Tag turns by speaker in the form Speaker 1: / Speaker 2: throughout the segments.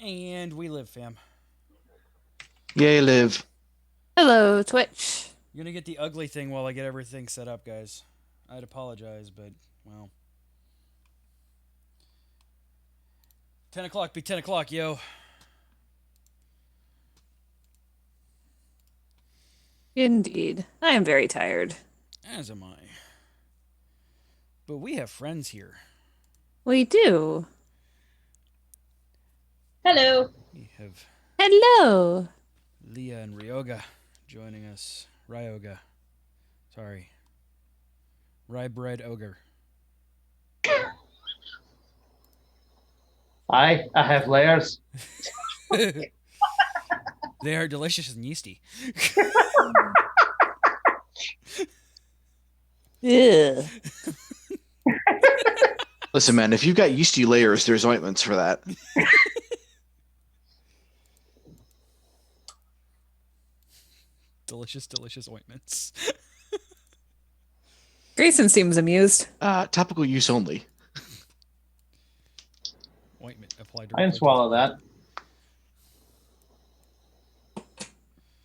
Speaker 1: And we live, fam.
Speaker 2: Yay, live.
Speaker 3: Hello, Twitch.
Speaker 1: You're gonna get the ugly thing while I get everything set up, guys. I'd apologize, but, well. 10 o'clock be 10 o'clock, yo.
Speaker 3: Indeed. I am very tired.
Speaker 1: As am I. But we have friends here.
Speaker 3: We do.
Speaker 4: Hello.
Speaker 1: We have
Speaker 3: Hello.
Speaker 1: Leah and Ryoga joining us. Ryoga. Sorry. Rye bread ogre.
Speaker 5: I have layers.
Speaker 1: They are delicious and yeasty.
Speaker 3: Ugh.
Speaker 2: Listen, man, if you've got yeasty layers, there's ointments for that.
Speaker 1: Delicious, delicious ointments.
Speaker 3: Grayson seems amused.
Speaker 2: Topical use only.
Speaker 1: Ointment applied
Speaker 5: I can swallow that.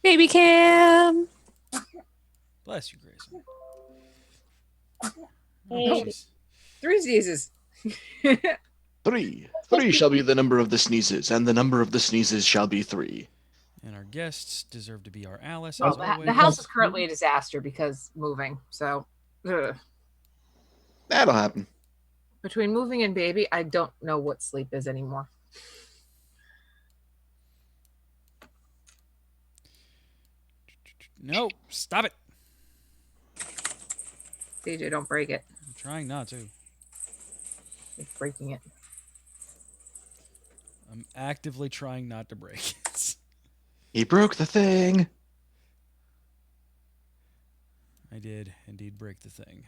Speaker 3: Baby Cam.
Speaker 1: Bless you, Grayson.
Speaker 4: Hey.
Speaker 1: Jeez.
Speaker 6: 3 sneezes.
Speaker 2: Three. Three shall be the number of the sneezes, and the number of the sneezes shall be three.
Speaker 1: And our guests deserve to be our Alice,
Speaker 6: Well,
Speaker 1: as
Speaker 6: the
Speaker 1: always.
Speaker 6: house is currently a disaster because moving. So,
Speaker 2: That'll happen.
Speaker 6: between moving and baby, I don't know what sleep is anymore.
Speaker 1: No, stop it.
Speaker 6: DJ, don't break it.
Speaker 1: I'm trying not to.
Speaker 6: It's breaking it.
Speaker 1: I'm actively trying not to break it.
Speaker 2: He broke the thing.
Speaker 1: I did indeed break the thing.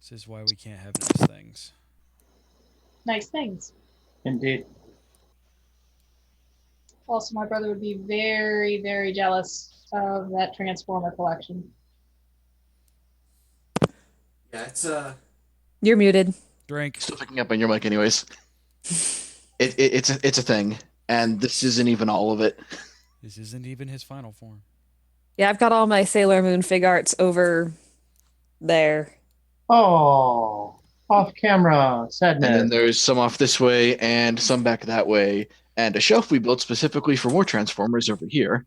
Speaker 1: This is why we can't have nice things.
Speaker 4: Nice things.
Speaker 5: Indeed.
Speaker 4: Also, my brother would be very, very jealous of that Transformer collection.
Speaker 2: Yeah, it's
Speaker 3: You're muted.
Speaker 1: Drink.
Speaker 2: still picking up on your mic, anyways. It's a thing, and this isn't even all of it.
Speaker 1: This isn't even his final form.
Speaker 3: Yeah, I've got all my Sailor Moon fig arts over there.
Speaker 5: Oh, off camera
Speaker 2: And
Speaker 5: sadness.
Speaker 2: then there's some off this way, and some back that way, and a shelf we built specifically for more Transformers over here.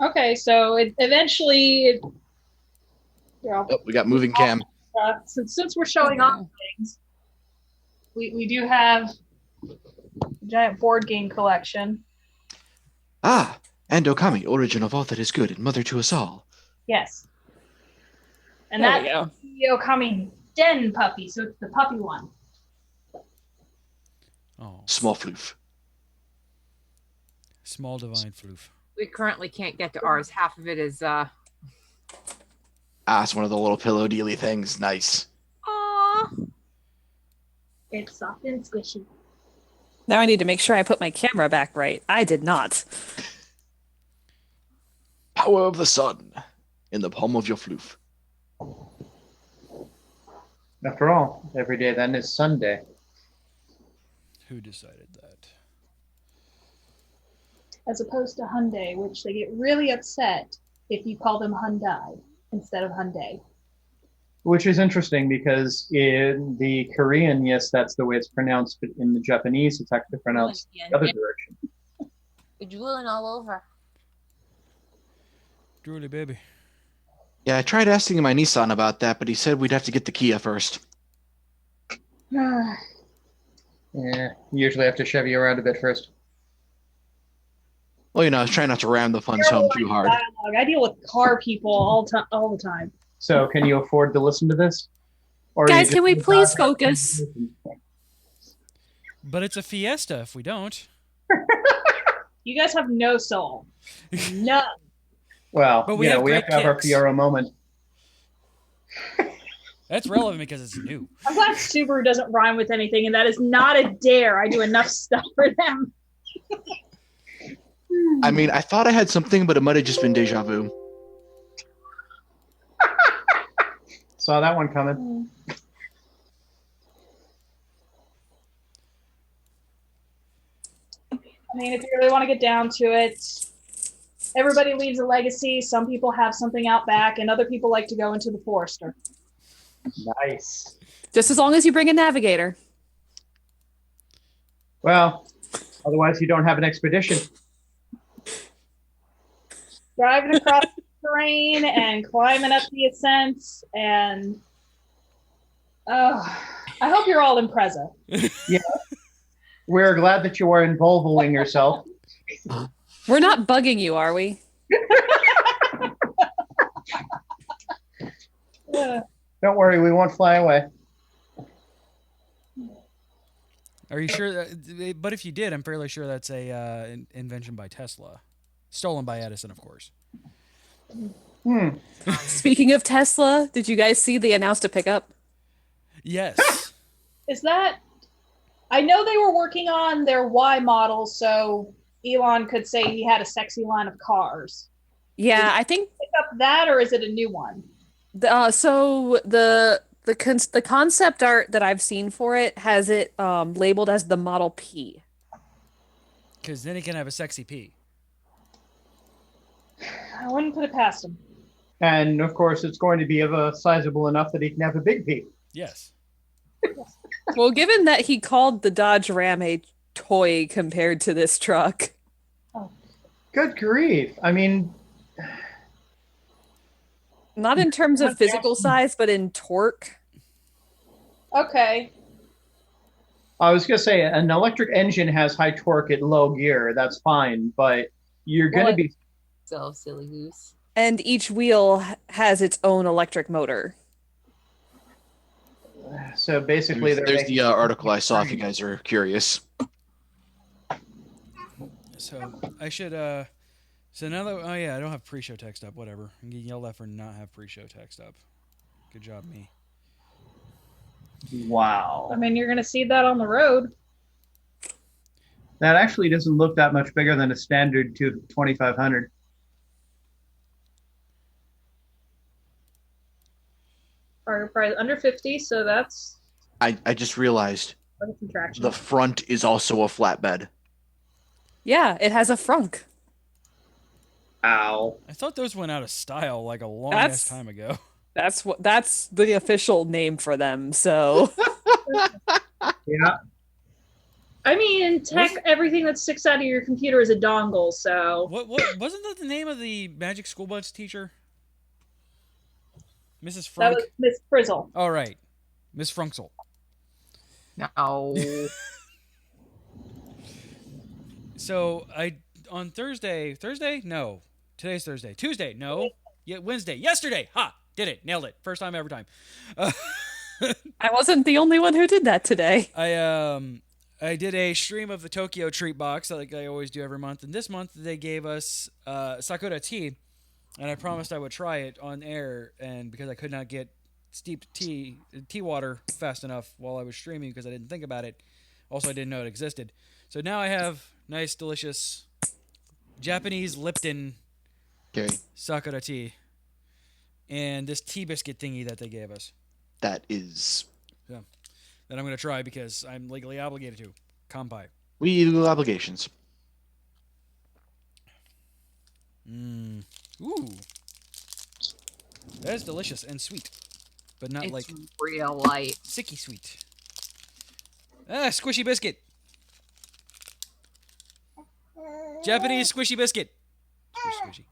Speaker 4: Okay, so eventually,
Speaker 2: Oh, we got moving cam.
Speaker 4: since we're showing off things, we do have a giant board game collection.
Speaker 2: Ah, and Okami, origin of all that is good and mother to us all.
Speaker 4: Yes. And
Speaker 3: There we
Speaker 4: that's
Speaker 3: go.
Speaker 4: the Okami Den puppy, so it's the puppy one.
Speaker 1: Oh,
Speaker 2: Small floof.
Speaker 1: small divine floof.
Speaker 6: We currently can't get to ours. Half of it is
Speaker 2: It's one of the little pillow dealy things. Nice.
Speaker 6: Aw.
Speaker 4: It's soft and squishy.
Speaker 3: Now I need to make sure I put my camera back right. I did not.
Speaker 2: Power of the sun in the palm of your floof.
Speaker 5: After all, every day then is Sunday.
Speaker 1: Who decided that?
Speaker 4: As opposed to Hyundai, which they get really upset if you call them Hyundai instead of Hyundai.
Speaker 5: Which is interesting because in the Korean, yes, that's the way it's pronounced, but in the Japanese, it's actually pronounced the other direction.
Speaker 6: You're drooling all over.
Speaker 1: Drooly baby.
Speaker 2: Yeah, I tried asking my Nissan about that, but he said we'd have to get the Kia first.
Speaker 5: Yeah, you usually have to shove you around a bit first.
Speaker 2: Well, I was trying not to ram the funds home too hard.
Speaker 4: Dialogue. I deal with car people all the time.
Speaker 5: So, can you afford to listen to this? Or are you
Speaker 3: Guys,
Speaker 5: just
Speaker 3: can we
Speaker 5: gonna
Speaker 3: please
Speaker 5: talk about
Speaker 3: focus?
Speaker 1: But it's a fiesta if we don't.
Speaker 4: You guys have no soul. None.
Speaker 5: Well,
Speaker 1: But we
Speaker 5: you know,
Speaker 1: have
Speaker 5: we have
Speaker 1: great
Speaker 5: to have our
Speaker 1: kicks.
Speaker 5: Fiero moment.
Speaker 1: That's relevant because it's new.
Speaker 4: I'm glad Subaru doesn't rhyme with anything, and that is not a dare. I do enough stuff for them.
Speaker 2: I mean, I thought I had something, but it might have just been deja vu.
Speaker 5: Saw that one coming.
Speaker 4: I mean, if you really want to get down to it, everybody leaves a legacy. Some people have something out back, and other people like to go into the Forester.
Speaker 5: Nice.
Speaker 3: Just as long as you bring a navigator.
Speaker 5: Well, otherwise you don't have an expedition.
Speaker 4: Driving across the terrain and climbing up the ascents, and I hope you're all impressive.
Speaker 5: Yeah. We're glad that you are involving yourself.
Speaker 3: We're not bugging you, are we?
Speaker 5: Don't worry, we won't fly away.
Speaker 1: Are you sure? But if you did, I'm fairly sure that's a invention by Tesla, stolen by Edison, of course.
Speaker 3: Speaking of Tesla, did you guys see they announced a pickup?
Speaker 1: Yes.
Speaker 4: Is that? I know they were working on their Y model, so Elon could say he had a sexy line of cars.
Speaker 3: Yeah, I think
Speaker 4: Pick up that, or is it a new one?
Speaker 3: so. The concept art that I've seen for it has it labeled as the Model P.
Speaker 1: Because then he can have a sexy P.
Speaker 4: I wouldn't put it past him.
Speaker 5: And of course, it's going to be of a sizable enough that he can have a big P.
Speaker 1: Yes.
Speaker 3: Well, given that he called the Dodge Ram a toy compared to this truck.
Speaker 5: Good grief. I mean,
Speaker 3: Not in terms of physical size, but in torque.
Speaker 4: Okay.
Speaker 5: I was going to say an electric engine has high torque at low gear. That's fine, but you're going to be.
Speaker 6: So silly goose.
Speaker 3: And each wheel has its own electric motor.
Speaker 5: So basically,
Speaker 2: There's the article I saw if you guys are curious.
Speaker 1: So I should. So now that I don't have pre-show text up. Whatever. I'm getting yelled at for not have pre-show text up. Good job, me.
Speaker 5: Wow.
Speaker 4: I mean, you're going to see that on the road.
Speaker 5: That actually doesn't look that much bigger than a standard 2500.
Speaker 4: Target price under 50, so that's
Speaker 2: I just realized
Speaker 4: like a contraction.
Speaker 2: the front is also a flatbed.
Speaker 3: Yeah, it has a frunk.
Speaker 5: Ow.
Speaker 1: I thought those went out of style like a long
Speaker 3: That's-
Speaker 1: ass time ago.
Speaker 3: That's the official name for them. So
Speaker 5: Yeah.
Speaker 4: I mean, in tech, everything that sticks out of your computer is a dongle, so.
Speaker 1: What wasn't that the name of the Magic School Bus teacher? Mrs.
Speaker 4: That
Speaker 1: Frunk.
Speaker 4: was Miss Frizzle.
Speaker 1: All right, Miss Frunksel.
Speaker 6: No.
Speaker 1: So on Thursday. No, today's Thursday. Tuesday. No. Yeah, Wednesday. Yesterday. Ha! Did it. Nailed it. First time every time.
Speaker 3: I wasn't the only one who did that today.
Speaker 1: I did a stream of the Tokyo treat box like I always do every month, and this month they gave us Sakura tea, and I promised I would try it on air, and because I could not get steeped tea water fast enough while I was streaming because I didn't think about it. Also, I didn't know it existed. So now I have nice, delicious Japanese Lipton
Speaker 2: Okay,
Speaker 1: Sakura tea, and this tea biscuit thingy that they gave us
Speaker 2: that is
Speaker 1: that I'm going to try because I'm legally obligated to. Kampai.
Speaker 2: legal obligations.
Speaker 1: Ooh. That is delicious and sweet, but not
Speaker 6: It's
Speaker 1: like
Speaker 6: real light.
Speaker 1: sicky sweet. Ah, squishy biscuit. Japanese squishy biscuit. Squishy.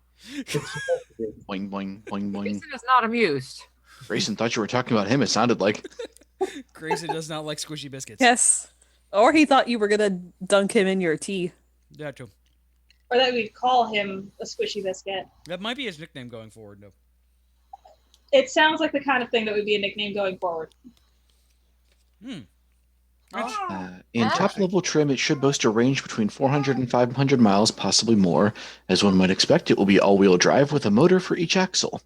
Speaker 2: Boing, boing, boing, boing.
Speaker 6: Jason is not amused.
Speaker 2: Grayson thought you were talking about him. It sounded like.
Speaker 1: Grayson does not like squishy biscuits.
Speaker 3: Yes. Or he thought you were gonna dunk him in your tea.
Speaker 1: That too.
Speaker 4: Or that we'd call him a squishy biscuit.
Speaker 1: That might be his nickname going forward, though.
Speaker 4: It sounds like the kind of thing that would be a nickname going forward.
Speaker 2: In top-level trim, it should boast a range between 400 and 500 miles, possibly more. As one might expect, it will be all-wheel drive with a motor for each axle.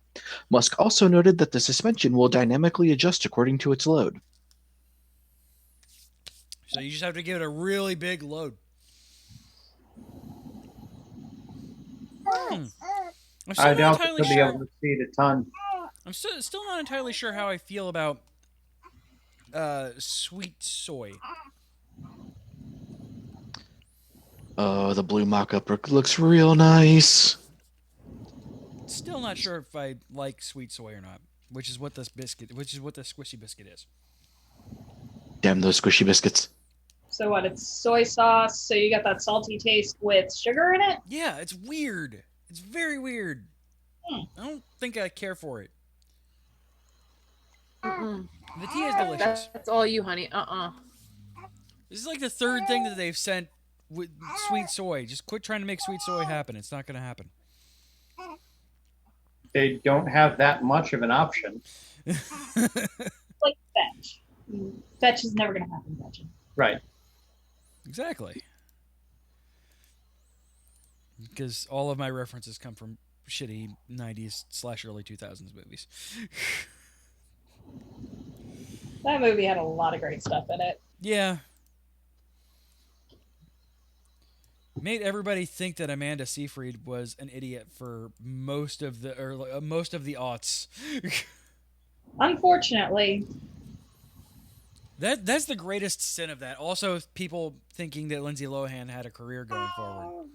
Speaker 2: Musk also noted that the suspension will dynamically adjust according to its load.
Speaker 1: So you just have to give it a really big load. I'm still
Speaker 5: I
Speaker 1: not
Speaker 5: doubt
Speaker 1: entirely
Speaker 5: they'll be
Speaker 1: sure.
Speaker 5: able to feed a ton.
Speaker 1: I'm still not entirely sure how I feel about sweet soy.
Speaker 2: Oh, the blue mock-up looks real nice.
Speaker 1: Still not sure if I like sweet soy or not, which is what this squishy biscuit is.
Speaker 2: Damn those squishy biscuits.
Speaker 4: So what? It's soy sauce. So you got that salty taste with sugar in it.
Speaker 1: Yeah, it's weird. It's very weird. I don't think I care for it.
Speaker 6: Mm-mm.
Speaker 1: The tea is delicious.
Speaker 6: That's all you, honey.
Speaker 1: This is like the third thing that they've sent with sweet soy. Just quit trying to make sweet soy happen. It's not going to happen.
Speaker 5: They don't have that much of an option.
Speaker 4: Like fetch. Fetch is never going to happen. Fetch.
Speaker 5: Right.
Speaker 1: Exactly. Because all of my references come from shitty 90s/early 2000s movies.
Speaker 4: That movie had a lot of great stuff in it.
Speaker 1: Yeah. Made everybody think that Amanda Seyfried was an idiot for most of the aughts.
Speaker 4: Unfortunately,
Speaker 1: That's the greatest sin of that. Also, people thinking that Lindsay Lohan had a career going forward.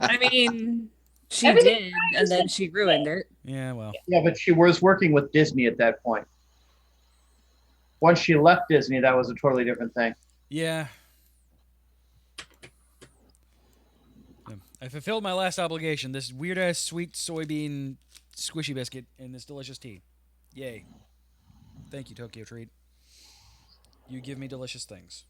Speaker 3: I mean, she
Speaker 4: Everything
Speaker 3: did, and then she ruined it.
Speaker 1: Yeah, well.
Speaker 5: Yeah, but she was working with Disney at that point. Once she left Disney, that was a totally different thing.
Speaker 1: Yeah. I fulfilled my last obligation. This weird-ass sweet soybean squishy biscuit and this delicious tea. Yay. Thank you, Tokyo Treat. You give me delicious things.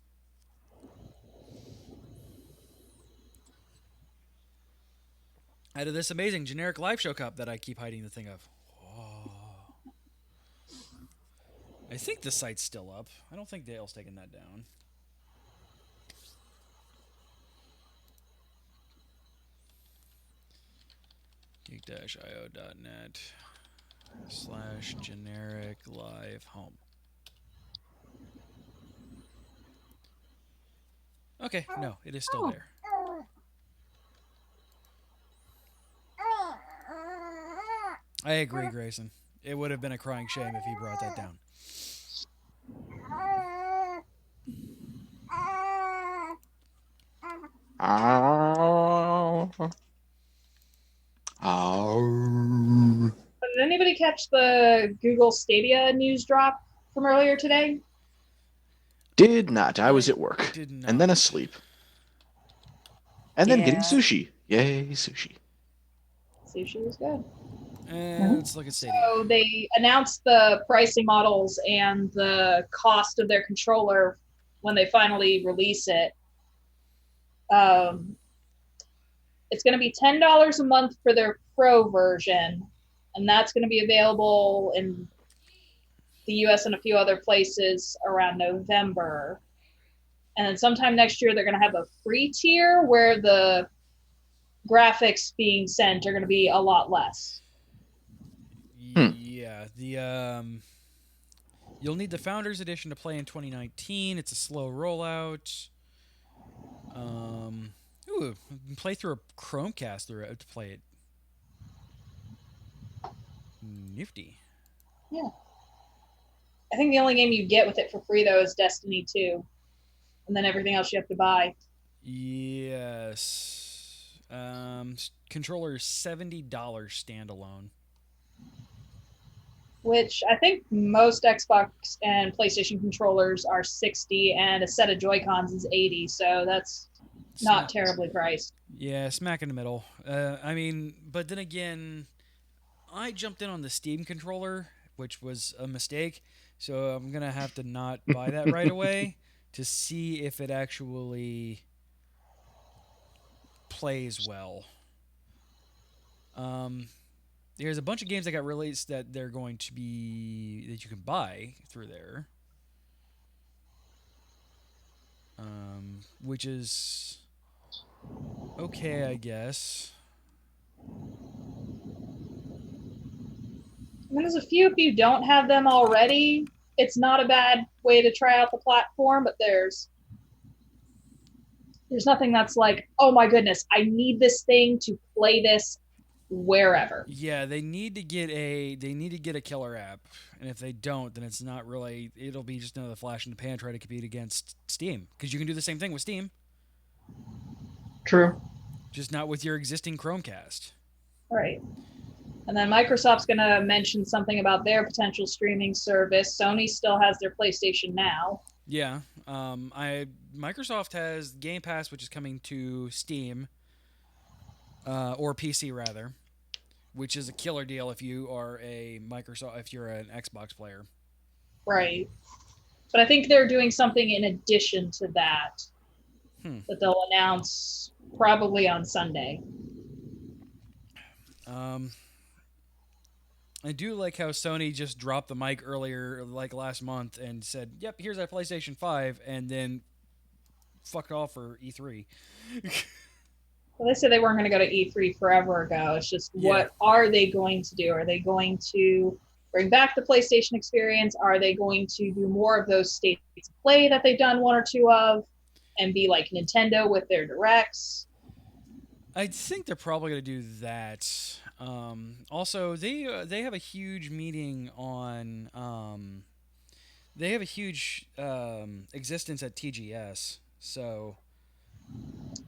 Speaker 1: Out of this amazing generic live show cup that I keep hiding the thing of. Oh. I think the site's still up. I don't think Dale's taken that down. geek-io.net/generic live home. Okay, no, it is still there. I agree, Grayson. It would have been a crying shame if he brought that down.
Speaker 2: Oh. Oh.
Speaker 4: did anybody catch the Google Stadia news drop from earlier today?
Speaker 2: Did not. I was at work.
Speaker 1: Did not.
Speaker 2: And then asleep. And then getting
Speaker 3: Yeah.
Speaker 2: sushi. Yay, sushi.
Speaker 4: Sushi was good.
Speaker 1: Let's look at Stadia.
Speaker 4: So they announced the pricing models and the cost of their controller when they finally release it. It's going to be $10 a month for their Pro version, and that's going to be available in the US and a few other places around November. And then sometime next year, they're going to have a free tier where the graphics being sent are going to be a lot less.
Speaker 1: Yeah, you'll need the Founders Edition to play in 2019. It's a slow rollout. You can play through a Chromecast to play it. Nifty.
Speaker 4: Yeah. I think the only game you get with it for free, though, is Destiny 2. And then everything else you have to buy.
Speaker 1: Yes. Controller is $70 standalone.
Speaker 4: Which I think most Xbox and PlayStation controllers are 60, and a set of Joy-Cons is 80, so that's not terribly priced.
Speaker 1: Yeah, smack in the middle. I mean, but then again, I jumped in on the Steam controller, which was a mistake, so I'm going to have to not buy that right away to see if it actually plays well. There's a bunch of games that got released that they're going to be that you can buy through there, which is okay, I guess.
Speaker 4: I mean, there's a few. If you don't have them already, it's not a bad way to try out the platform. But there's nothing that's like, oh my goodness, I need this thing to play this wherever.
Speaker 1: Yeah, they need to get a killer app, and if they don't, then it's not really. It'll be just another flash in the pan try to compete against Steam, because you can do the same thing with Steam.
Speaker 5: True.
Speaker 1: just not with your existing Chromecast.
Speaker 4: Right. And then Microsoft's going to mention something about their potential streaming service. Sony still has their PlayStation Now.
Speaker 1: Yeah, Microsoft has Game Pass, which is coming to Steam, or PC rather, which is a killer deal if you are if you're an Xbox player.
Speaker 4: Right. But I think they're doing something in addition to that that they'll announce probably on Sunday.
Speaker 1: I do like how Sony just dropped the mic earlier, like last month, and said, "Yep, here's our PlayStation 5," and then fucked off for E3.
Speaker 4: Well, they said they weren't going to go to E3 forever ago. It's just, what are they going to do? Are they going to bring back the PlayStation experience? Are they going to do more of those states of play that they've done one or two of and be like Nintendo with their directs?
Speaker 1: I think they're probably going to do that. Also, they have a huge meeting on. They have a huge existence at TGS, so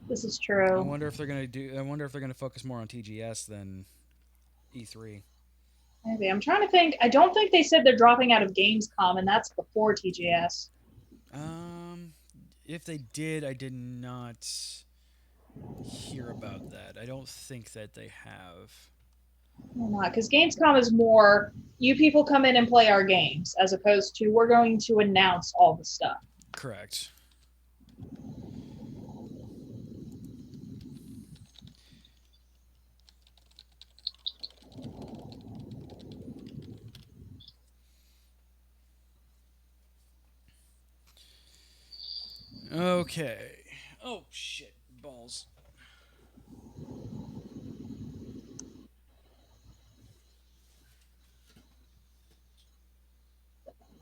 Speaker 4: this is true.
Speaker 1: I wonder if they're going to focus more on TGS than E3.
Speaker 4: Maybe. I'm trying to think. I don't think they said they're dropping out of Gamescom, and that's before TGS.
Speaker 1: If they did, I did not hear about that. I don't think that they have.
Speaker 4: Not because Gamescom is more you people come in and play our games, as opposed to we're going to announce all the stuff.
Speaker 1: Correct. Okay. Oh shit, balls.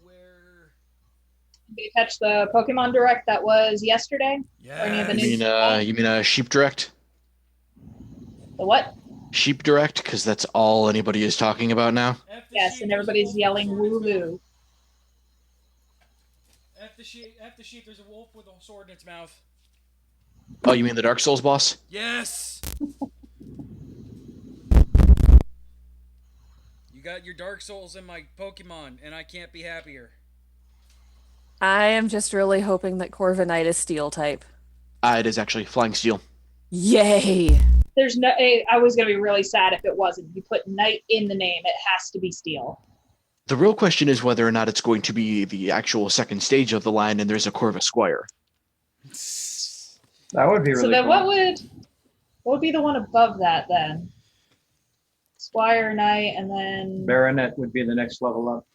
Speaker 1: Where?
Speaker 4: Did you catch the Pokemon Direct that was yesterday?
Speaker 1: Yeah.
Speaker 4: Or any of the
Speaker 2: You mean a Sheep Direct?
Speaker 4: The what?
Speaker 2: Sheep Direct, because that's all anybody is talking about now.
Speaker 4: Yes, and everybody's yelling woo-loo.
Speaker 1: F the sheep, there's a wolf with a sword in its mouth.
Speaker 2: Oh, you mean the Dark Souls boss?
Speaker 1: Yes! You got your Dark Souls in my Pokemon, and I can't be happier.
Speaker 3: I am just really hoping that Corviknight is Steel type.
Speaker 2: It is actually Flying Steel.
Speaker 3: Yay!
Speaker 4: There's no. I was gonna be really sad if it wasn't. You put Knight in the name, it has to be Steel.
Speaker 2: The real question is whether or not it's going to be the actual second stage of the line and there's a Corvus Squire.
Speaker 5: That would be really
Speaker 4: So then,
Speaker 5: cool.
Speaker 4: what would be the one above that then? Squire Knight, and then
Speaker 5: Baronet would be the next level up.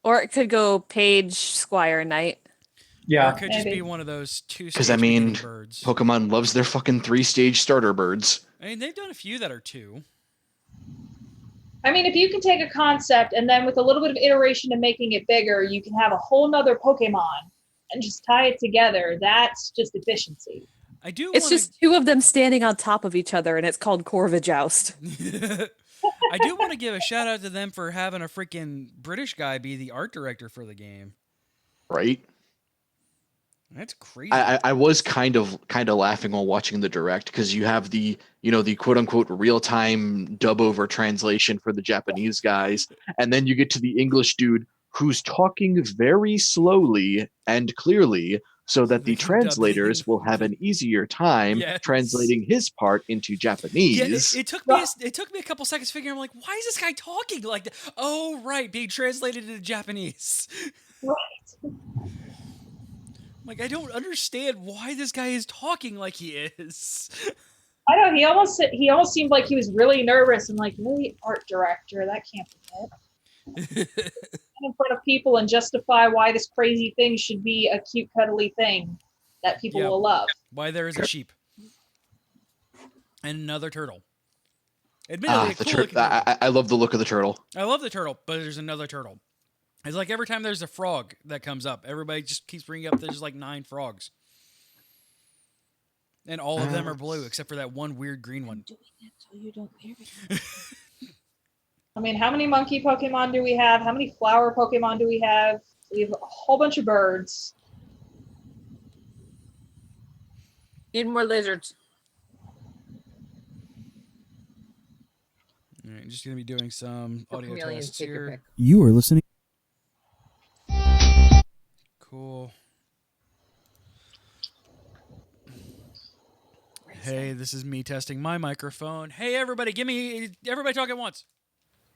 Speaker 3: Or it could go Page Squire Knight.
Speaker 1: Or
Speaker 5: Yeah.
Speaker 1: it could just
Speaker 4: Maybe.
Speaker 1: be one of those two
Speaker 2: Because,
Speaker 1: stage
Speaker 2: I mean,
Speaker 1: beginning birds.
Speaker 2: Pokemon loves their fucking 3-stage starter birds.
Speaker 1: I mean, they've done a few that are two.
Speaker 4: I mean, if you can take a concept and then with a little bit of iteration and making it bigger, you can have a whole nother Pokemon and just tie it together. That's just efficiency.
Speaker 1: I do.
Speaker 3: It's just two of them standing on top of each other, and it's called Corvijoust.
Speaker 1: I do want to give a shout out to them for having a freaking British guy be the art director for the game.
Speaker 2: Right?
Speaker 1: That's crazy.
Speaker 2: I was kind of laughing while watching the direct because you have the quote unquote real time dub over translation for the Japanese guys, and then you get to the English dude who's talking very slowly and clearly so that the translators will have an easier time translating his part into Japanese.
Speaker 1: Yeah, it took me a couple seconds figuring. I'm like, why is this guy talking like that? Oh, right, being translated into Japanese.
Speaker 4: Right.
Speaker 1: Like, I don't understand why this guy is talking like he is.
Speaker 4: I know he almost seemed like he was really nervous and like, really, art director, that can't be it. In front of people and justify why this crazy thing should be a cute, cuddly thing that people will love.
Speaker 1: Why there is a sheep and another turtle. Admittedly,
Speaker 2: I love the look of the turtle.
Speaker 1: I love the turtle, but there's another turtle. It's like every time there's a frog that comes up, everybody just keeps bringing up there's like 9 frogs. And all of them are blue, except for that one weird green one.
Speaker 3: Doing that so you don't hear it.
Speaker 4: I mean, how many monkey Pokemon do we have? How many flower Pokemon do we have? We have a whole bunch of birds.
Speaker 6: Need more lizards.
Speaker 1: I'm just going to be doing some audio
Speaker 6: Chameleon,
Speaker 1: tests
Speaker 6: take your
Speaker 1: here.
Speaker 6: pick.
Speaker 7: You are listening.
Speaker 1: Cool. Hey, this is me testing my microphone. Hey, everybody, everybody talk at once.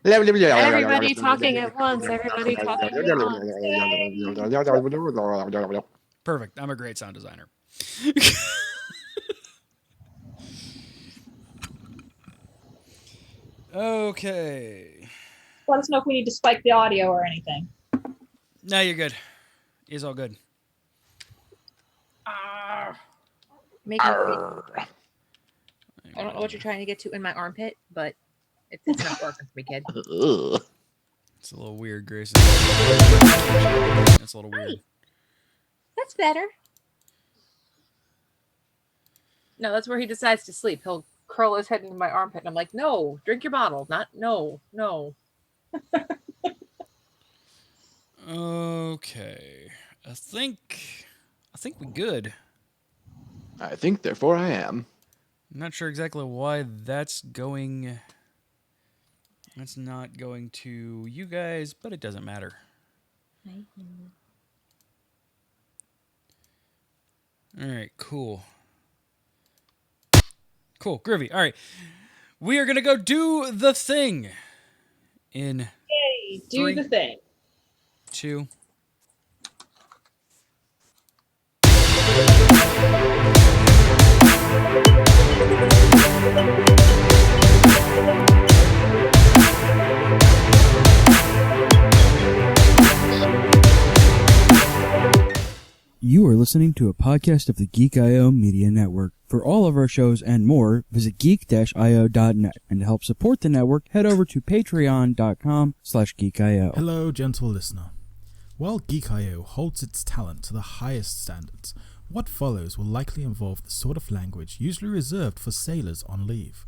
Speaker 3: Everybody talking at once. Everybody talking at once.
Speaker 1: Perfect. I'm a great sound designer. Okay.
Speaker 4: Let us know if we need to spike the audio or anything.
Speaker 1: No, you're good. It's all good.
Speaker 6: Make it I don't know what you're trying to get to in my armpit, but it's not working for me, kid.
Speaker 2: Ugh.
Speaker 1: It's a little weird, Grayson. That's a little weird.
Speaker 6: That's better. No, that's where he decides to sleep. He'll curl his head into my armpit, and I'm like, no, drink your bottle. No.
Speaker 1: Okay. I think we good.
Speaker 2: I think, therefore, I am.
Speaker 1: I'm not sure exactly why that's going. That's not going to you guys, but it doesn't matter. All right, cool. Cool, groovy. All right. We are going to go do the thing in
Speaker 4: Yay, do
Speaker 1: 3,
Speaker 4: the thing.
Speaker 1: 2.
Speaker 7: You are listening to a podcast of the Geek IO Media Network. For all of our shows and more, visit geek-io.net. And to help support the network, head over to patreon.com/geekio.
Speaker 8: Hello, gentle listener. While Geek IO holds its talent to the highest standards, what follows will likely involve the sort of language usually reserved for sailors on leave.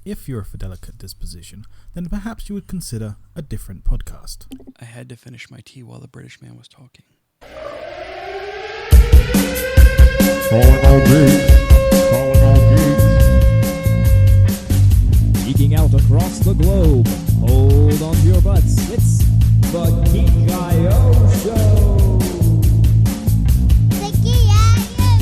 Speaker 8: If you're of a delicate disposition, then perhaps you would consider a different podcast.
Speaker 1: I had to finish my tea while the British man was talking.
Speaker 9: Calling all geeks. Geeking out across the globe. Hold on to your butts. It's the Geek IO Show.
Speaker 10: The Geek IO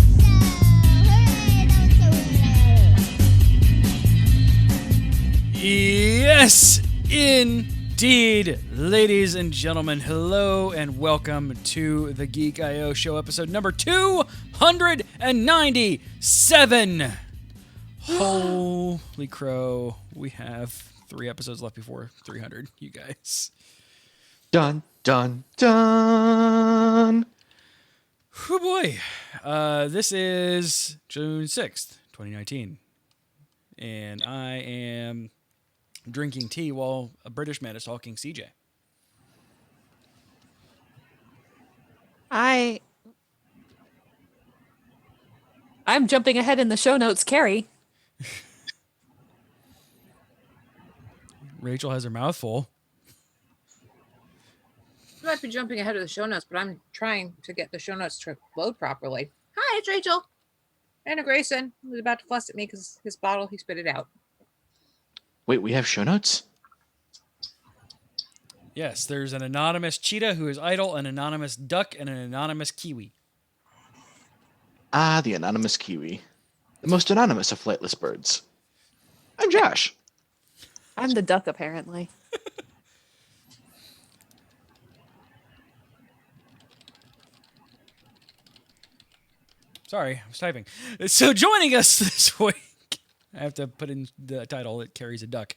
Speaker 10: Show.
Speaker 1: Yes, indeed. Ladies and gentlemen, hello and welcome to the Geek IO Show episode number 297. Holy crow. We have 3 episodes left before 300, you guys.
Speaker 2: Dun, dun, dun.
Speaker 1: Oh boy. This is June 6th, 2019. And I am drinking tea while a British man is talking CJ.
Speaker 3: I'm jumping ahead in the show notes, Carrie.
Speaker 1: Rachel has her mouth full.
Speaker 6: I might be jumping ahead of the show notes, but I'm trying to get the show notes to load properly. Hi, it's Rachel. Anna Grayson was about to fuss at me because his bottle, he spit it out.
Speaker 2: Wait, we have show notes?
Speaker 1: Yes, there's an anonymous cheetah who is idle, an anonymous duck, and an anonymous kiwi.
Speaker 2: Ah, the anonymous kiwi. The most anonymous of flightless birds. I'm Josh.
Speaker 3: I'm the duck, apparently.
Speaker 1: Sorry, I was typing. So joining us this week, I have to put in the title that carries a duck.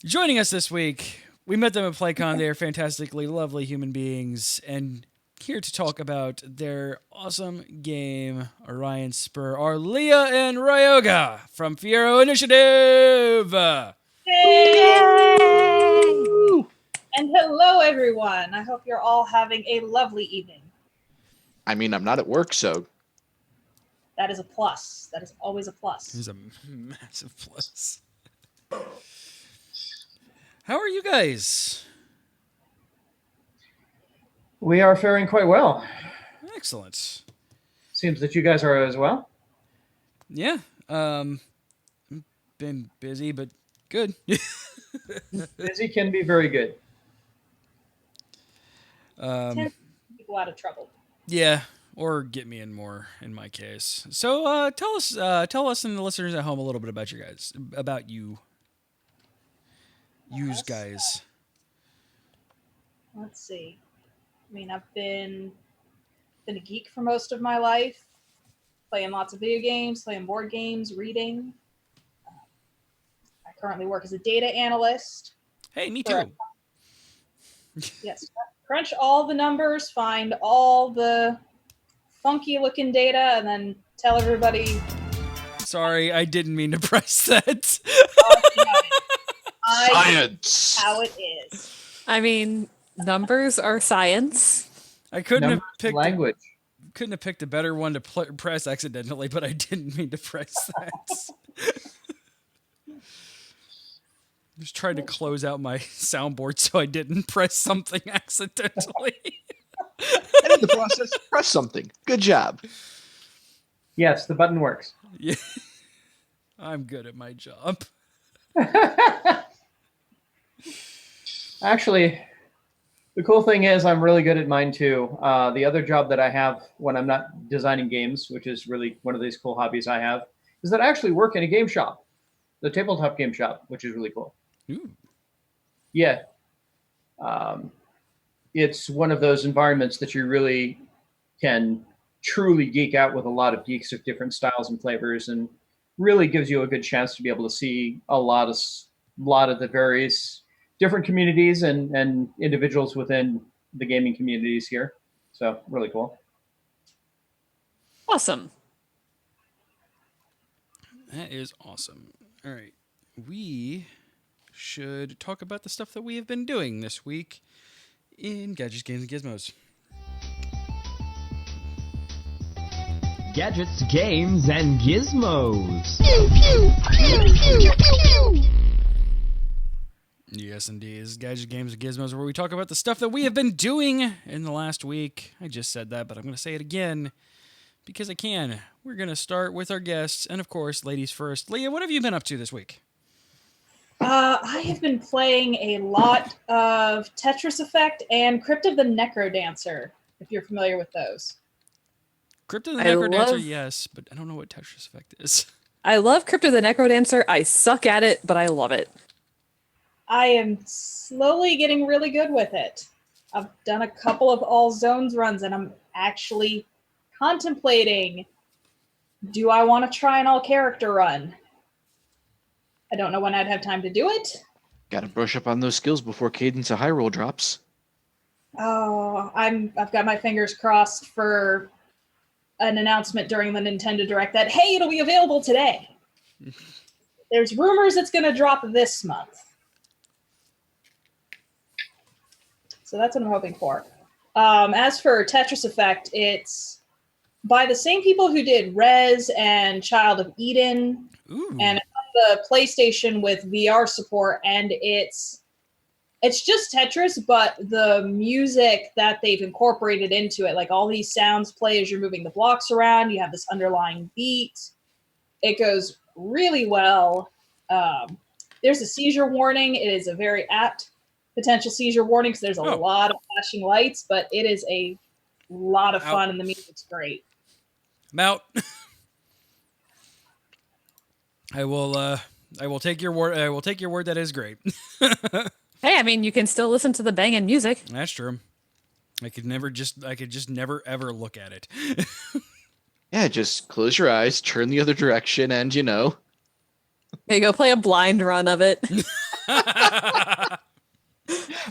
Speaker 1: Joining us this week, we met them at PlayCon. They are fantastically lovely human beings, and here to talk about their awesome game, Orion Spur, are Leah and Ryoga from Fiero Initiative.
Speaker 4: Yay! And hello, everyone. I hope you're all having a lovely evening.
Speaker 2: I mean, I'm not at work, so
Speaker 4: That is a plus. That is always a plus.
Speaker 1: This is a massive plus. How are you guys?
Speaker 5: We are faring quite well.
Speaker 1: Excellent.
Speaker 5: Seems that you guys are as well.
Speaker 1: Yeah. Been busy, but Good.
Speaker 5: Busy can be very good.
Speaker 4: Tends to keep people out of trouble.
Speaker 1: Yeah, or get me in more in my case. So tell us and the listeners at home a little bit about you
Speaker 4: Yes.
Speaker 1: guys.
Speaker 4: Let's see. I mean, I've been a geek for most of my life, playing lots of video games, playing board games, reading. I currently work as a data analyst.
Speaker 1: Hey, me
Speaker 4: for-
Speaker 1: too.
Speaker 4: Yes, crunch all the numbers, find all the funky looking data, and then tell everybody.
Speaker 1: Sorry, I didn't mean to press that.
Speaker 2: Science.
Speaker 4: How it is.
Speaker 3: I mean, numbers are science.
Speaker 1: I couldn't have
Speaker 5: Numbers,
Speaker 1: picked
Speaker 5: language.
Speaker 1: couldn't have picked a better one to press accidentally, but I didn't mean to press that. Just tried to close out my soundboard so I didn't press something accidentally.
Speaker 2: And in the process, press something. Good job.
Speaker 5: Yes, the button works.
Speaker 1: Yeah. I'm good at my job.
Speaker 5: Actually, the cool thing is I'm really good at mine too. The other job that I have when I'm not designing games, which is really one of these cool hobbies I have, is that I actually work in a game shop, the tabletop game shop, which is really cool.
Speaker 1: Ooh.
Speaker 5: Yeah. It's one of those environments that you really can truly geek out with a lot of geeks of different styles and flavors, and really gives you a good chance to be able to see a lot of the various different communities and individuals within the gaming communities here. So really cool.
Speaker 3: Awesome.
Speaker 1: That is awesome. All right. We should talk about the stuff that we have been doing this week in Gadgets, Games, and Gizmos.
Speaker 9: Gadgets, games, and gizmos.
Speaker 1: Yes, indeed. This is Gadgets, Games, and Gizmos, where we talk about the stuff that we have been doing in the last week. I just said that, but I'm going to say it again because I can. We're going to start with our guests, and of course, ladies first. Leah, what have you been up to this week?
Speaker 4: I have been playing a lot of Tetris Effect and Crypt of the Necrodancer, if you're familiar with those.
Speaker 1: Crypt of the
Speaker 3: I
Speaker 1: Necrodancer,
Speaker 3: love-
Speaker 1: yes, but I don't know what Tetris Effect is.
Speaker 3: I love Crypto the Necrodancer. I suck at it, but I love it.
Speaker 4: I am slowly getting really good with it. I've done a couple of all zones runs, and I'm actually contemplating, do I want to try an all character run? I don't know when I'd have time to do it.
Speaker 2: Got to brush up on those skills before Cadence of Hyrule drops.
Speaker 4: Oh, I've got my fingers crossed for an announcement during the Nintendo Direct that, hey, it'll be available today. There's rumors it's going to drop this month. So that's what I'm hoping for. As for Tetris Effect, it's by the same people who did Rez and Child of Eden,
Speaker 1: Ooh.
Speaker 4: and it's on the PlayStation with VR support, and it's just Tetris, but the music that they've incorporated into it, like all these sounds play as you're moving the blocks around. You have this underlying beat. It goes really well. There's a seizure warning. It is a very apt potential seizure warning because there's a lot of flashing lights, but it is a lot of fun and the music's great.
Speaker 1: I'm out. I will take your word. I will take your word that is great.
Speaker 3: Hey, I mean, you can still listen to the banging music.
Speaker 1: That's true. I could just never ever look at it.
Speaker 2: Yeah, just close your eyes, turn the other direction, and
Speaker 3: Hey, go play a blind run of it.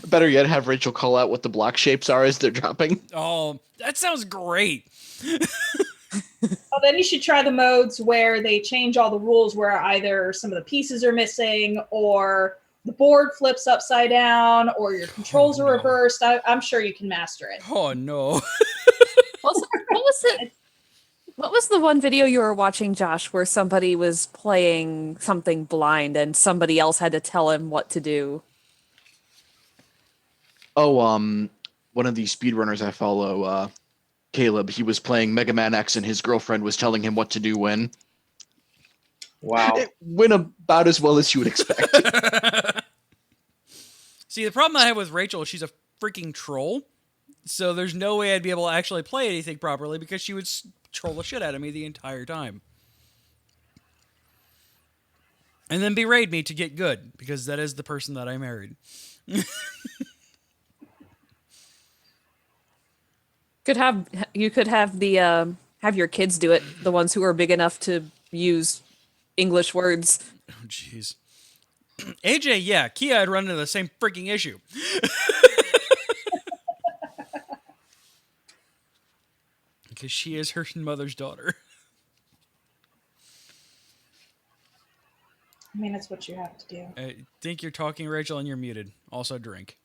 Speaker 2: better yet, have Rachel call out what the block shapes are as they're dropping.
Speaker 1: Oh, that sounds great.
Speaker 4: Oh, then you should try the modes where they change all the rules, where either some of the pieces are missing, or the board flips upside down, or your controls are reversed. I'm sure you can master it.
Speaker 1: Oh no.
Speaker 3: What was the one video you were watching, Josh, where somebody was playing something blind and somebody else had to tell him what to do?
Speaker 2: Oh, one of these speedrunners I follow, Caleb, he was playing Mega Man X and his girlfriend was telling him what to do when.
Speaker 5: Wow.
Speaker 2: It went about as well as you would expect.
Speaker 1: See, the problem I have with Rachel is she's a freaking troll. So there's no way I'd be able to actually play anything properly because she would troll the shit out of me the entire time. And then berate me to get good, because that is the person that I married.
Speaker 3: You could have the have your kids do it, the ones who are big enough to use English words.
Speaker 1: Oh, jeez. AJ, yeah, Kia had run into the same freaking issue. Because she is her mother's daughter.
Speaker 4: I mean, it's what you have to do.
Speaker 1: I think you're talking, Rachel, and you're muted. Also drink.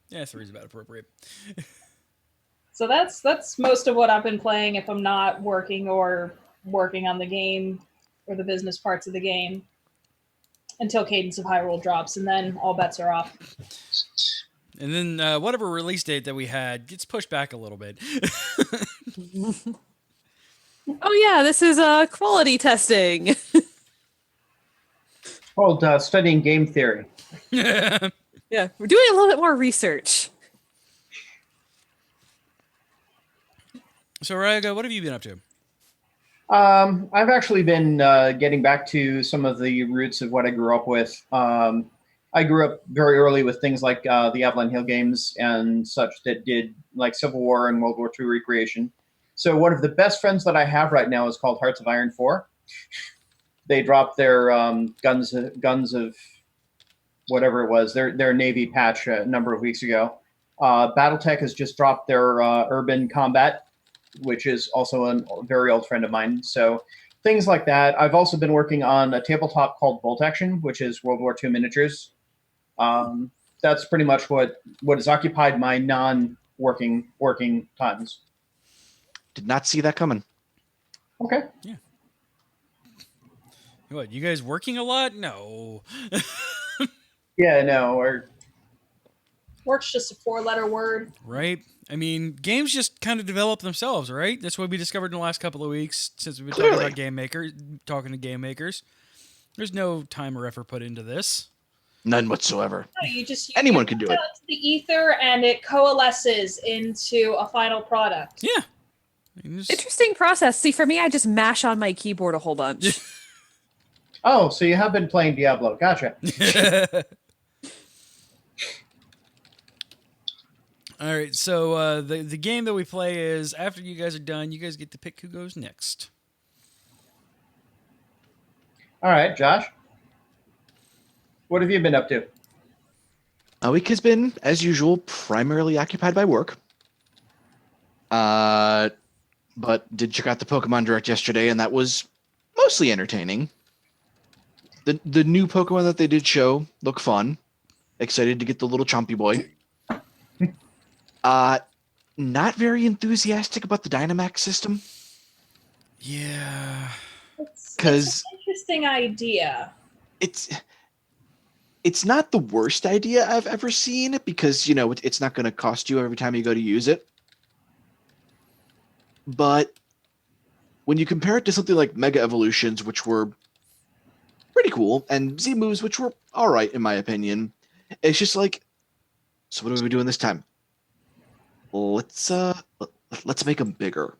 Speaker 1: Yeah, 3's about appropriate.
Speaker 4: So that's most of what I've been playing if I'm not working or working on the game or the business parts of the game until Cadence of Hyrule drops, and then all bets are off.
Speaker 1: And then whatever release date that we had gets pushed back a little bit.
Speaker 3: Oh yeah, this is quality testing.
Speaker 5: Called studying game theory.
Speaker 3: Yeah, we're doing a little bit more research.
Speaker 1: So, Raga, what have you been up to?
Speaker 5: I've actually been getting back to some of the roots of what I grew up with. I grew up very early with things like the Avalon Hill games and such that did like Civil War and World War II recreation. So one of the best friends that I have right now is called Hearts of Iron 4. They dropped their guns of whatever it was, their Navy patch a number of weeks ago. BattleTech has just dropped their Urban Combat, which is also a very old friend of mine. So things like that. I've also been working on a tabletop called Bolt Action, which is World War II miniatures. That's pretty much what has occupied my non-working times.
Speaker 2: Did not see that coming.
Speaker 5: Okay.
Speaker 1: Yeah. What, you guys working a lot? No.
Speaker 5: Yeah, no. Or
Speaker 4: Work's just a 4-letter word.
Speaker 1: Right? I mean, games just kind of develop themselves, right? That's what we discovered in the last couple of weeks since we've been
Speaker 2: Clearly.
Speaker 1: talking to game makers. There's no time or effort put into this.
Speaker 2: None whatsoever.
Speaker 4: No, you
Speaker 2: Anyone can do
Speaker 4: put
Speaker 2: it.
Speaker 4: out to the ether, and it coalesces into a final product.
Speaker 1: Yeah. Just-
Speaker 3: Interesting process. See, for me, I just mash on my keyboard a whole bunch.
Speaker 5: oh, so you have been playing Diablo? Gotcha.
Speaker 1: All right, so the game that we play is after you guys are done, you guys get to pick who goes next.
Speaker 5: All right, Josh. What have you been up to?
Speaker 2: My week has been, as usual, primarily occupied by work. But did check out the Pokemon Direct yesterday, and that was mostly entertaining. The new Pokemon that they did show look fun. Excited to get the little Chompy boy. Not very enthusiastic about the Dynamax system.
Speaker 1: Yeah.
Speaker 4: It's
Speaker 2: 'Cause-
Speaker 4: an interesting idea.
Speaker 2: It's not the worst idea I've ever seen because, you know, it's not going to cost you every time you go to use it. But when you compare it to something like Mega Evolutions, which were pretty cool, and Z moves, which were all right in my opinion, it's just like, so what are we doing this time? Let's make them bigger.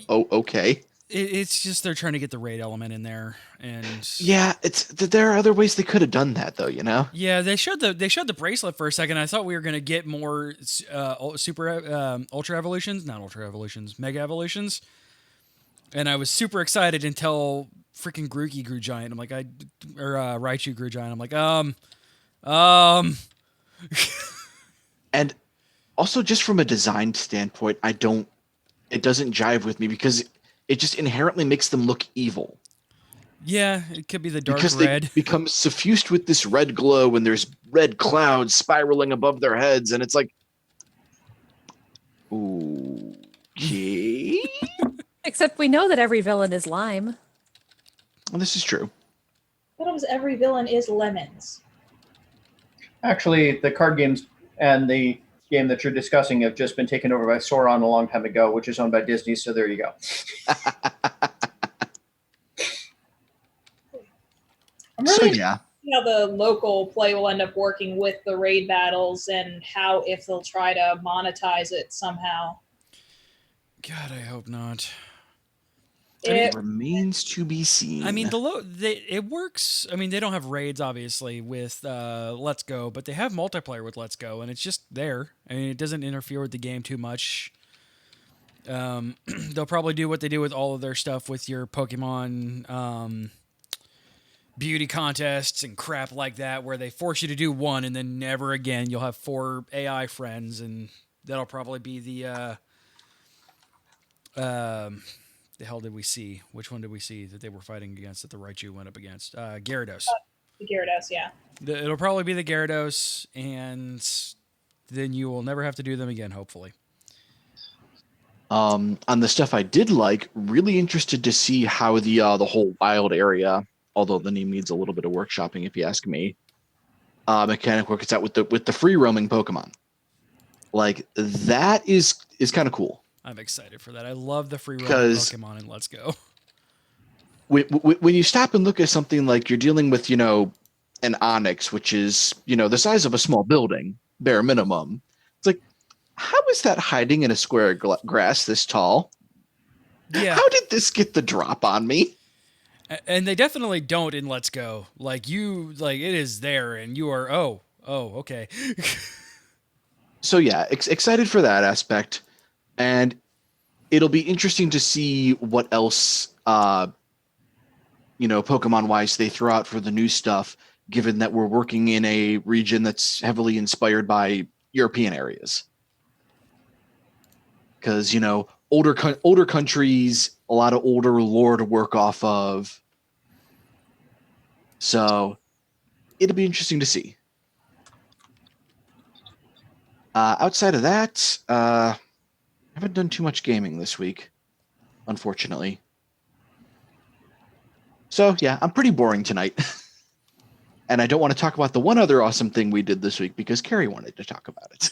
Speaker 2: Oh, okay.
Speaker 1: It's just they're trying to get the raid element in there, and
Speaker 2: Yeah, there are other ways they could have done that though, you know.
Speaker 1: yeah, they showed the bracelet for a second. I thought we were gonna get more ultra evolutions, not ultra evolutions, mega evolutions, and I was super excited until freaking Grookey grew giant. I'm like, Raichu grew giant. I'm like,
Speaker 2: And also, just from a design standpoint, it doesn't jive with me because it just inherently makes them look evil.
Speaker 1: yeah, it could be the dark
Speaker 2: Because
Speaker 1: red.
Speaker 2: they become suffused with this red glow and there's red clouds spiraling above their heads, and it's like, okay.
Speaker 3: Except we know that every villain is lime.
Speaker 2: Well, this is true.
Speaker 4: But almost every villain is lemons.
Speaker 5: Actually, the card games and the game that you're discussing have just been taken over by Sauron a long time ago, which is owned by Disney. So there you go.
Speaker 4: I'm
Speaker 2: So
Speaker 4: really
Speaker 2: yeah,
Speaker 4: how the local play will end up working with the raid battles and how if they'll try to monetize it somehow.
Speaker 1: God, I hope not.
Speaker 4: It,
Speaker 2: remains to be seen.
Speaker 1: I mean, it works. I mean, they don't have raids obviously with Let's Go, but they have multiplayer with Let's Go, and it's just there. I mean, it doesn't interfere with the game too much. They'll probably do what they do with all of their stuff with your Pokemon beauty contests and crap like that, where they force you to do one and then never again. You'll have 4 AI friends, and that'll probably be the hell did we see? Which one did we see that they were fighting against that the Raichu went up against? Gyarados.
Speaker 4: the Gyarados, yeah.
Speaker 1: It'll probably be the Gyarados, and then you will never have to do them again, hopefully.
Speaker 2: On the stuff I did like, really interested to see how the whole wild area, although the name needs a little bit of workshopping if you ask me, mechanic works out with the free roaming Pokemon. Like that is kind of cool.
Speaker 1: I'm excited for that. I love the free roaming
Speaker 2: Because-
Speaker 1: Pokemon in Let's Go.
Speaker 2: When you stop and look at something like you're dealing with, an Onyx, which is, the size of a small building, bare minimum. It's like, how is that hiding in a square of grass this tall?
Speaker 1: Yeah.
Speaker 2: How did this get the drop on me?
Speaker 1: And they definitely don't in Let's Go. Like it is there, and you are okay.
Speaker 2: So yeah, excited for that aspect, and it'll be interesting to see what else, Pokemon-wise they throw out for the new stuff, given that we're working in a region that's heavily inspired by European areas. Because, older countries, a lot of older lore to work off of. So it'll be interesting to see. Outside of that, I haven't done too much gaming this week, unfortunately. So yeah, I'm pretty boring tonight. And I don't want to talk about the one other awesome thing we did this week because Carrie wanted to talk about it.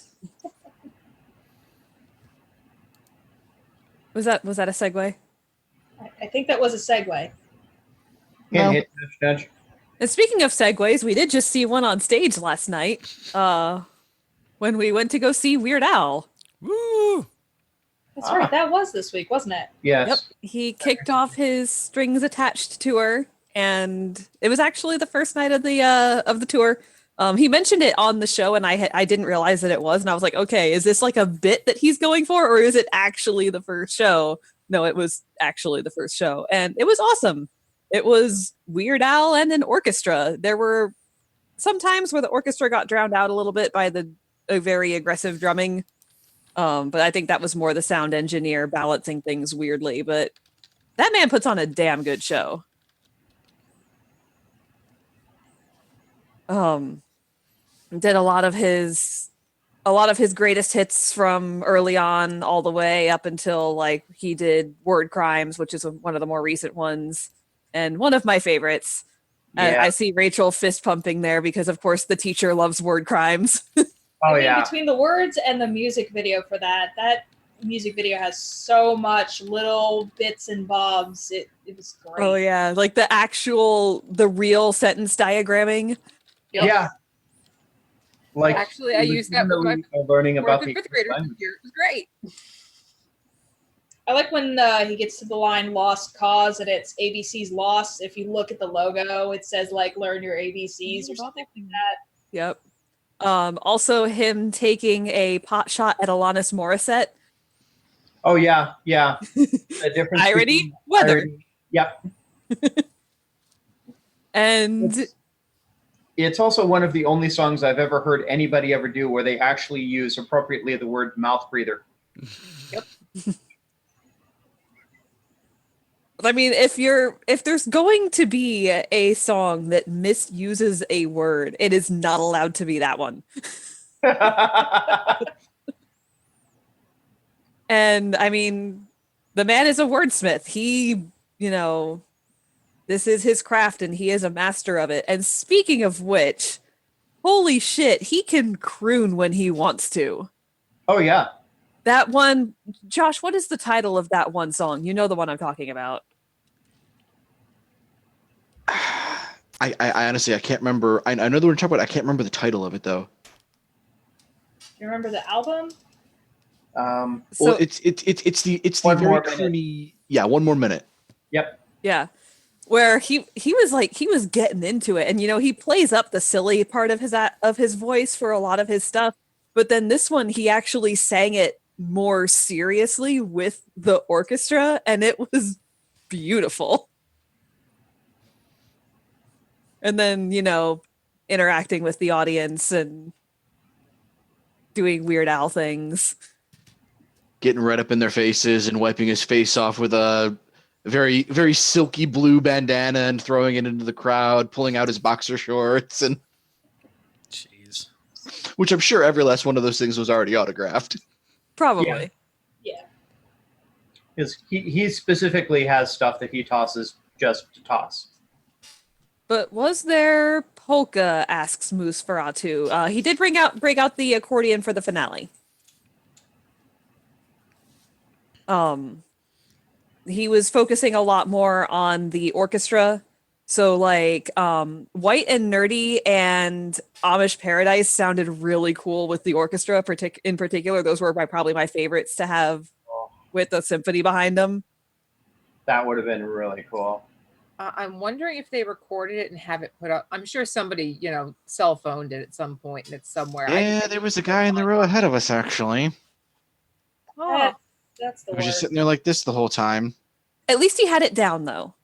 Speaker 3: Was that a segue?
Speaker 4: I think that was a segue.
Speaker 5: Can't
Speaker 3: No.
Speaker 5: hit nudge.
Speaker 3: And speaking of segues, we did just see one on stage last night when we went to go see Weird Al.
Speaker 1: Woo!
Speaker 4: That's right. That was this week, wasn't it?
Speaker 5: Yes.
Speaker 3: Yep. He kicked off his Strings Attached tour, and it was actually the first night of the tour. He mentioned it on the show, and I didn't realize that it was, and I was like, okay, is this like a bit that he's going for, or is it actually the first show? No, it was actually the first show, and it was awesome. It was Weird Al and an orchestra. There were some times where the orchestra got drowned out a little bit by the very aggressive drumming. But I think that was more the sound engineer balancing things weirdly. But that man puts on a damn good show. Did a lot of his greatest hits from early on all the way up until like he did Word Crimes, which is one of the more recent ones and one of my favorites.
Speaker 5: Yeah.
Speaker 3: I see Rachel fist pumping there because of course the teacher loves Word Crimes.
Speaker 5: Oh
Speaker 4: I mean,
Speaker 5: yeah.
Speaker 4: between the words and the music video for that music video has so much little bits and bobs. It was great.
Speaker 3: Oh yeah, like the real sentence diagramming.
Speaker 4: Yep.
Speaker 5: Yeah. Like
Speaker 6: Actually, I used that with my
Speaker 5: learning about
Speaker 6: fourth
Speaker 5: the
Speaker 6: and fifth graders this year. It was great.
Speaker 4: I like when he gets to the line "Lost Cause" and it's ABC's Lost. If you look at the logo, it says like "Learn your ABCs" or something like that.
Speaker 3: Yep. Also him taking a pot shot at Alanis Morissette.
Speaker 5: Oh yeah, yeah. The difference
Speaker 3: Irony,
Speaker 5: between
Speaker 3: weather.
Speaker 5: irony- Yep.
Speaker 3: And
Speaker 5: It's also one of the only songs I've ever heard anybody ever do where they actually use appropriately the word mouth breather.
Speaker 3: I mean, if there's going to be a song that misuses a word, it is not allowed to be that one. And I mean, the man is a wordsmith. He, this is his craft and he is a master of it. And speaking of which, Holy shit, he can croon when he wants to.
Speaker 5: Oh yeah.
Speaker 3: That one, Josh, what is the title of that one song? You know the one I'm talking about.
Speaker 2: I honestly I can't remember. I know the one you're talking about. I can't remember the title of it though.
Speaker 4: Do you remember the album?
Speaker 5: Um,
Speaker 2: Well,
Speaker 3: So
Speaker 2: it's the
Speaker 5: One
Speaker 2: very
Speaker 5: More Minute.
Speaker 2: croony. Yeah, 1 more minute.
Speaker 5: yep.
Speaker 3: yeah, where he was getting into it, and he plays up the silly part of his voice for a lot of his stuff, but then this one he actually sang it more seriously with the orchestra, and it was beautiful. And then interacting with the audience and doing Weird Al things.
Speaker 2: Getting right up in their faces and wiping his face off with a very, very silky blue bandana and throwing it into the crowd, pulling out his boxer shorts, and
Speaker 1: Jeez.
Speaker 2: which I'm sure every last one of those things was already autographed.
Speaker 3: Probably.
Speaker 4: Yeah.
Speaker 5: Because he specifically has stuff that he tosses just to toss.
Speaker 3: But was there polka? Asks Moose Ferratu. He did break out the accordion for the finale. He was focusing a lot more on the orchestra. So like White and Nerdy and Amish Paradise sounded really cool with the orchestra. In particular, those were probably my favorites to have with the symphony behind them.
Speaker 5: That would have been really cool.
Speaker 6: I'm wondering if they recorded it and have it put up. I'm sure somebody, cell phoned it at some point and it's somewhere.
Speaker 2: Yeah, there was a guy in the row ahead of us, actually.
Speaker 6: Oh,
Speaker 4: That's the
Speaker 2: I was just
Speaker 4: worst.
Speaker 2: sitting there like this the whole time.
Speaker 3: At least he had it down though.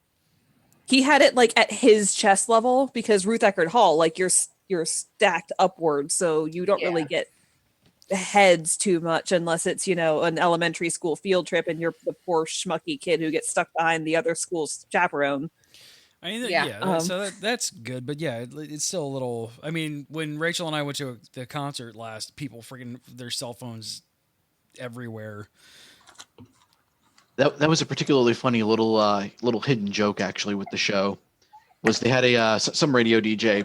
Speaker 3: He had it like at his chest level because Ruth Eckerd Hall, like you're stacked upward, so you don't really get heads too much unless it's an elementary school field trip and you're the poor schmucky kid who gets stuck behind the other school's chaperone.
Speaker 1: I mean,
Speaker 6: Yeah.
Speaker 1: so that's good, but yeah, it's still a little. I mean, when Rachel and I went to the concert last, people freaking their cell phones everywhere.
Speaker 2: That was a particularly funny little hidden joke actually with the show. Was they had some radio DJ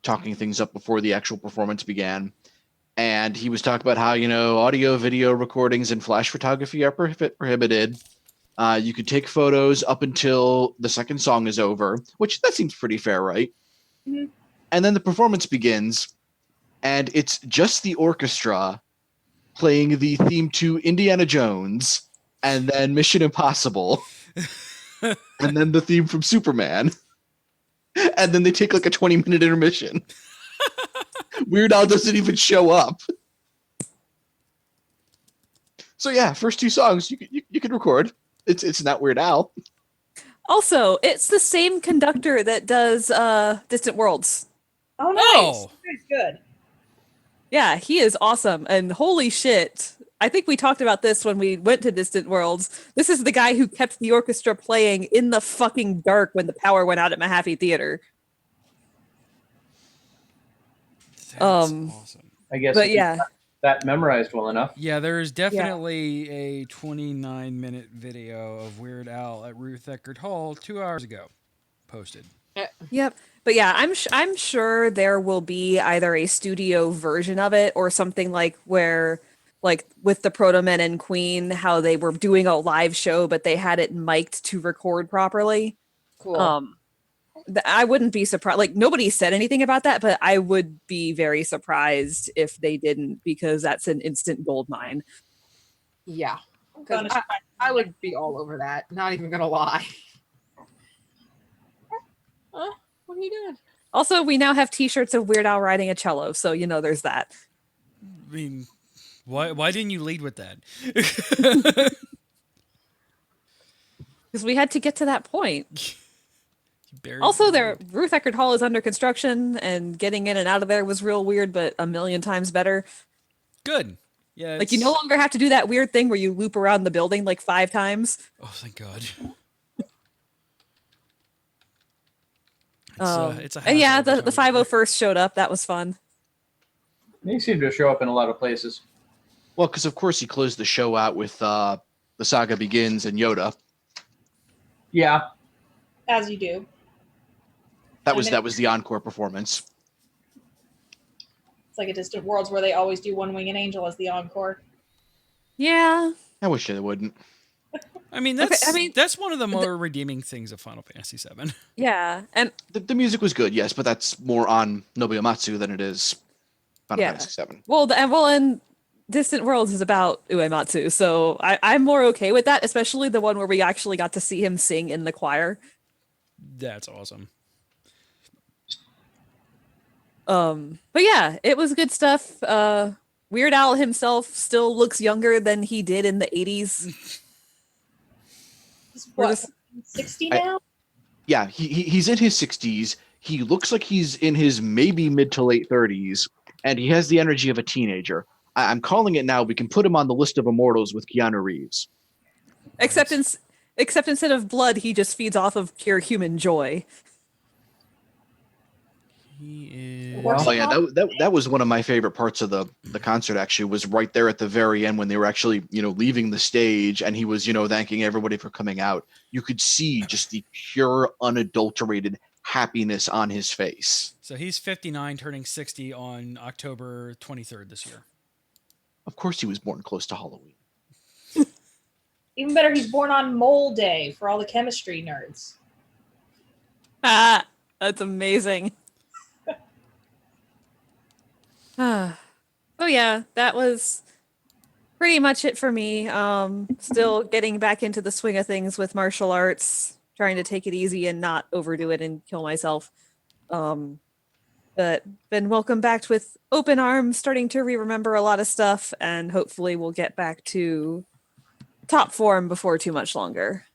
Speaker 2: talking things up before the actual performance began, and he was talking about how audio video recordings and flash photography are prohibited. You could take photos up until the second song is over, which that seems pretty fair, right?
Speaker 4: Mm-hmm.
Speaker 2: And then the performance begins, and it's just the orchestra playing the theme to Indiana Jones, and then Mission Impossible, and then the theme from Superman, and then they take like a 20-minute intermission. Weird Al doesn't even show up. So yeah, first two songs you can record. It's not Weird Al.
Speaker 3: Also, it's the same conductor that does Distant Worlds.
Speaker 4: Oh, nice.
Speaker 1: Oh.
Speaker 4: That's good.
Speaker 3: Yeah, he is awesome. And holy shit, I think we talked about this when we went to Distant Worlds. This is the guy who kept the orchestra playing in the fucking dark when the power went out at Mahaffey Theater.
Speaker 1: That's
Speaker 3: awesome.
Speaker 5: I guess.
Speaker 3: But
Speaker 5: if you
Speaker 3: yeah.
Speaker 5: got that memorized well enough.
Speaker 1: Yeah, there's definitely a 29-minute video of Weird Al at Ruth Eckerd Hall 2 hours ago posted.
Speaker 3: Yep. But yeah, I'm sure there will be either a studio version of it or something like where, like with the Proto Men and Queen, how they were doing a live show, but they had it mic'd to record properly.
Speaker 6: cool.
Speaker 3: I wouldn't be surprised. Like nobody said anything about that, but I would be very surprised if they didn't, because that's an instant gold mine.
Speaker 6: Yeah. 'Cause
Speaker 4: Bonus
Speaker 6: I would be all over that. Not even gonna lie. What are you doing?
Speaker 3: Also, we now have T-shirts of Weird Al riding a cello, so there's that.
Speaker 1: I mean, why didn't you lead with that?
Speaker 3: Because we had to get to that point.
Speaker 1: Buried
Speaker 3: Also,
Speaker 1: the
Speaker 3: Ruth Eckerd Hall is under construction, and getting in and out of there was real weird, but a million times better.
Speaker 1: Good. Yeah.
Speaker 3: Like you no longer have to do that weird thing where you loop around the building like 5 times.
Speaker 1: Oh, thank God. It's a
Speaker 3: And yeah,
Speaker 1: hassle every
Speaker 3: the
Speaker 1: time we go.
Speaker 3: 501st showed up. That was fun.
Speaker 5: They seem to show up in a lot of places.
Speaker 2: Well, because of course he closed the show out with The Saga Begins and Yoda.
Speaker 5: Yeah.
Speaker 4: As you do.
Speaker 2: That was the encore performance.
Speaker 4: like a Distant Worlds where they always do One Winged Angel as the encore.
Speaker 3: Yeah.
Speaker 2: I wish they wouldn't.
Speaker 1: I mean,
Speaker 3: Okay,
Speaker 1: that's that's one of the more redeeming things of Final Fantasy VII.
Speaker 3: Yeah. And
Speaker 2: The music was good, yes, but that's more on Nobuo Uematsu than it is Final
Speaker 3: Yeah.
Speaker 2: Fantasy VII.
Speaker 3: and Distant Worlds is about Uematsu, so I'm more okay with that, especially the one where we actually got to see him sing in the choir.
Speaker 1: That's awesome.
Speaker 3: But yeah, it was good stuff. Weird Al himself still looks younger than he did in the 80s.
Speaker 4: He's
Speaker 3: We're
Speaker 4: what,
Speaker 3: just-
Speaker 4: 60 now?
Speaker 2: Yeah, he's in his 60s. He looks like he's in his maybe mid to late 30s, and he has the energy of a teenager. I'm calling it now. We can put him on the list of immortals with Keanu Reeves.
Speaker 3: Except instead of blood, he just feeds off of pure human joy.
Speaker 1: He is.
Speaker 5: Well,
Speaker 2: Oh yeah, that was one of my favorite parts of the concert. Actually, was right there at the very end when they were actually leaving the stage, and he was thanking everybody for coming out. You could see just the pure, unadulterated happiness on his face.
Speaker 1: So he's 59, turning 60 on October 23rd this year.
Speaker 2: Of course, he was born close to Halloween.
Speaker 4: Even better, he's born on Mole Day for all the chemistry nerds.
Speaker 3: Ah, that's amazing. Oh yeah, that was pretty much it for me. Still getting back into the swing of things with martial arts, trying to take it easy and not overdo it and kill myself. But been welcomed back with open arms, starting to remember a lot of stuff, and hopefully we'll get back to top form before too much longer.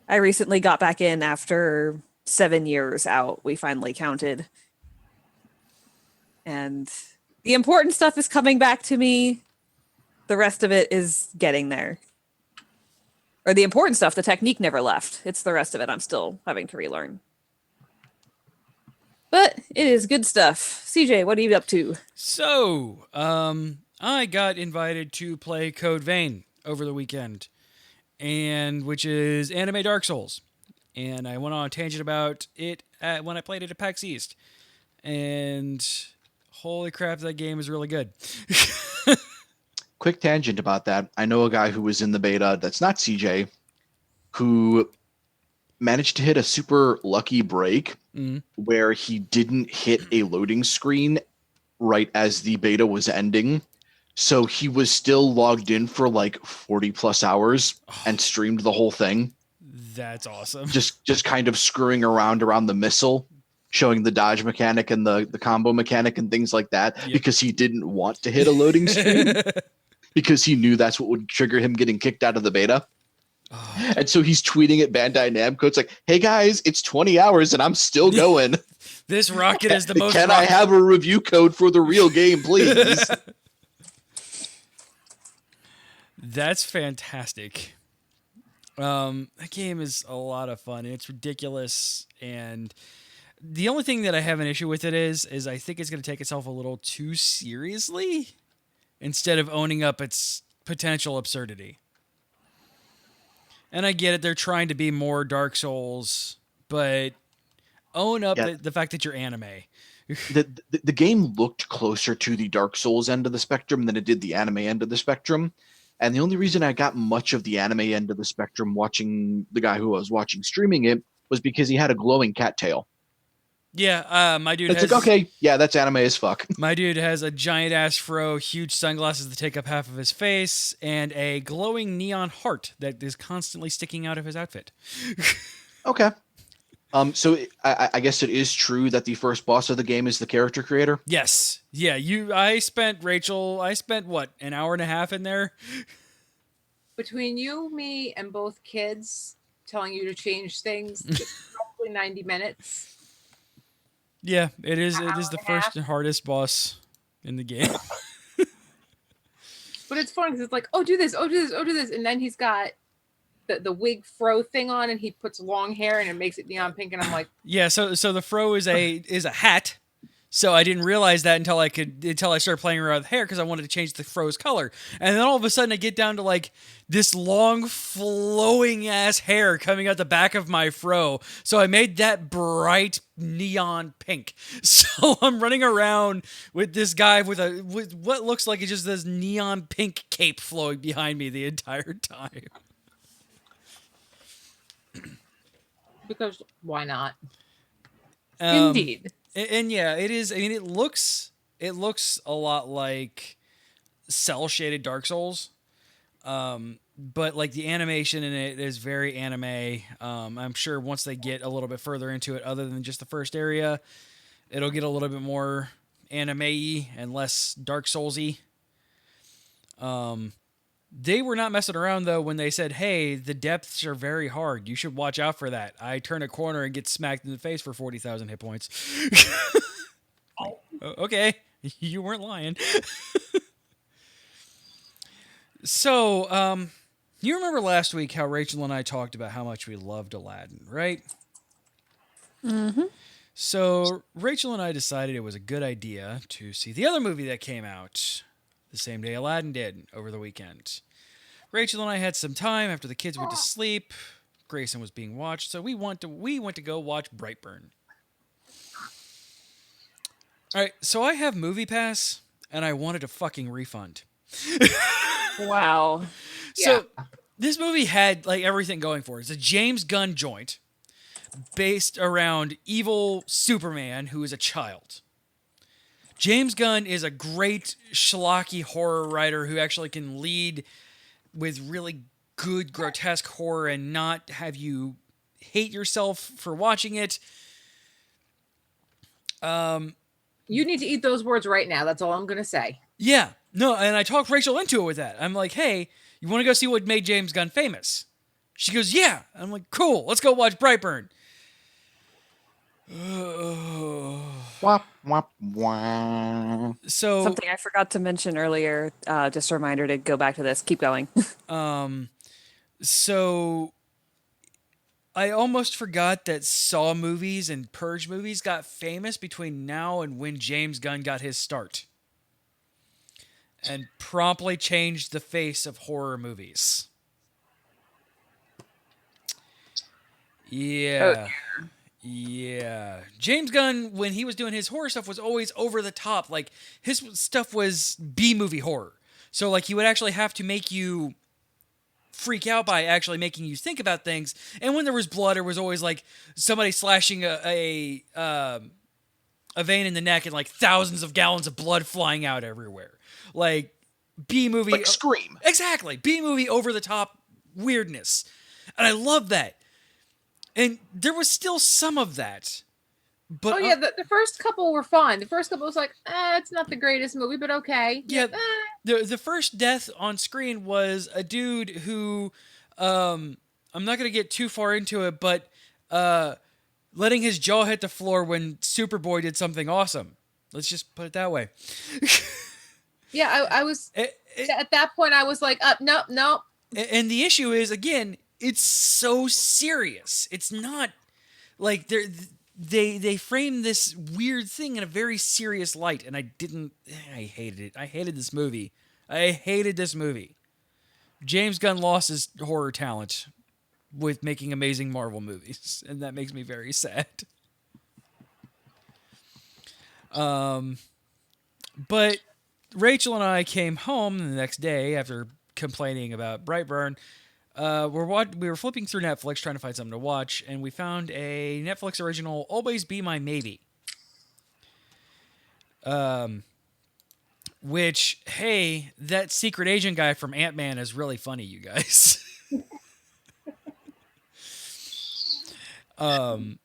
Speaker 3: I recently got back in after 7 years out. We finally counted. And the important stuff is coming back to me. The rest of it is getting there. Or the important stuff, the technique never left. It's the rest of it I'm still having to relearn. But it is good stuff. CJ, what are you up to?
Speaker 1: So, I got invited to play Code Vein over the weekend, and which is anime Dark Souls. And I went on a tangent about it when I played it at PAX East. And holy crap, that game is really good.
Speaker 2: Quick tangent about that. I know a guy who was in the beta that's not CJ, who managed to hit a super lucky break where he didn't hit a loading screen right as the beta was ending. So he was still logged in for like 40 plus hours and streamed the whole thing.
Speaker 1: That's awesome.
Speaker 2: Just kind of screwing around the missile, showing the dodge mechanic and the combo mechanic and things like that, because he didn't want to hit a loading screen because he knew that's what would trigger him getting kicked out of the beta. And so he's tweeting at Bandai Namco. It's like, hey guys, it's 20 hours and I'm still going.
Speaker 1: This rocket is the most.
Speaker 2: Can I have a review code for the real game, please?
Speaker 1: That's fantastic. That game is a lot of fun. It's ridiculous, and the only thing that I have an issue with it is I think it's going to take itself a little too seriously instead of owning up its potential absurdity. And I get it; they're trying to be more Dark Souls, but own up the fact that you're anime.
Speaker 2: The game looked closer to the Dark Souls end of the spectrum than it did the anime end of the spectrum. And the only reason I got much of the anime end of the spectrum watching the guy who I was watching streaming it was because he had a glowing cattail.
Speaker 1: Yeah, my dude
Speaker 2: It's
Speaker 1: has...
Speaker 2: like, okay, yeah, that's anime as fuck.
Speaker 1: My dude has a giant-ass fro, huge sunglasses that take up half of his face, and a glowing neon heart that is constantly sticking out of his outfit.
Speaker 2: Okay. So I guess it is true that the first boss of the game is the character creator?
Speaker 1: Yes. Yeah, I spent what, an hour and a half in there?
Speaker 6: Between you, me, and both kids telling you to change things, it's probably 90 minutes.
Speaker 1: Yeah, it is the
Speaker 6: and a
Speaker 1: first
Speaker 6: half.
Speaker 1: and hardest boss in the game.
Speaker 6: But it's fun because it's like, oh, do this, oh, do this, oh, do this. And then he's got the wig fro thing on, and he puts long hair and it makes it neon pink. And I'm like,
Speaker 1: Yeah, so the fro is a hat. So I didn't realize that until I started playing around with hair because I wanted to change the fro's color. And then all of a sudden I get down to like this long flowing ass hair coming out the back of my fro. So I made that bright neon pink. So I'm running around with this guy with what looks like it's just this neon pink cape flowing behind me the entire time.
Speaker 6: Because why not?
Speaker 3: Indeed.
Speaker 1: And yeah, it is. I mean, it looks a lot like cell shaded Dark Souls, but like the animation in it is very anime. I'm sure once they get a little bit further into it, other than just the first area, it'll get a little bit more anime-y and less Dark Souls-y. They were not messing around though when they said, "Hey, the depths are very hard. You should watch out for that." I turn a corner and get smacked in the face for 40,000 hit points. Okay, you weren't lying. So, you remember last week how Rachel and I talked about how much we loved Aladdin, right?
Speaker 3: Mm-hmm.
Speaker 1: So Rachel and I decided it was a good idea to see the other movie that came out the same day Aladdin did over the weekend. Rachel and I had some time after the kids went to sleep. Grayson was being watched, so we went to go watch Brightburn. All right, so I have Movie Pass, and I wanted a fucking refund.
Speaker 3: Wow.
Speaker 1: So this movie had like everything going for it. It's a James Gunn joint based around evil Superman who is a child. James Gunn is a great schlocky horror writer who actually can lead with really good grotesque horror and not have you hate yourself for watching it.
Speaker 6: You need to eat those words right now. That's all I'm going to say.
Speaker 1: Yeah. No, and I talked Rachel into it with that. I'm like, hey, you want to go see what made James Gunn famous? She goes, yeah. I'm like, cool. Let's go watch Brightburn.
Speaker 2: Wop, wop, wah.
Speaker 1: So
Speaker 3: Something I forgot to mention earlier. Just a reminder to go back to this. Keep going.
Speaker 1: So I almost forgot that Saw movies and Purge movies got famous between now and when James Gunn got his start. And promptly changed the face of horror movies. Yeah. Yeah. James Gunn, when he was doing his horror stuff, was always over the top. Like, his stuff was B-movie horror. So, like, he would actually have to make you freak out by actually making you think about things. And when there was blood, it was always, like, somebody slashing a vein in the neck and, like, thousands of gallons of blood flying out everywhere. Like, B-movie.
Speaker 2: Like Scream.
Speaker 1: Exactly. B-movie over-the-top weirdness. And I love that. And there was still some of that. But,
Speaker 6: Oh yeah, the first couple were fun. The first couple was like, it's not the greatest movie, but okay.
Speaker 1: Yeah, the first death on screen was a dude who, I'm not going to get too far into it, but letting his jaw hit the floor when Superboy did something awesome. Let's just put it that way.
Speaker 6: Yeah, I was at that point. I was like, nope.
Speaker 1: And the issue is, again, it's so serious. It's not like they frame this weird thing in a very serious light, and I hated it. I hated this movie. James Gunn lost his horror talent with making amazing Marvel movies, and that makes me very sad. But Rachel and I came home the next day after complaining about Brightburn. We were flipping through Netflix trying to find something to watch, and we found a Netflix original, Always Be My Maybe. Which, hey, that secret agent guy from Ant-Man is really funny, you guys. And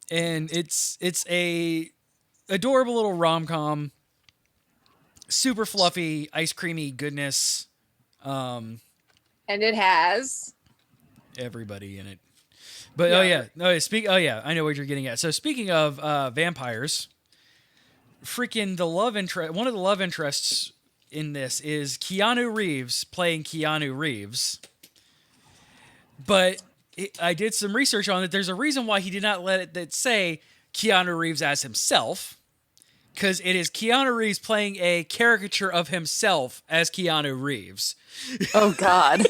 Speaker 1: it's a adorable little rom-com, super fluffy, ice creamy goodness.
Speaker 6: And it has
Speaker 1: everybody in it. But I know what you're getting at. So speaking of vampires, freaking one of the love interests in this is Keanu Reeves playing Keanu Reeves. But I did some research on it. There's a reason why he did not let it say Keanu Reeves as himself. because it is Keanu Reeves playing a caricature of himself as Keanu Reeves.
Speaker 3: Oh God.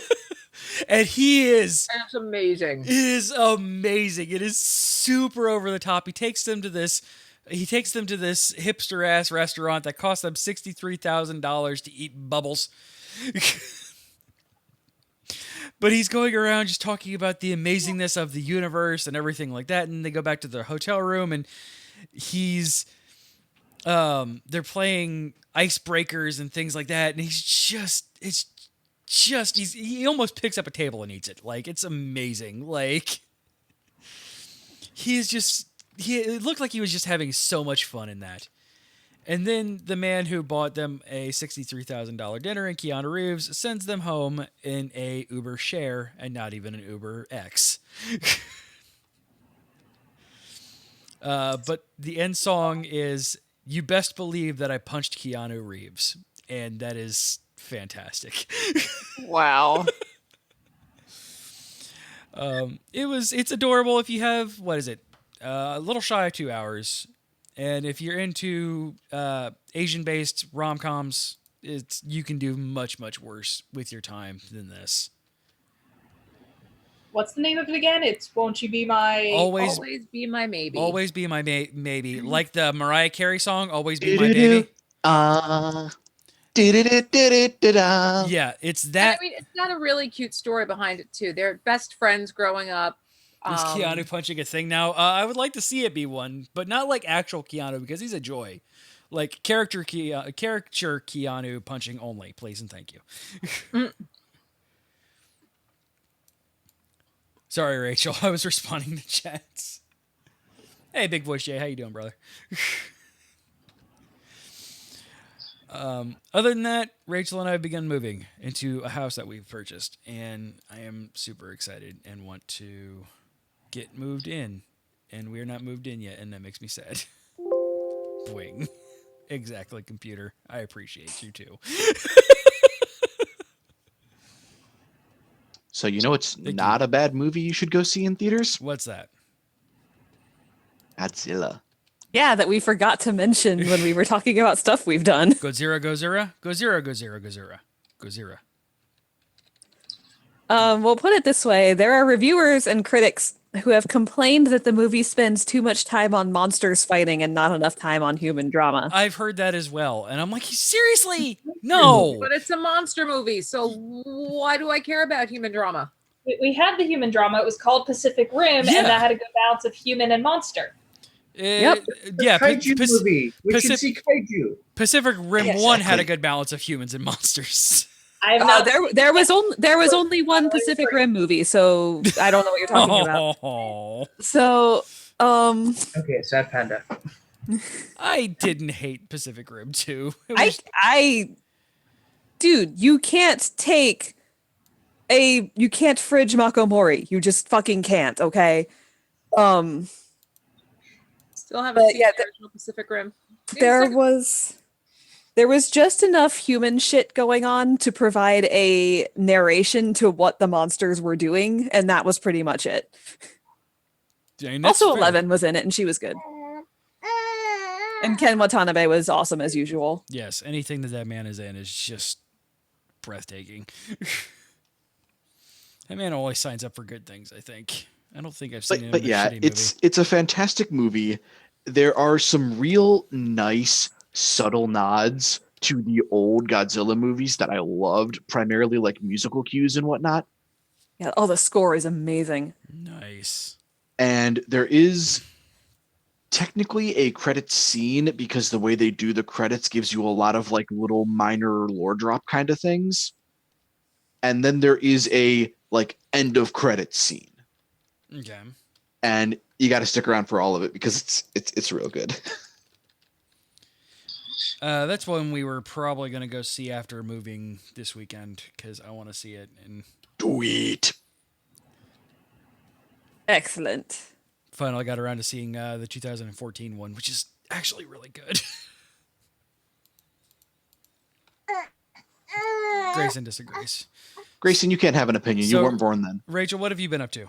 Speaker 1: And he is
Speaker 6: That's amazing.
Speaker 1: It is amazing. It is super over the top. He takes them to this hipster ass restaurant that cost them $63,000 to eat bubbles. But he's going around just talking about the amazingness of the universe and everything like that. And they go back to their hotel room, and they're playing icebreakers and things like that. And he almost picks up a table and eats it. Like, it's amazing. Like, it looked like he was just having so much fun in that. And then the man who bought them a $63,000 dinner in Keanu Reeves sends them home in a Uber share and not even an Uber X. But the end song is "You Best Believe That I Punched Keanu Reeves," and that is fantastic.
Speaker 3: Wow.
Speaker 1: It's adorable. If you have, what is it, a little shy of 2 hours, and if you're into Asian-based rom-coms, you can do much, much worse with your time than this.
Speaker 4: What's the name of it again? It's Won't You Be My...
Speaker 1: Always
Speaker 6: Be my maybe.
Speaker 1: Always Be My Maybe. Like the Mariah Carey song, Always Be My Baby. Yeah, it's that.
Speaker 6: And I mean, it's got a really cute story behind it too. They're best friends growing up.
Speaker 1: Is Keanu punching a thing now? I would like to see it be one, but not like actual Keanu, because he's a joy. Like character Keanu punching only, please and thank you. Sorry, Rachel. I was responding to chats. Hey, Big Voice Jay, how you doing, brother? Other than that, Rachel and I have begun moving into a house that we've purchased, and I am super excited and want to get moved in, and we're not moved in yet, and that makes me sad. Boing. Exactly, computer. I appreciate you too.
Speaker 2: So it's not a bad movie you should go see in theaters?
Speaker 1: What's that?
Speaker 2: Godzilla.
Speaker 3: Yeah, that we forgot to mention when we were talking about stuff we've done.
Speaker 1: Godzilla, Godzilla, Godzilla, Godzilla, Godzilla, Godzilla.
Speaker 3: We'll put it this way. There are reviewers and critics who have complained that the movie spends too much time on monsters fighting and not enough time on human drama.
Speaker 1: I've heard that as well, and I'm like, seriously? No.
Speaker 6: But it's a monster movie, so why do I care about human drama?
Speaker 4: We had the human drama. It was called Pacific Rim,
Speaker 1: Yeah.
Speaker 4: and that had a good balance of human and monster.
Speaker 3: Yep.
Speaker 1: Yeah,
Speaker 5: Kaiju movie. We should see Kaiju.
Speaker 1: Pacific Rim
Speaker 2: Yes,
Speaker 1: 1 had a
Speaker 2: exactly.
Speaker 1: good balance of humans and monsters.
Speaker 4: I have not
Speaker 3: There was only one Pacific Rim movie, so I don't know what you're talking about.
Speaker 1: Oh,
Speaker 3: So,
Speaker 5: Okay, Sad Panda.
Speaker 1: I didn't hate Pacific Rim 2. It was-
Speaker 3: dude, you can't fridge Mako Mori. You just fucking can't, okay?
Speaker 6: Still haven't
Speaker 3: But
Speaker 6: seen
Speaker 3: yeah,
Speaker 6: the original Pacific Rim.
Speaker 3: There was just enough human shit going on to provide a narration to what the monsters were doing, and that was pretty much it.
Speaker 1: Dang, that's
Speaker 3: Also,
Speaker 1: fair.
Speaker 3: 11 was in it, and she was good. And Ken Watanabe was awesome as usual.
Speaker 1: Yes, anything that man is in is just breathtaking. That man always signs up for good things, I think. I don't think I've seen him
Speaker 2: But
Speaker 1: in a
Speaker 2: yeah,
Speaker 1: shitty
Speaker 2: it's a fantastic movie. There are some real nice, subtle nods to the old Godzilla movies that I loved, primarily like musical cues and whatnot.
Speaker 3: Yeah, the score is amazing.
Speaker 1: movie. Nice.
Speaker 2: And there is technically a credit scene because the way they do the credits gives you a lot of like little minor lore drop kind of things. And then there is a like end of credits scene.
Speaker 1: Okay.
Speaker 2: And you got to stick around for all of it because it's real good.
Speaker 1: That's one we were probably going to go see after moving this weekend because I want to see it. And
Speaker 2: Sweet.
Speaker 3: Excellent.
Speaker 1: finally got around to seeing the 2014 one, which is actually really good. Grayson disagrees.
Speaker 2: Grayson, you can't have an opinion.
Speaker 1: So-
Speaker 2: You weren't born then.
Speaker 1: Rachel, what have you been up to?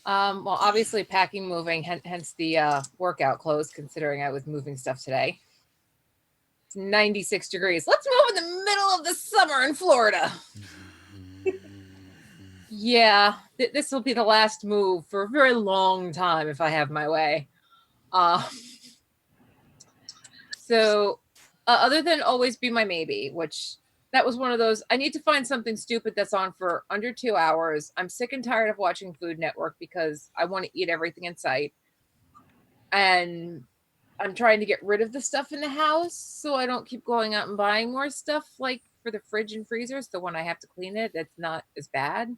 Speaker 6: Well, obviously packing, moving, hence the workout clothes, considering I was moving stuff today. It's 96 degrees. Let's move in the middle of the summer in Florida. Yeah, this will be the last move for a very long time if I have my way. So other than Always Be My Maybe, which that was one of those, I need to find something stupid that's on for under 2 hours. I'm sick and tired of watching Food Network because I want to eat everything in sight. And I'm trying to get rid of the stuff in the house so I don't keep going out and buying more stuff, like for the fridge and freezers. So when I have to clean it, it's not as bad.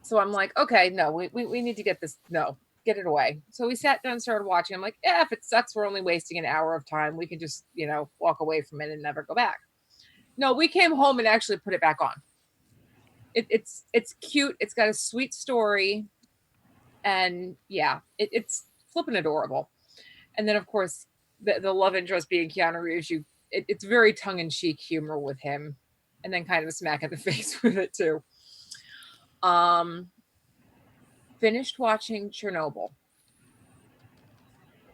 Speaker 6: So I'm like, okay, no, we need to get this. No, get it away. So we sat down and started watching. I'm like, yeah, if it sucks, we're only wasting an hour of time. We can just, walk away from it and never go back. No, we came home and actually put it back on. It's cute. It's got a sweet story. And yeah, it's flipping adorable. And then, of course, the love interest being Keanu Reeves, it's very tongue-in-cheek humor with him. And then kind of a smack in the face with it, too. Finished watching Chernobyl.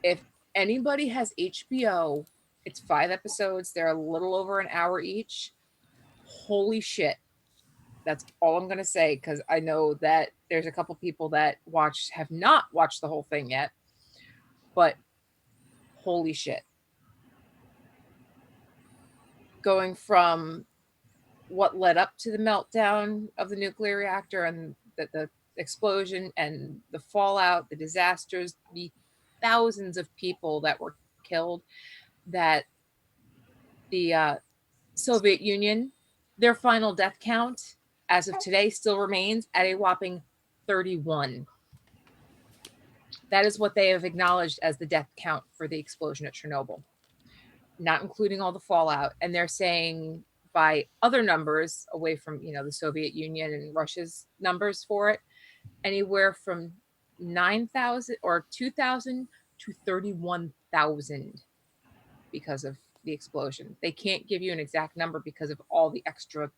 Speaker 6: If anybody has HBO, it's 5 episodes. They're a little over an hour each. Holy shit. That's all I'm going to say, because I know that there's a couple people that have not watched the whole thing yet. But holy shit. Going from what led up to the meltdown of the nuclear reactor and the explosion and the fallout, the disasters, the thousands of people that were killed, that the Soviet Union, their final death count as of today still remains at a whopping 31. That is what they have acknowledged as the death count for the explosion at Chernobyl, not including all the fallout. And they're saying by other numbers away from, the Soviet Union and Russia's numbers for it, anywhere from 9,000 or 2,000 to 31,000 because of the explosion. They can't give you an exact number because of all the extra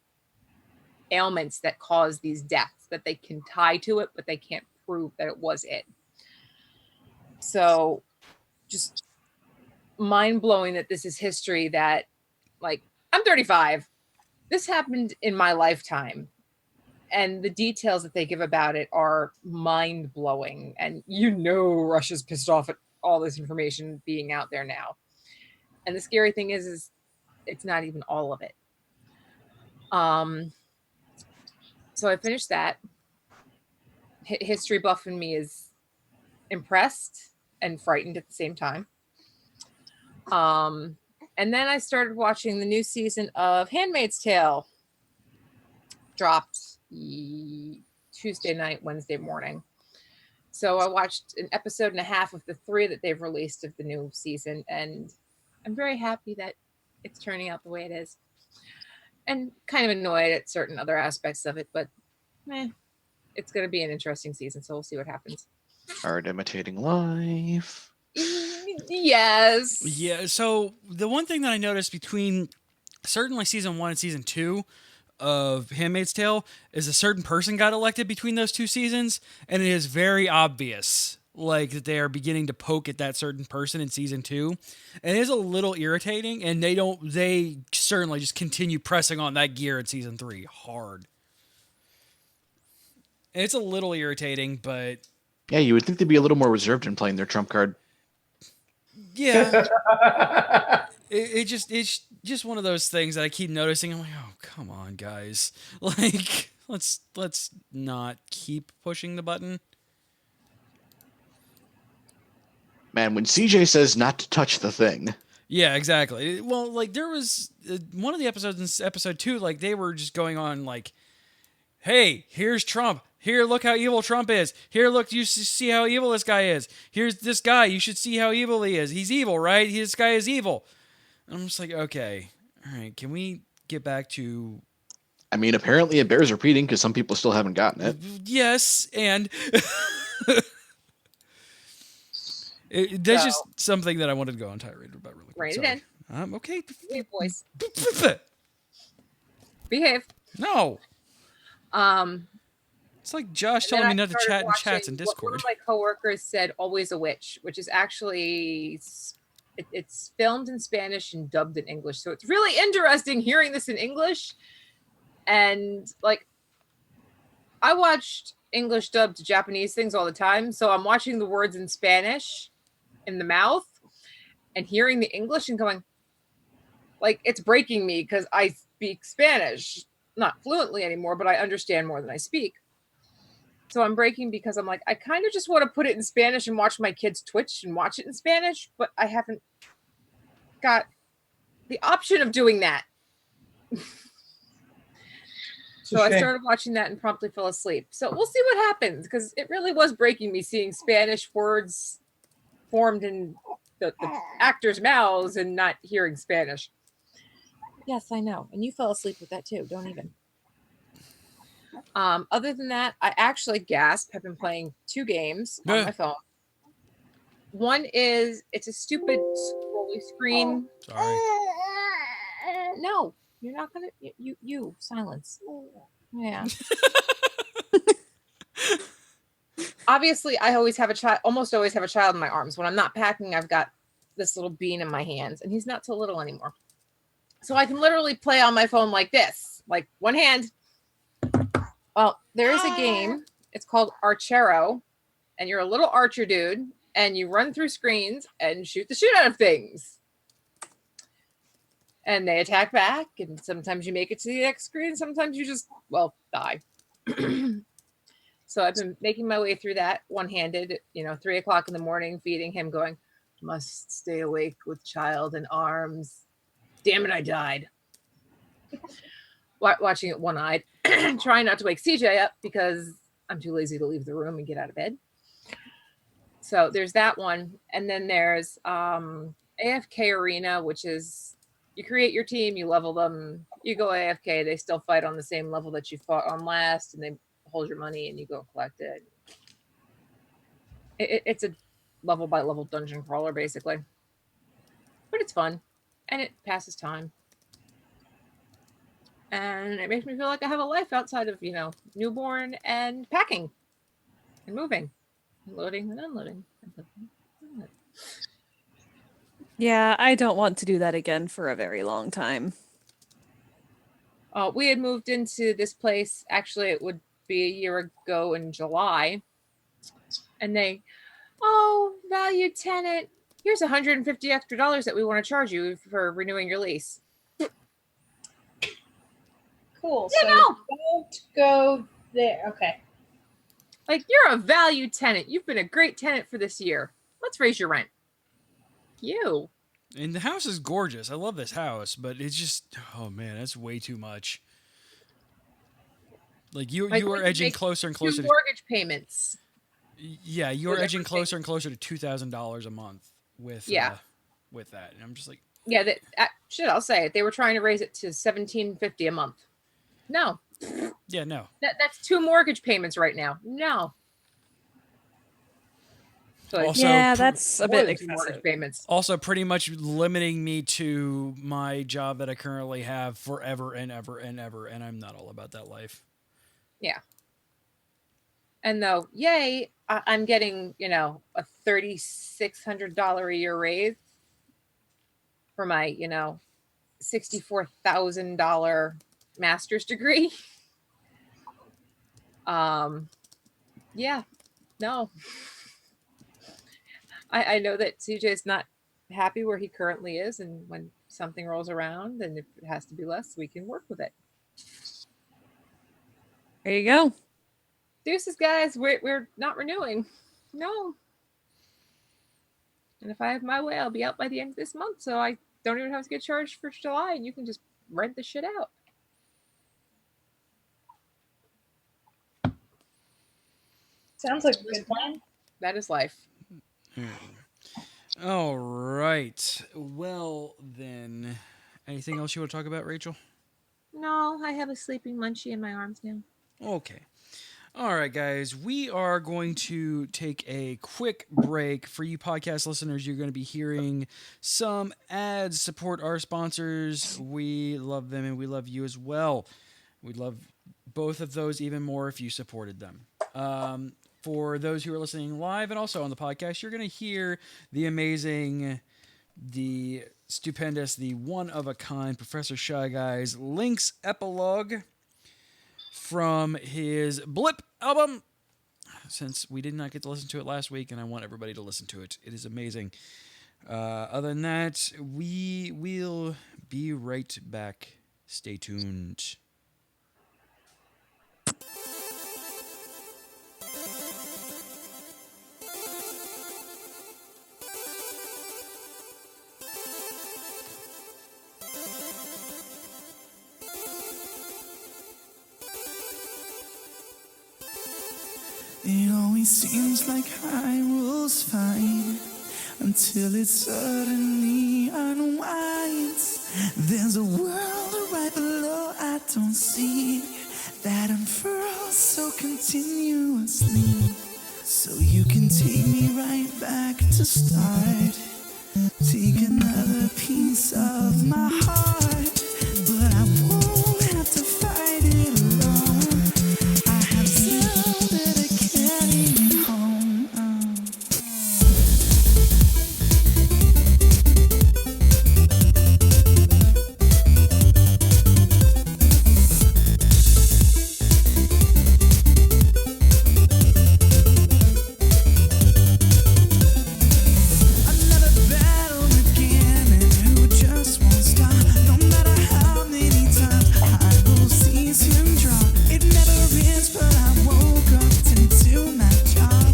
Speaker 6: ailments that cause these deaths that they can tie to it, but they can't prove that it was it. So just mind-blowing that this is history that, I'm 35. This happened in my lifetime. And the details that they give about it are mind-blowing. And Russia's pissed off at all this information being out there now. And the scary thing is it's not even all of it. So I finished that. History buff in me is impressed and frightened at the same time. And then I started watching the new season of Handmaid's Tale. Dropped Tuesday night, Wednesday morning. So I watched an episode and a half of the 3 that they've released of the new season, and I'm very happy that it's turning out the way it is. And kind of annoyed at certain other aspects of it, but it's going to be an interesting season, so we'll see what happens.
Speaker 2: Art imitating life.
Speaker 6: Yes.
Speaker 1: Yeah, so the one thing that I noticed between certainly season 1 and season 2 of Handmaid's Tale is a certain person got elected between those 2 seasons, and it is very obvious that they are beginning to poke at that certain person in season 2, and it is a little irritating, and they certainly just continue pressing on that gear in season 3 hard. And it's a little irritating, but
Speaker 2: yeah, you would think they'd be a little more reserved in playing their trump card.
Speaker 1: Yeah. it's just one of those things that I keep noticing. I'm like, oh, come on, guys. Let's not keep pushing the button.
Speaker 2: Man, when CJ says not to touch the thing.
Speaker 1: Yeah, exactly. Well, there was one of the episodes in episode 2, they were just going on hey, here's Trump. Here, look how evil Trump is. Here, look, you see how evil this guy is. Here's this guy. You should see how evil he is. He's evil, right? This guy is evil. And I'm just like, okay, all right, can we get back to...
Speaker 2: I mean, apparently it bears repeating because some people still haven't gotten it.
Speaker 1: Yes, and... That's just something that I wanted to go on tirade about really quick.
Speaker 6: Write it in.
Speaker 1: Okay.
Speaker 6: Behave, boys. Behave.
Speaker 1: No. It's like Josh
Speaker 6: And then
Speaker 1: telling me
Speaker 6: I
Speaker 1: not to
Speaker 6: started
Speaker 1: chat in chats
Speaker 6: watching
Speaker 1: and
Speaker 6: what one
Speaker 1: Discord.
Speaker 6: of my coworkers said, "Always a Witch," which is actually it's filmed in Spanish and dubbed in English. So it's really interesting hearing this in English. And like, I watched English dubbed Japanese things all the time, so I'm watching the words in Spanish in the mouth and hearing the English and going, like, it's breaking me because I speak Spanish, not fluently anymore, but I understand more than I speak. So I'm breaking because I'm like, I kind of just want to put it in Spanish and watch my kids Twitch and watch it in Spanish, but I haven't got the option of doing that. So I started watching that and promptly fell asleep. So we'll see what happens, because it really was breaking me seeing Spanish words formed in the actors' mouths and not hearing Spanish. Yes, I know. And you fell asleep with that too. Don't even. Other than that, I actually have been playing 2 games on my phone. One is, it's a stupid scrolly screen.
Speaker 1: Sorry.
Speaker 6: No, you're not gonna. You silence. Yeah. Obviously, I always have a child. Almost always have a child in my arms. When I'm not packing, I've got this little bean in my hands, and he's not so little anymore. So I can literally play on my phone like this, like one hand. Well, there is a game. It's called Archero, and you're a little archer dude, and you run through screens and shoot the shit out of things. And they attack back, and sometimes you make it to the next screen, sometimes you just, well, die. So I've been making my way through that one-handed, 3 o'clock in the morning, feeding him, going, must stay awake with child in arms. Damn it, I died. Watching it one-eyed, trying not to wake CJ up because I'm too lazy to leave the room and get out of bed. So there's that one. And then there's AFK Arena, which is, you create your team, you level them, you go AFK, they still fight on the same level that you fought on last, and they hold your money and you go collect it. It's a level by level dungeon crawler, basically. But it's fun, and it passes time. And it makes me feel like I have a life outside of, newborn and packing and moving and loading and unloading.
Speaker 3: Yeah, I don't want to do that again for a very long time.
Speaker 6: We had moved into this place, actually it would be a year ago in July, and valued tenant, here's $150 extra that we want to charge you for renewing your lease.
Speaker 4: Cool.
Speaker 6: Yeah,
Speaker 4: So
Speaker 6: no.
Speaker 4: don't go there. Okay.
Speaker 6: Like, you're a valued tenant. You've been a great tenant for this year. Let's raise your rent. You.
Speaker 1: And the house is gorgeous. I love this house, but it's just, oh man, that's way too much. Like you are edging closer and closer
Speaker 6: 2
Speaker 1: to
Speaker 6: mortgage payments.
Speaker 1: Yeah, you're edging closer and closer to $2,000 a month with with that, and I'm just like,
Speaker 6: yeah, I'll say it. They were trying to raise it to $1,750 a month. No,
Speaker 1: yeah, no.
Speaker 6: that's 2 mortgage payments right now. No. So
Speaker 1: Also,
Speaker 3: yeah, that's a
Speaker 6: more
Speaker 3: bit
Speaker 6: than 2 mortgage
Speaker 3: excessive.
Speaker 6: payments.
Speaker 1: Also, pretty much limiting me to my job that I currently have forever and ever and ever, and I'm not all about that life.
Speaker 6: Yeah. And though, yay, I'm getting, a $3,600 a year raise for my, $64,000 master's degree. Yeah, no. I know that CJ's not happy where he currently is, and when something rolls around and if it has to be less, we can work with it.
Speaker 3: There you go.
Speaker 6: Deuces, guys, we're not renewing. No. And if I have my way, I'll be out by the end of this month, so I don't even have to get charged for July, and you can just rent the shit out.
Speaker 4: Sounds like a good plan.
Speaker 6: That is life.
Speaker 1: All right. Well, then, anything else you want to talk about, Rachel?
Speaker 6: No, I have a sleeping munchie in my arms now.
Speaker 1: Okay. All right, guys. We are going to take a quick break. For you podcast listeners, you're going to be hearing some ads. Support our sponsors. We love them, and we love you as well. We love both of those even more if you supported them. For those who are listening live and also on the podcast, you're going to hear the amazing, the stupendous, the one-of-a-kind Professor Shy Guy's Link's epilogue from his Blip album, since we did not get to listen to it last week, and I want everybody to listen to it. It is amazing. Other than that, we will be right back. Stay tuned.
Speaker 10: It always seems like Hyrule's fine until it suddenly unwinds. There's a world right below I don't see that unfurls so continuously. So you can take me right back to start. Take another piece of my heart, but I won't have to fight it alone. I have Zelda to carry me home. Another battle again, and who just won't stop? No matter how many times Hyrule sees him drop, it never ends. But I woke up to do my job.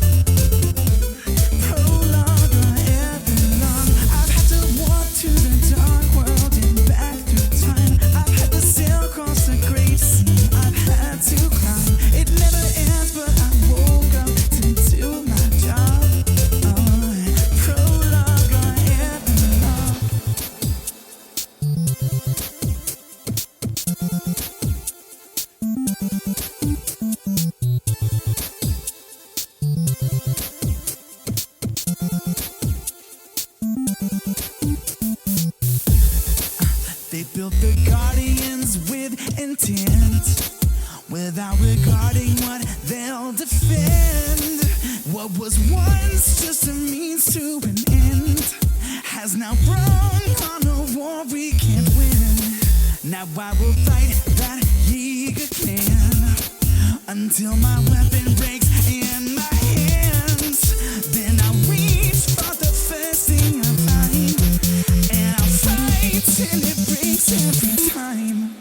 Speaker 10: Prologue or epilogue, I've had to walk to the dark world and back through time. I've had to sail across the great sea. I've had to climb. It never ends, but I woke up to do my job. Prologue or epilogue. They built the Guardians with intent, without regarding what they'll defend. What was once just a means to an end has now brought on a war we can't win. Now I will fight that Yiga clan until my weapon breaks in my hands. Then I'll reach for the first thing I find, and I'll fight till it breaks every time.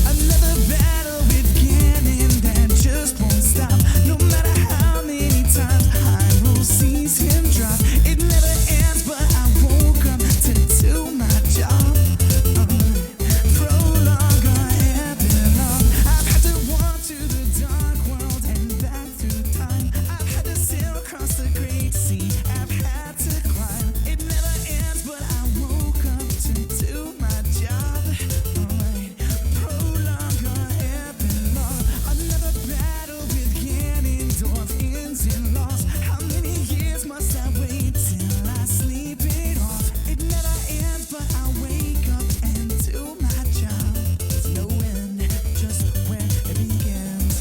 Speaker 10: Another battle with Ganon that just won't stop. No matter how many times Hyrule sees him drop, it never ends. But I woke up to do my job. Prologue or epilogue, I've had to walk to the dark world and back through time. I've had to sail across the great sea. I've had to climb. It never ends, but I woke up to do my job. Alright, prologue or epilogue, another battle with Ganondorf ends in loss. How many years must I wait till I sleep it off? It never ends, but I wake up and do my job. There's no end, just where it begins.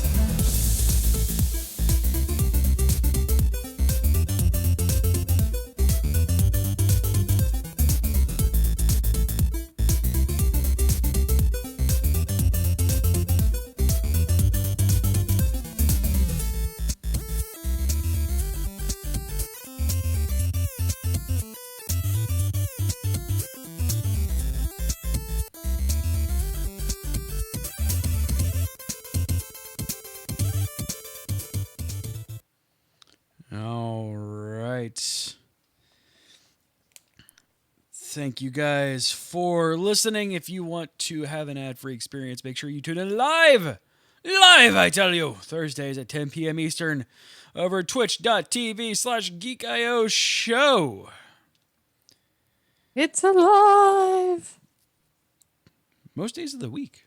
Speaker 1: All right. Thank you guys for listening. If you want to have an ad-free experience, make sure you tune in live. Live, I tell you. Thursdays at 10 p.m. Eastern over twitch.tv/Geek IO Show.
Speaker 3: It's alive.
Speaker 1: Most days of the week.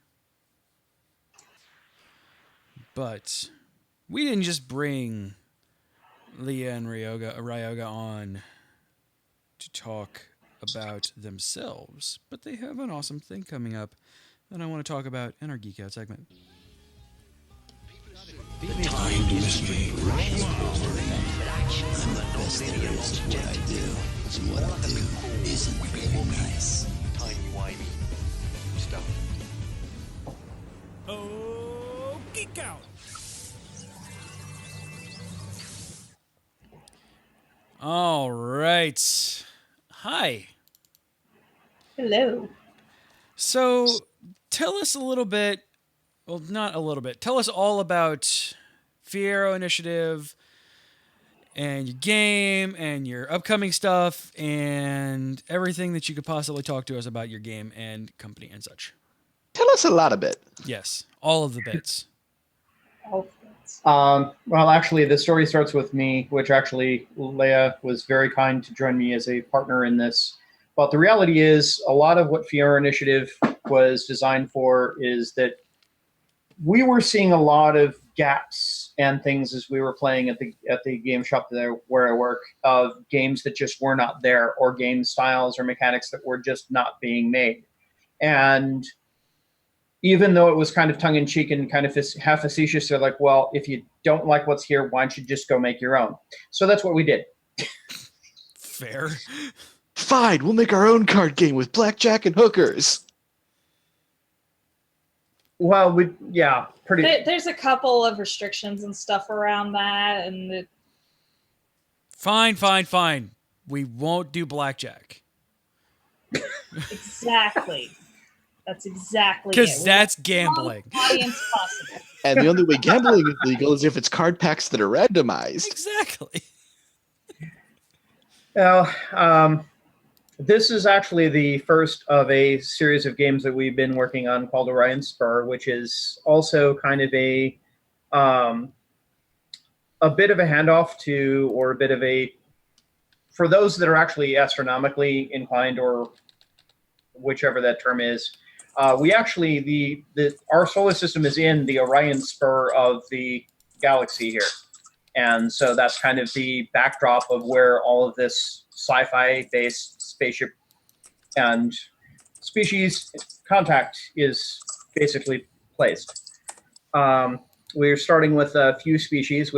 Speaker 1: But we didn't just bring Leah and Ryoga on to talk about themselves, but they have an awesome thing coming up that I want to talk about in our Geek Out segment.
Speaker 10: Time to mystery rolls forward. I'm the best there is at what I do. So what I do isn't very nice. Timey-wimey stuff.
Speaker 9: Oh, geek out!
Speaker 1: All right. Hi.
Speaker 4: Hello.
Speaker 1: So tell us a little bit, well, not a little bit, tell us all about Fiero Initiative and your game and your upcoming stuff and everything that you could possibly talk to us about your game and company and such.
Speaker 2: Tell us a lot of it.
Speaker 1: Yes, all of the bits.
Speaker 5: Well, actually, the story starts with me, which actually Leia was very kind to join me as a partner in this. But the reality is, a lot of what Fiero Initiative was designed for is that we were seeing a lot of gaps and things as we were playing at the game shop there where I work, of games that just were not there, or game styles or mechanics that were just not being made. And even though it was kind of tongue-in-cheek and kind of half facetious, they're like, well, if you don't like what's here, why don't you just go make your own? So that's what we did.
Speaker 1: Fair.
Speaker 2: Fine, we'll make our own card game with blackjack and hookers.
Speaker 5: Well, pretty.
Speaker 4: There's a couple of restrictions and stuff around that, and
Speaker 1: Fine. We won't do blackjack.
Speaker 4: exactly. That's exactly it.
Speaker 1: Because that's gambling.
Speaker 4: Audience possible.
Speaker 2: And the only way gambling is legal is if it's card packs that are randomized.
Speaker 1: Exactly.
Speaker 5: Well, this is actually the first of a series of games that we've been working on called Orion Spur, which is also kind of a bit of a handoff to, or a bit of a, for those that are actually astronomically inclined, or whichever that term is. We actually, our solar system is in the Orion Spur of the galaxy here. And so that's kind of the backdrop of where all of this sci-fi based spaceship and species contact is basically placed. We're starting with a few species,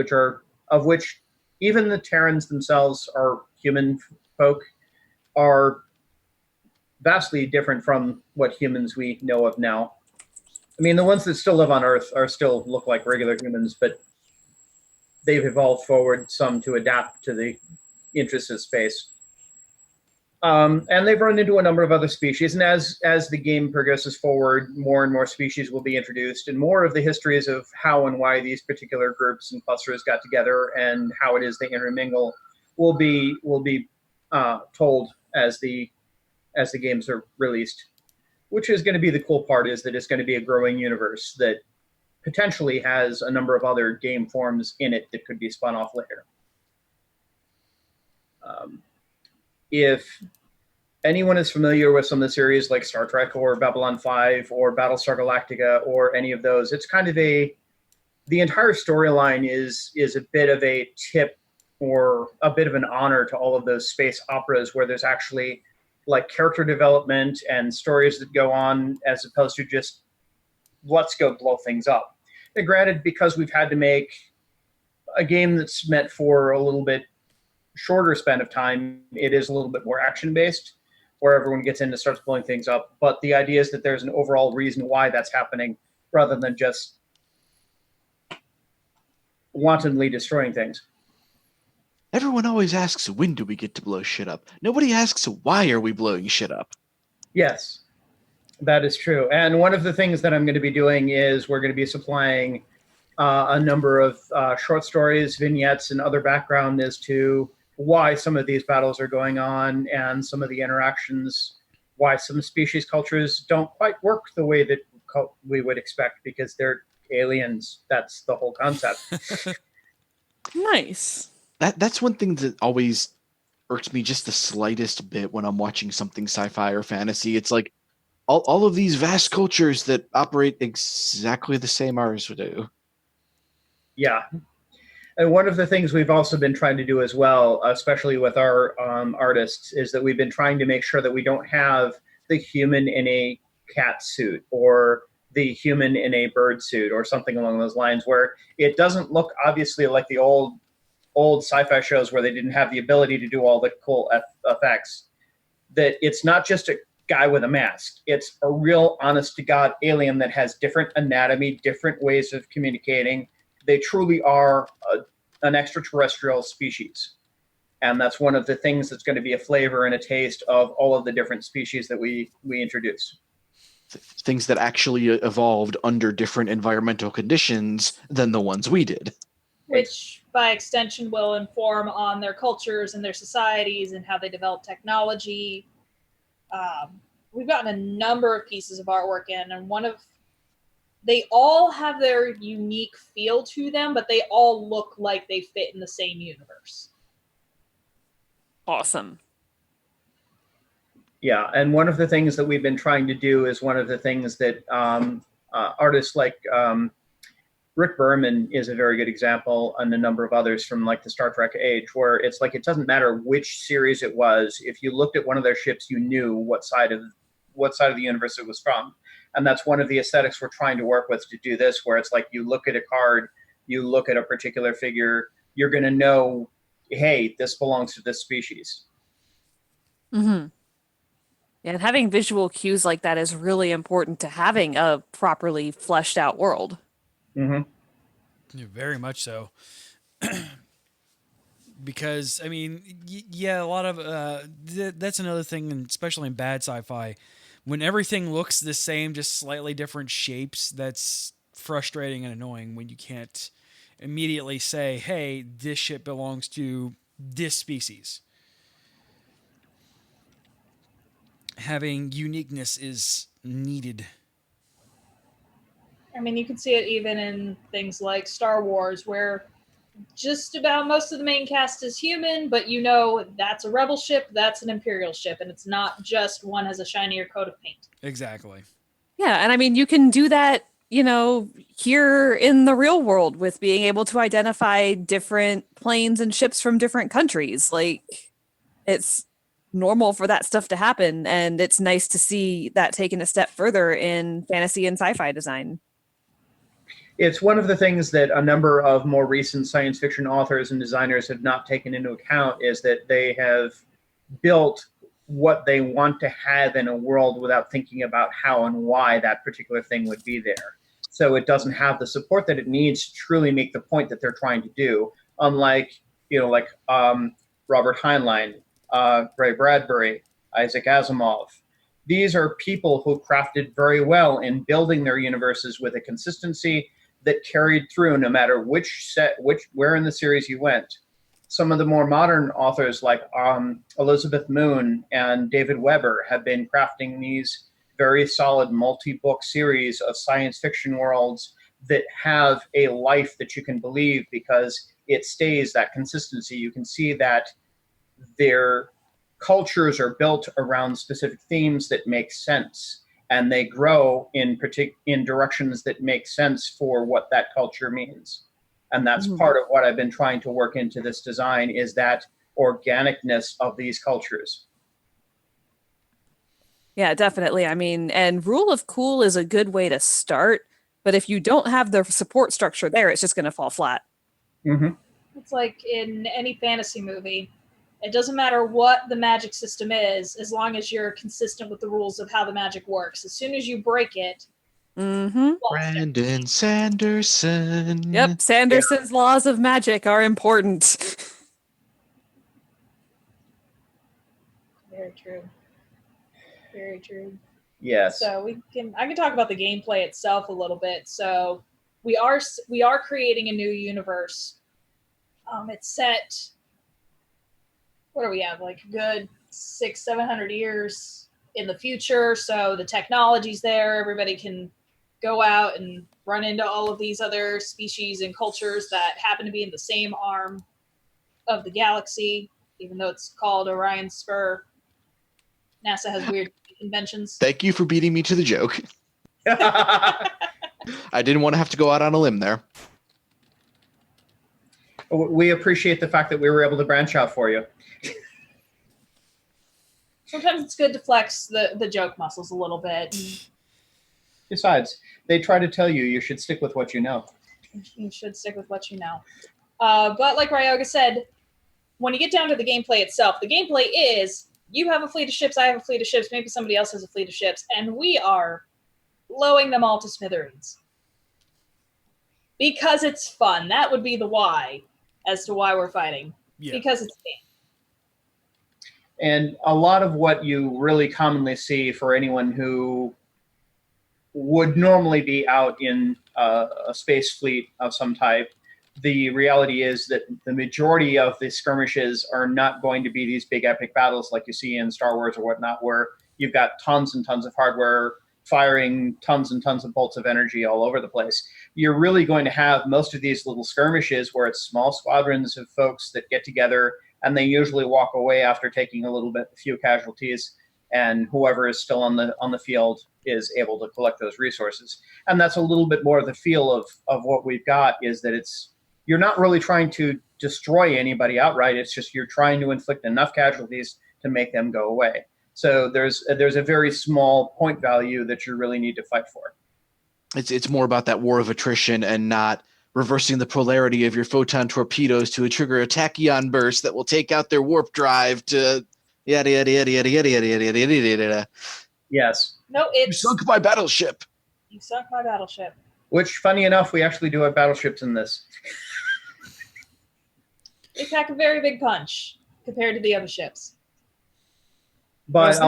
Speaker 5: of which even the Terrans themselves are human folk, are vastly different from what humans we know of now. I mean, the ones that still live on Earth still look like regular humans, but they've evolved forward some to adapt to the interests of space. And they've run into a number of other species, and as the game progresses forward, more and more species will be introduced, and more of the histories of how and why these particular groups and clusters got together and how it is they intermingle will be told as the games are released, which is going to be the cool part, is that it's going to be a growing universe that potentially has a number of other game forms in it that could be spun off later. If anyone is familiar with some of the series like Star Trek or Babylon 5 or Battlestar Galactica or any of those, it's kind of the entire storyline is a bit of a tip or a bit of an honor to all of those space operas where there's actually like character development and stories that go on, as opposed to just let's go blow things up. And granted, because we've had to make a game that's meant for a little bit shorter span of time, it is a little bit more action-based, where everyone gets in and starts blowing things up. But the idea is that there's an overall reason why that's happening, rather than just wantonly destroying things.
Speaker 2: Everyone always asks, when do we get to blow shit up? Nobody asks, why are we blowing shit up?
Speaker 5: Yes, that is true. And one of the things that I'm going to be doing is we're going to be supplying a number of short stories, vignettes, and other background as to why some of these battles are going on and some of the interactions, why some species cultures don't quite work the way that we would expect because they're aliens. That's the whole concept.
Speaker 3: Nice.
Speaker 2: That's one thing that always irks me just the slightest bit when I'm watching something sci-fi or fantasy. It's like all of these vast cultures that operate exactly the same ours do.
Speaker 5: Yeah. And one of the things we've also been trying to do as well, especially with our artists, is that we've been trying to make sure that we don't have the human in a cat suit or the human in a bird suit or something along those lines, where it doesn't look obviously like the old sci-fi shows where they didn't have the ability to do all the cool effects. That it's not just a guy with a mask. It's a real honest-to-God alien that has different anatomy, different ways of communicating. They truly are an extraterrestrial species. And that's one of the things that's going to be a flavor and a taste of all of the different species that we introduce.
Speaker 2: Things that actually evolved under different environmental conditions than the ones we did.
Speaker 4: Which, by extension, will inform on their cultures and their societies and how they develop technology. We've gotten a number of pieces of artwork in, and they all have their unique feel to them, but they all look like they fit in the same universe.
Speaker 3: Awesome.
Speaker 5: Yeah, and one of the things that we've been trying to do is one of the things that artists like Rick Berman is a very good example, and a number of others from like the Star Trek age, where it's like it doesn't matter which series it was. If you looked at one of their ships, you knew what side of the universe it was from. And that's one of the aesthetics we're trying to work with to do this, where it's like you look at a card, you look at a particular figure, you're going to know, hey, this belongs to this species.
Speaker 3: Mm-hmm. And having visual cues like that is really important to having a properly fleshed out world.
Speaker 5: Mm-hmm.
Speaker 1: Yeah, very much so. Because, I mean, yeah, a lot of that's another thing, and especially in bad sci-fi, when everything looks the same, just slightly different shapes, that's frustrating and annoying when you can't immediately say, hey, this ship belongs to this species. Having uniqueness is needed.
Speaker 4: I mean, you can see it even in things like Star Wars, where just about most of the main cast is human, but you know that's a rebel ship, that's an Imperial ship, and it's not just one has a shinier coat of paint.
Speaker 1: Exactly.
Speaker 3: Yeah, and I mean, you can do that, here in the real world with being able to identify different planes and ships from different countries. Like, it's normal for that stuff to happen, and it's nice to see that taken a step further in fantasy and sci-fi design.
Speaker 5: It's one of the things that a number of more recent science fiction authors and designers have not taken into account, is that they have built what they want to have in a world without thinking about how and why that particular thing would be there. So it doesn't have the support that it needs to truly make the point that they're trying to do. Unlike, Robert Heinlein, Ray Bradbury, Isaac Asimov. These are people who crafted very well in building their universes with a consistency that carried through no matter where in the series you went. Some of the more modern authors like Elizabeth Moon and David Weber have been crafting these very solid multi-book series of science fiction worlds that have a life that you can believe, because it stays that consistency. You can see that their cultures are built around specific themes that make sense, and they grow in directions that make sense for what that culture means. And that's part of what I've been trying to work into this design, is that organicness of these cultures.
Speaker 3: Yeah, definitely. I mean, and rule of cool is a good way to start, but if you don't have the support structure there, it's just going to fall flat.
Speaker 5: Mm-hmm.
Speaker 4: It's like in any fantasy movie. It doesn't matter what the magic system is, as long as you're consistent with the rules of how the magic works. As soon as you break it,
Speaker 2: Brandon Sanderson.
Speaker 3: Yep, Sanderson's laws of magic are important.
Speaker 4: Very true. Very true.
Speaker 5: Yes.
Speaker 4: So I can talk about the gameplay itself a little bit. So we are creating a new universe. It's set. What do we have? Like a good 600-700 years in the future. So the technology's there. Everybody can go out and run into all of these other species and cultures that happen to be in the same arm of the galaxy, even though it's called Orion's Spur. NASA has weird conventions.
Speaker 2: Thank you for beating me to the joke. I didn't want to have to go out on a limb there.
Speaker 5: We appreciate the fact that we were able to branch out for you.
Speaker 4: Sometimes it's good to flex the joke muscles a little bit.
Speaker 5: Besides, they try to tell you you should stick with what you know.
Speaker 4: You should stick with what you know. But like Ryoga said, when you get down to the gameplay itself, the gameplay is you have a fleet of ships, I have a fleet of ships, maybe somebody else has a fleet of ships, and we are blowing them all to smithereens. Because it's fun. That would be the why as to why we're fighting.
Speaker 1: Yeah.
Speaker 4: Because it's fun.
Speaker 5: And a lot of what you really commonly see for anyone who would normally be out in a space fleet of some type, the reality is that the majority of the skirmishes are not going to be these big epic battles like you see in Star Wars or whatnot, where you've got tons and tons of hardware firing tons and tons of bolts of energy all over the place. You're really going to have most of these little skirmishes where it's small squadrons of folks that get together, and they usually walk away after taking a few casualties, and whoever is still on the field is able to collect those resources. And that's a little bit more of the feel of what we've got, is that you're not really trying to destroy anybody outright. It's just you're trying to inflict enough casualties to make them go away. So there's a very small point value that you really need to fight for.
Speaker 2: It's more about that war of attrition and not reversing the polarity of your photon torpedoes to trigger a tachyon burst that will take out their warp drive to yada yada yada yada yada yada yada yada yada.
Speaker 5: Yes.
Speaker 4: No,
Speaker 2: You
Speaker 4: it's
Speaker 2: sunk my battleship.
Speaker 4: You sunk my battleship.
Speaker 5: Which, funny enough, we actually do have battleships in this.
Speaker 4: They pack a very big punch compared to the other ships.
Speaker 5: But
Speaker 3: Yes, they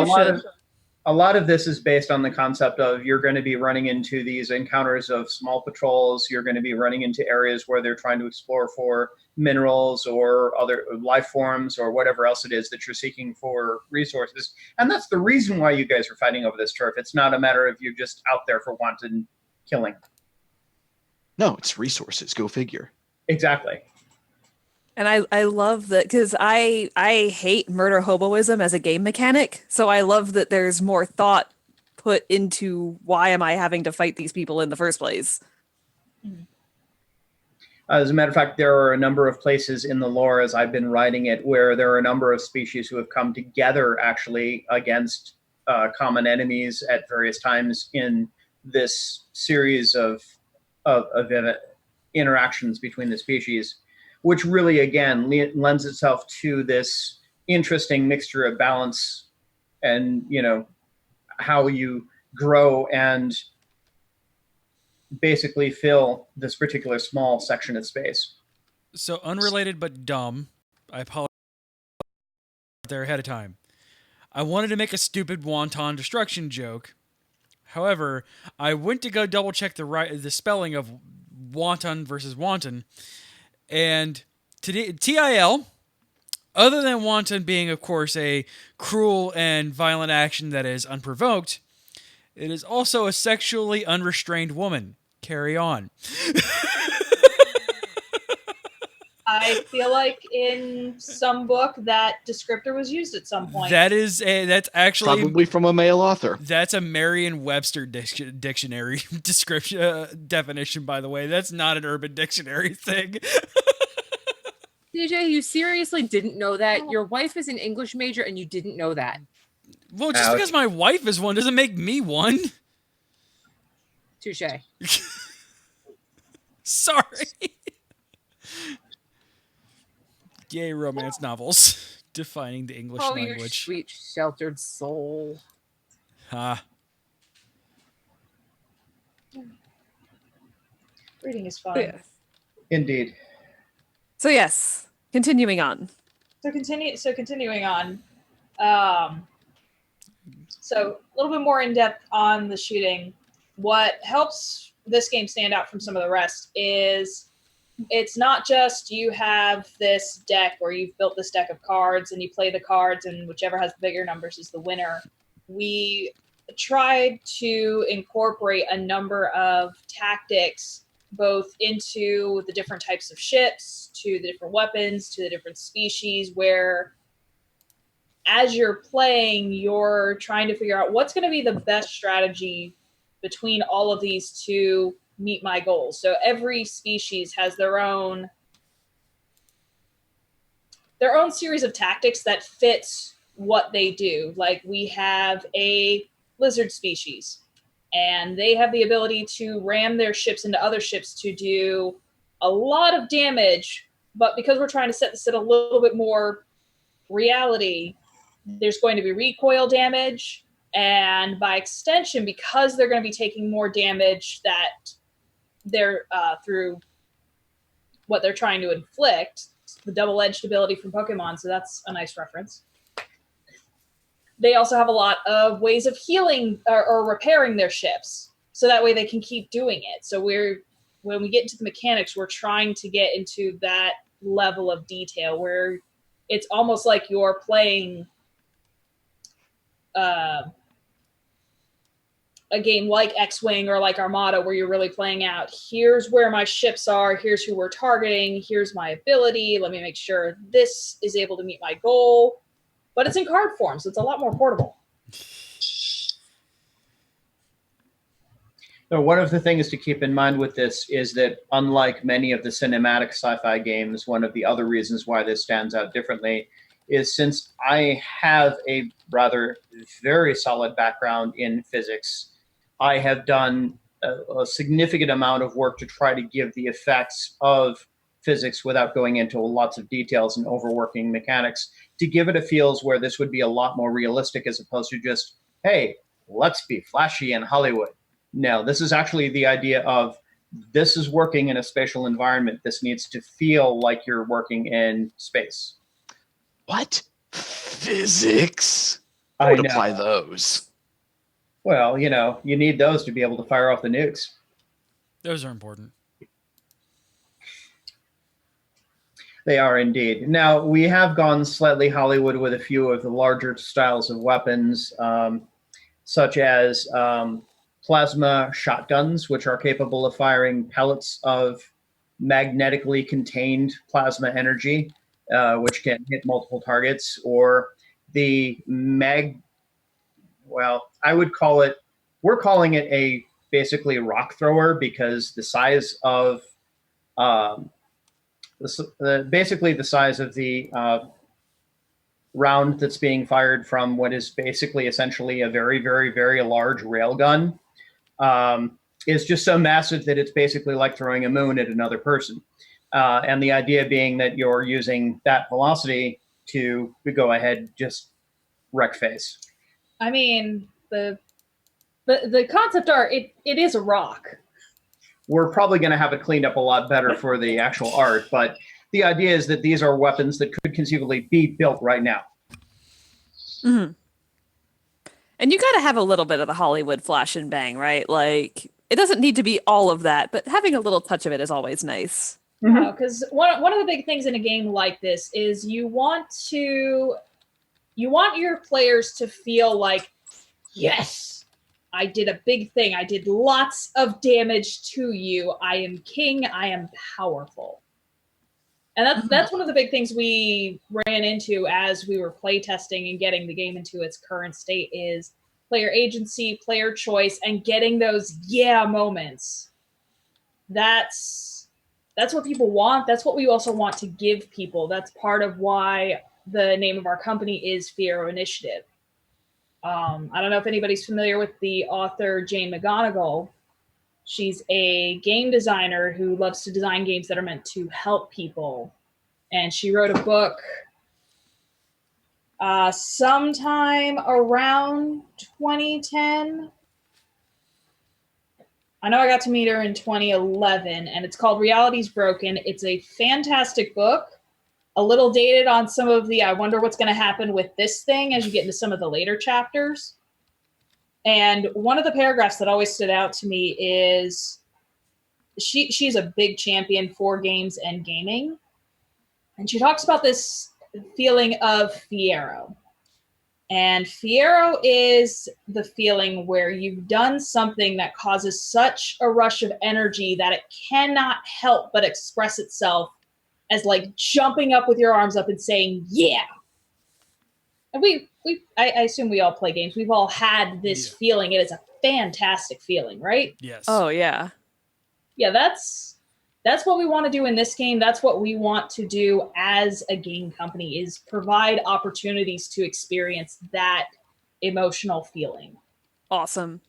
Speaker 5: a lot of this is based on the concept of you're going to be running into these encounters of small patrols. You're going to be running into areas where they're trying to explore for minerals or other life forms or whatever else it is that you're seeking for resources. And that's the reason why you guys are fighting over this turf. It's not a matter of you just out there for wanton killing.
Speaker 2: No, it's resources. Go figure.
Speaker 5: Exactly.
Speaker 3: And I love that because I hate murder hoboism as a game mechanic. So I love that there's more thought put into why am I having to fight these people in the first place.
Speaker 5: As a matter of fact, there are a number of places in the lore, as I've been writing it, where there are a number of species who have come together actually against common enemies at various times in this series of interactions between the species, which really, again, lends itself to this interesting mixture of balance and, how you grow and basically fill this particular small section of space.
Speaker 1: So unrelated but dumb. I apologize there ahead of time. I wanted to make a stupid wonton destruction joke. However, I went to go double check the spelling of wonton versus wanton, and TIL, other than wanton being, of course, a cruel and violent action that is unprovoked, it is also a sexually unrestrained woman. Carry on.
Speaker 4: I feel like in some book that descriptor was used at some point.
Speaker 1: That's actually
Speaker 2: Probably from a male author.
Speaker 1: That's a Merriam-Webster dictionary definition, by the way. That's not an Urban Dictionary thing.
Speaker 6: DJ, you seriously didn't know that? Your wife is an English major and you didn't know that?
Speaker 1: Well, just because my wife is one doesn't make me one.
Speaker 6: Touche.
Speaker 1: Sorry. Yay, romance novels. Defining the English
Speaker 6: Your
Speaker 1: language.
Speaker 6: sweet, sheltered soul.
Speaker 4: Reading is fun.
Speaker 3: Yeah.
Speaker 5: Indeed.
Speaker 3: So yes, continuing on.
Speaker 4: So continuing on. So a little bit more in depth on the shooting. What helps this game stand out from some of the rest is it's not just you have this deck where you've built this deck of cards and you play the cards and whichever has the bigger numbers is the winner. We tried to incorporate a number of tactics both into the different types of ships, to the different weapons, to the different species, where as you're playing, you're trying to figure out what's going to be the best strategy between all of these to meet my goals. So every species has their own series of tactics that fits what they do. Like we have a lizard species. and they have the ability to ram their ships into other ships to do a lot of damage. But because we're trying to set this at a little bit more reality, there's going to be recoil damage, and by extension, because they're going to be taking more damage that they're through what they're trying to inflict, the double-edged ability from Pokemon, so that's a nice reference. They also have a lot of ways of healing or repairing their ships, so that way they can keep doing it. So when we get into the mechanics, we're trying to get into that level of detail where it's almost like you're playing a game like X-Wing or like Armada, where you're really playing out, here's where my ships are, here's who we're targeting, here's my ability, let me make sure this is able to meet my goal. But it's in card form, so it's a lot more portable.
Speaker 5: So one of the things to keep in mind with this is that, unlike many of the cinematic sci-fi games, one of the other reasons why this stands out differently is since I have a rather very solid background in physics, I have done a significant amount of work to try to give the effects of physics without going into lots of details and overworking mechanics, to give it a feels where this would be a lot more realistic as opposed to just, hey, let's be flashy in Hollywood. No, this is actually the idea of this is working in a spatial environment. This needs to feel like you're working in space.
Speaker 2: What? Physics?
Speaker 5: I
Speaker 2: would
Speaker 5: know.
Speaker 2: apply those.
Speaker 5: Well, you know, you need those to be able to fire off the nukes.
Speaker 1: Those are important.
Speaker 5: They are indeed. Now, we have gone slightly Hollywood with a few of the larger styles of weapons, such as plasma shotguns, which are capable of firing pellets of magnetically contained plasma energy, which can hit multiple targets, or the I would call it, we're calling it a basically rock thrower because the size of basically the size of the round that's being fired from what is basically essentially a very, very, very large railgun is just so massive that it's basically like throwing a moon at another person. And the idea being that you're using that velocity to go ahead, just wreck face.
Speaker 4: I mean, the concept art, it is a rock.
Speaker 5: We're probably going to have it cleaned up a lot better for the actual art, but the idea is that these are weapons that could conceivably be built right now.
Speaker 3: Mm-hmm. And you got to have a little bit of the Hollywood flash and bang, right? Like, it doesn't need to be all of that, but having a little touch of it is always nice.
Speaker 4: Because one of the big things in a game like this is you want your players to feel like, yes, I did a big thing. I did lots of damage to you. I am king. I am powerful. And that's one of the big things we ran into as we were playtesting and getting the game into its current state is player agency, player choice, and getting those yeah moments. That's what people want. That's what we also want to give people. That's part of why the name of our company is Fiero Initiative. I don't know if anybody's familiar with the author Jane McGonigal. She's a game designer who loves to design games that are meant to help people. And she wrote a book sometime around 2010. I know I got to meet her in 2011, and it's called Reality's Broken. It's a fantastic book. A little dated on some of the I wonder what's going to happen with this thing as you get into some of the later chapters. And one of the paragraphs that always stood out to me is she's a big champion for games and gaming. And she talks about this feeling of Fiero. And Fiero is the feeling where you've done something that causes such a rush of energy that it cannot help but express itself as like jumping up with your arms up and saying, yeah. And I assume we all play games. We've all had this feeling. It is a fantastic feeling, right?
Speaker 1: Yes.
Speaker 3: Oh, yeah.
Speaker 4: Yeah, that's what we want to do in this game. That's what we want to do as a game company is provide opportunities to experience that emotional feeling.
Speaker 3: Awesome.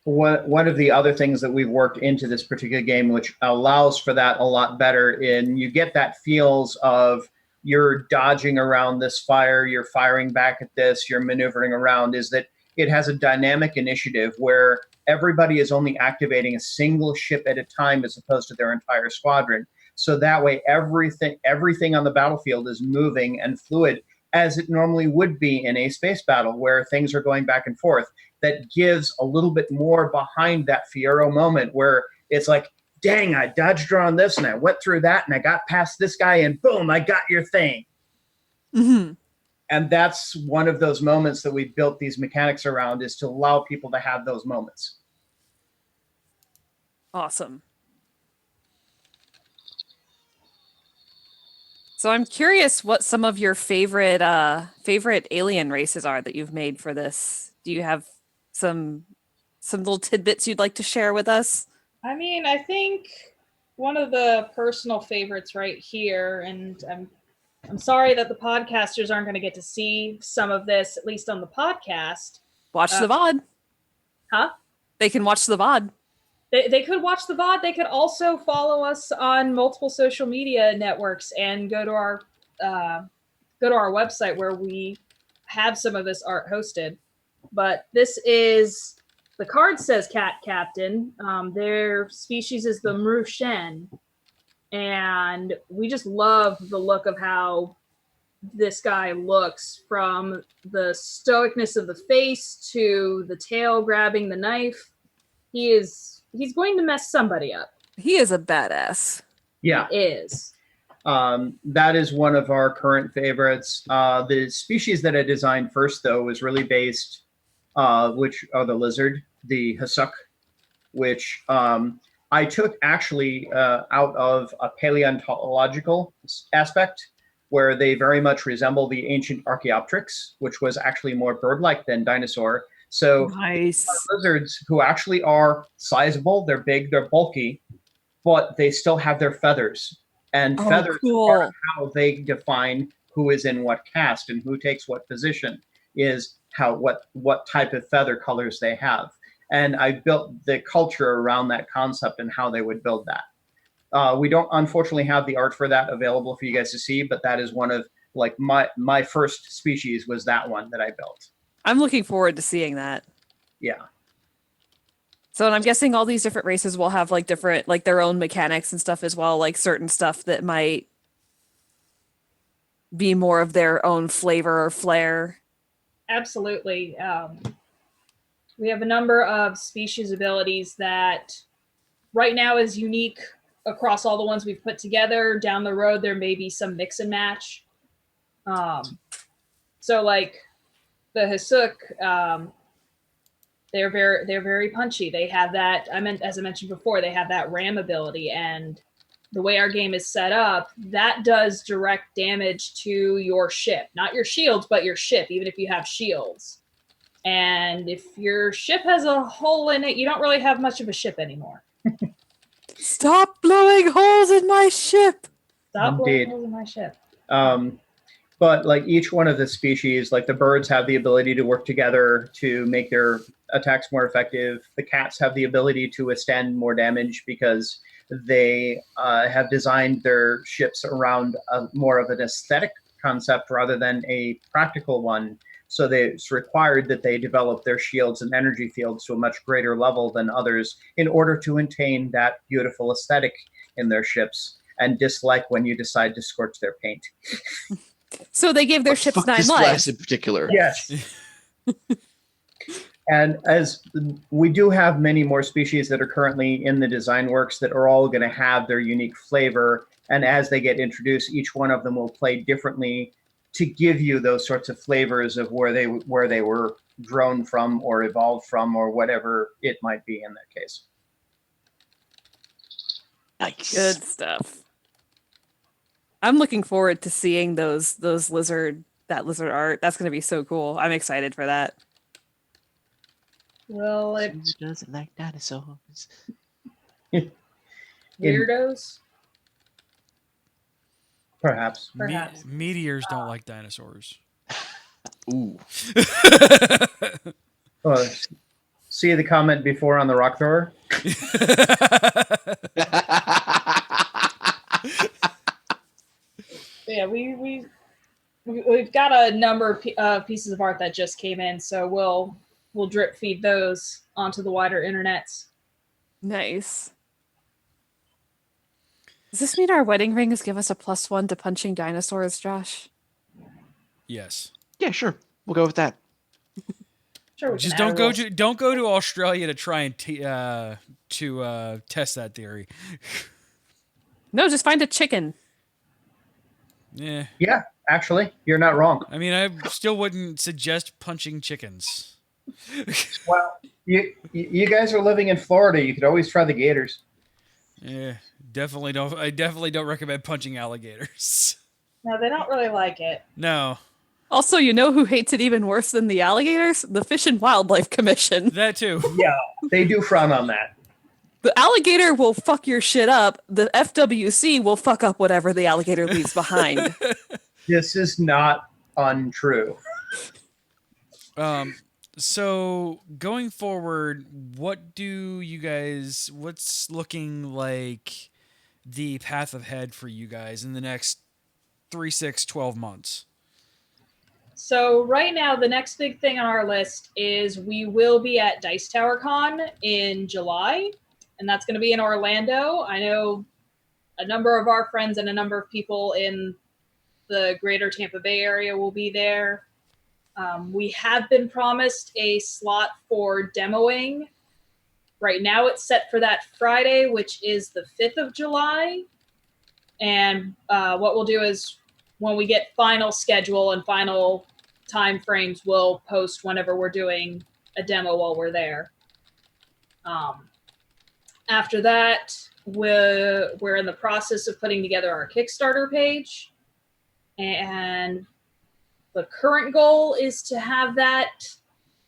Speaker 5: one of the other things that we've worked into this particular game, which allows for that a lot better, and you get that feels of you're dodging around this fire, you're firing back at this, you're maneuvering around, is that it has a dynamic initiative where everybody is only activating a single ship at a time as opposed to their entire squadron. So that way everything on the battlefield is moving and fluid as it normally would be in a space battle where things are going back and forth. That gives a little bit more behind that Fiero moment where it's like, dang, I dodged around this and I went through that and I got past this guy and boom, I got your thing.
Speaker 3: Mm-hmm.
Speaker 5: And that's one of those moments that we built these mechanics around, is to allow people to have those moments.
Speaker 3: Awesome. So I'm curious what some of your favorite alien races are that you've made for this. Do you have some little tidbits you'd like to share with us?
Speaker 4: I mean, I think one of the personal favorites right here, and I'm sorry that the podcasters aren't going to get to see some of this, at least on the podcast.
Speaker 3: Watch the VOD.
Speaker 4: Huh?
Speaker 3: They can watch the VOD.
Speaker 4: They could watch the VOD. They could also follow us on multiple social media networks and go to our website where we have some of this art hosted. But this is, the card says Cat Captain. Their species is the Mrushen. And we just love the look of how this guy looks, from the stoicness of the face to the tail grabbing the knife. He's going to mess somebody up.
Speaker 3: He is a badass.
Speaker 5: Yeah.
Speaker 4: He is.
Speaker 5: That is one of our current favorites. The species that I designed first, though, was really based, which are the lizard, the Hasuk, which I took actually out of a paleontological aspect, where they very much resemble the ancient Archaeopteryx, which was actually more bird-like than dinosaur. So
Speaker 3: nice.
Speaker 5: Lizards who actually are sizable, they're big, they're bulky, but they still have their feathers. And feathers are how they define who is in what caste and who takes what position, is what type of feather colors they have. And I built the culture around that concept and how they would build that. We don't unfortunately have the art for that available for you guys to see, but that is one of like my first species was that one that I built.
Speaker 3: I'm looking forward to seeing that.
Speaker 5: Yeah.
Speaker 3: So, and I'm guessing all these different races will have like different, like their own mechanics and stuff as well, like certain stuff that might be more of their own flavor or flair.
Speaker 4: Absolutely. We have a number of species abilities that right now is unique across all the ones we've put together. Down the road, there may be some mix and match. So like the Hasuk, they're very punchy. They have that, as I mentioned before, they have that ram ability, and the way our game is set up, that does direct damage to your ship. Not your shields, but your ship, even if you have shields. And if your ship has a hole in it, you don't really have much of a ship anymore.
Speaker 3: Stop blowing holes in my ship!
Speaker 4: Stop blowing holes in my ship.
Speaker 5: But like each one of the species, like the birds have the ability to work together to make their attacks more effective. The cats have the ability to withstand more damage because they have designed their ships around more of an aesthetic concept rather than a practical one. So it's required that they develop their shields and energy fields to a much greater level than others in order to maintain that beautiful aesthetic in their ships and dislike when you decide to scorch their paint.
Speaker 3: So they gave their ships 9
Speaker 2: this
Speaker 3: lives.
Speaker 2: glass in particular.
Speaker 5: Yes. And as we do have many more species that are currently in the design works that are all going to have their unique flavor. And as they get introduced, each one of them will play differently to give you those sorts of flavors of where they were grown from or evolved from or whatever it might be in that case.
Speaker 2: Nice.
Speaker 3: Good stuff. I'm looking forward to seeing that lizard art. That's going to be so cool. I'm excited for that.
Speaker 4: Well, it
Speaker 2: Who doesn't like dinosaurs?
Speaker 4: weirdos.
Speaker 5: Perhaps.
Speaker 1: Meteors don't like dinosaurs.
Speaker 2: Ooh.
Speaker 5: see the comment before on the rock thrower?
Speaker 4: Yeah, we've got a number of pieces of art that just came in, so we'll drip feed those onto the wider internets.
Speaker 3: Nice. Does this mean our wedding rings give us a +1 to punching dinosaurs, Josh?
Speaker 1: Yes.
Speaker 2: Yeah, sure. We'll go with that.
Speaker 4: Sure, we
Speaker 1: Just
Speaker 4: can
Speaker 1: don't
Speaker 4: add
Speaker 1: don't go to Australia to try and test that theory.
Speaker 3: No, just find a chicken.
Speaker 1: Yeah.
Speaker 5: Yeah, actually, you're not wrong.
Speaker 1: I mean, I still wouldn't suggest punching chickens.
Speaker 5: Well, you guys are living in Florida. You could always try the gators.
Speaker 1: Yeah, definitely don't. I definitely don't recommend punching alligators.
Speaker 4: No, they don't really like it.
Speaker 1: No,
Speaker 3: Also, you know who hates it even worse than the alligators? The Fish and Wildlife Commission.
Speaker 1: that too.
Speaker 5: Yeah, they do frown on that.
Speaker 3: The alligator will fuck your shit up. The FWC will fuck up whatever the alligator leaves behind.
Speaker 5: This is not untrue.
Speaker 1: So going forward, what's looking like the path ahead for you guys in the next 3, 6, 12 months?
Speaker 4: So right now, the next big thing on our list is we will be at Dice Tower Con in July, and that's going to be in Orlando. I know a number of our friends and a number of people in the greater Tampa Bay area will be there. We have been promised a slot for demoing. Right now it's set for that Friday, which is the 5th of July. And what we'll do is when we get final schedule and final time frames, we'll post whenever we're doing a demo while we're there. After that, we're in the process of putting together our Kickstarter page. And the current goal is to have that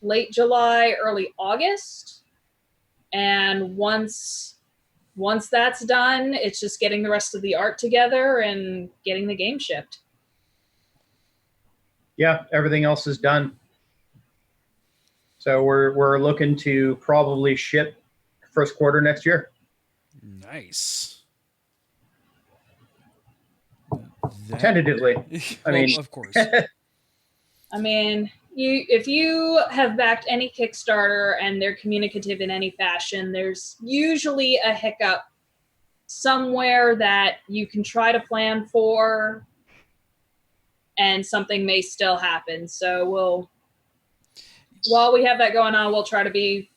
Speaker 4: late July, early August. And once that's done, it's just getting the rest of the art together and getting the game shipped.
Speaker 5: Yeah, everything else is done. So we're looking to probably ship first quarter next year.
Speaker 1: Nice.
Speaker 5: Tentatively. I mean,
Speaker 1: of course.
Speaker 4: I mean, if you have backed any Kickstarter and they're communicative in any fashion, there's usually a hiccup somewhere that you can try to plan for, and something may still happen. So while we have that going on, we'll try to be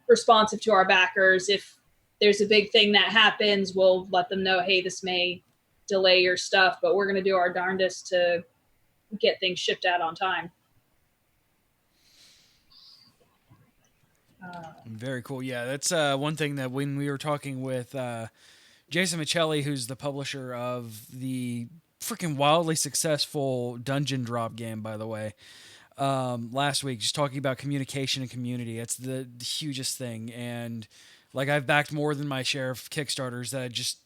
Speaker 4: responsive to our backers. If there's a big thing that happens, we'll let them know, hey, this may delay your stuff, but we're going to do our darndest to get things shipped out on time.
Speaker 1: Very cool. Yeah, that's one thing that when we were talking with Jason Michelli, who's the publisher of the freaking wildly successful Dungeon Drop game, by the way, last week, just talking about communication and community. It's the hugest thing. And like, I've backed more than my share of Kickstarters that I just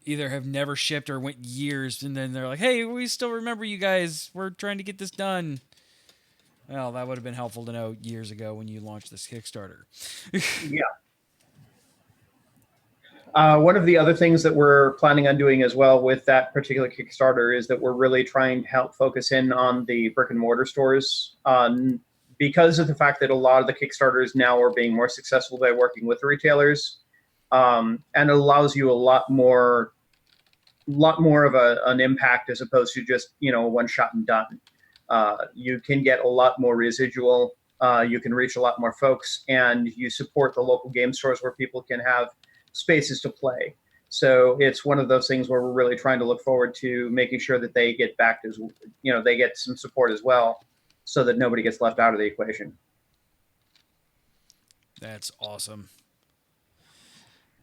Speaker 1: either have never shipped or went years, and then they're like, hey, we still remember you guys. We're trying to get this done. Well, that would have been helpful to know years ago when you launched this Kickstarter.
Speaker 5: Yeah. One of the other things that we're planning on doing as well with that particular Kickstarter is that we're really trying to help focus in on the brick and mortar stores. Because of the fact that a lot of the Kickstarters now are being more successful by working with the retailers, and it allows you a lot more of an impact as opposed to just, one shot and done. You can get a lot more residual. You can reach a lot more folks, and you support the local game stores where people can have spaces to play. So it's one of those things where we're really trying to look forward to making sure that they get backed as, they get some support as well, so that nobody gets left out of the equation.
Speaker 1: That's awesome.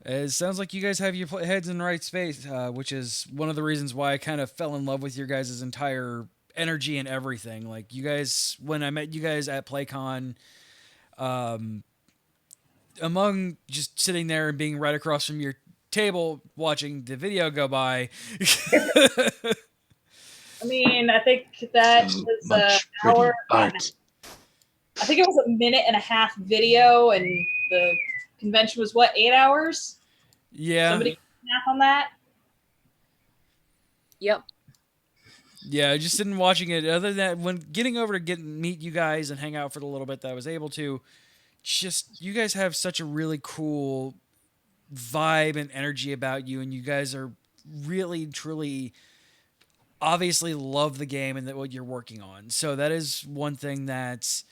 Speaker 1: It sounds like you guys have your heads in the right space, which is one of the reasons why I kind of fell in love with your guys' entire energy and everything. Like, you guys, when I met you guys at PlayCon, among just sitting there and being right across from your table watching the video go by.
Speaker 4: I mean, I think that is an hour. I think it was a 1.5-minute video, and the convention was what, 8 hours?
Speaker 1: Yeah.
Speaker 4: Somebody math on that?
Speaker 6: Yep.
Speaker 1: Yeah, just sitting watching it. Other than that, when getting over to meet you guys and hang out for the little bit that I was able to, just you guys have such a really cool vibe and energy about you, and you guys are really, truly, obviously love the game and what you're working on. So that is one thing that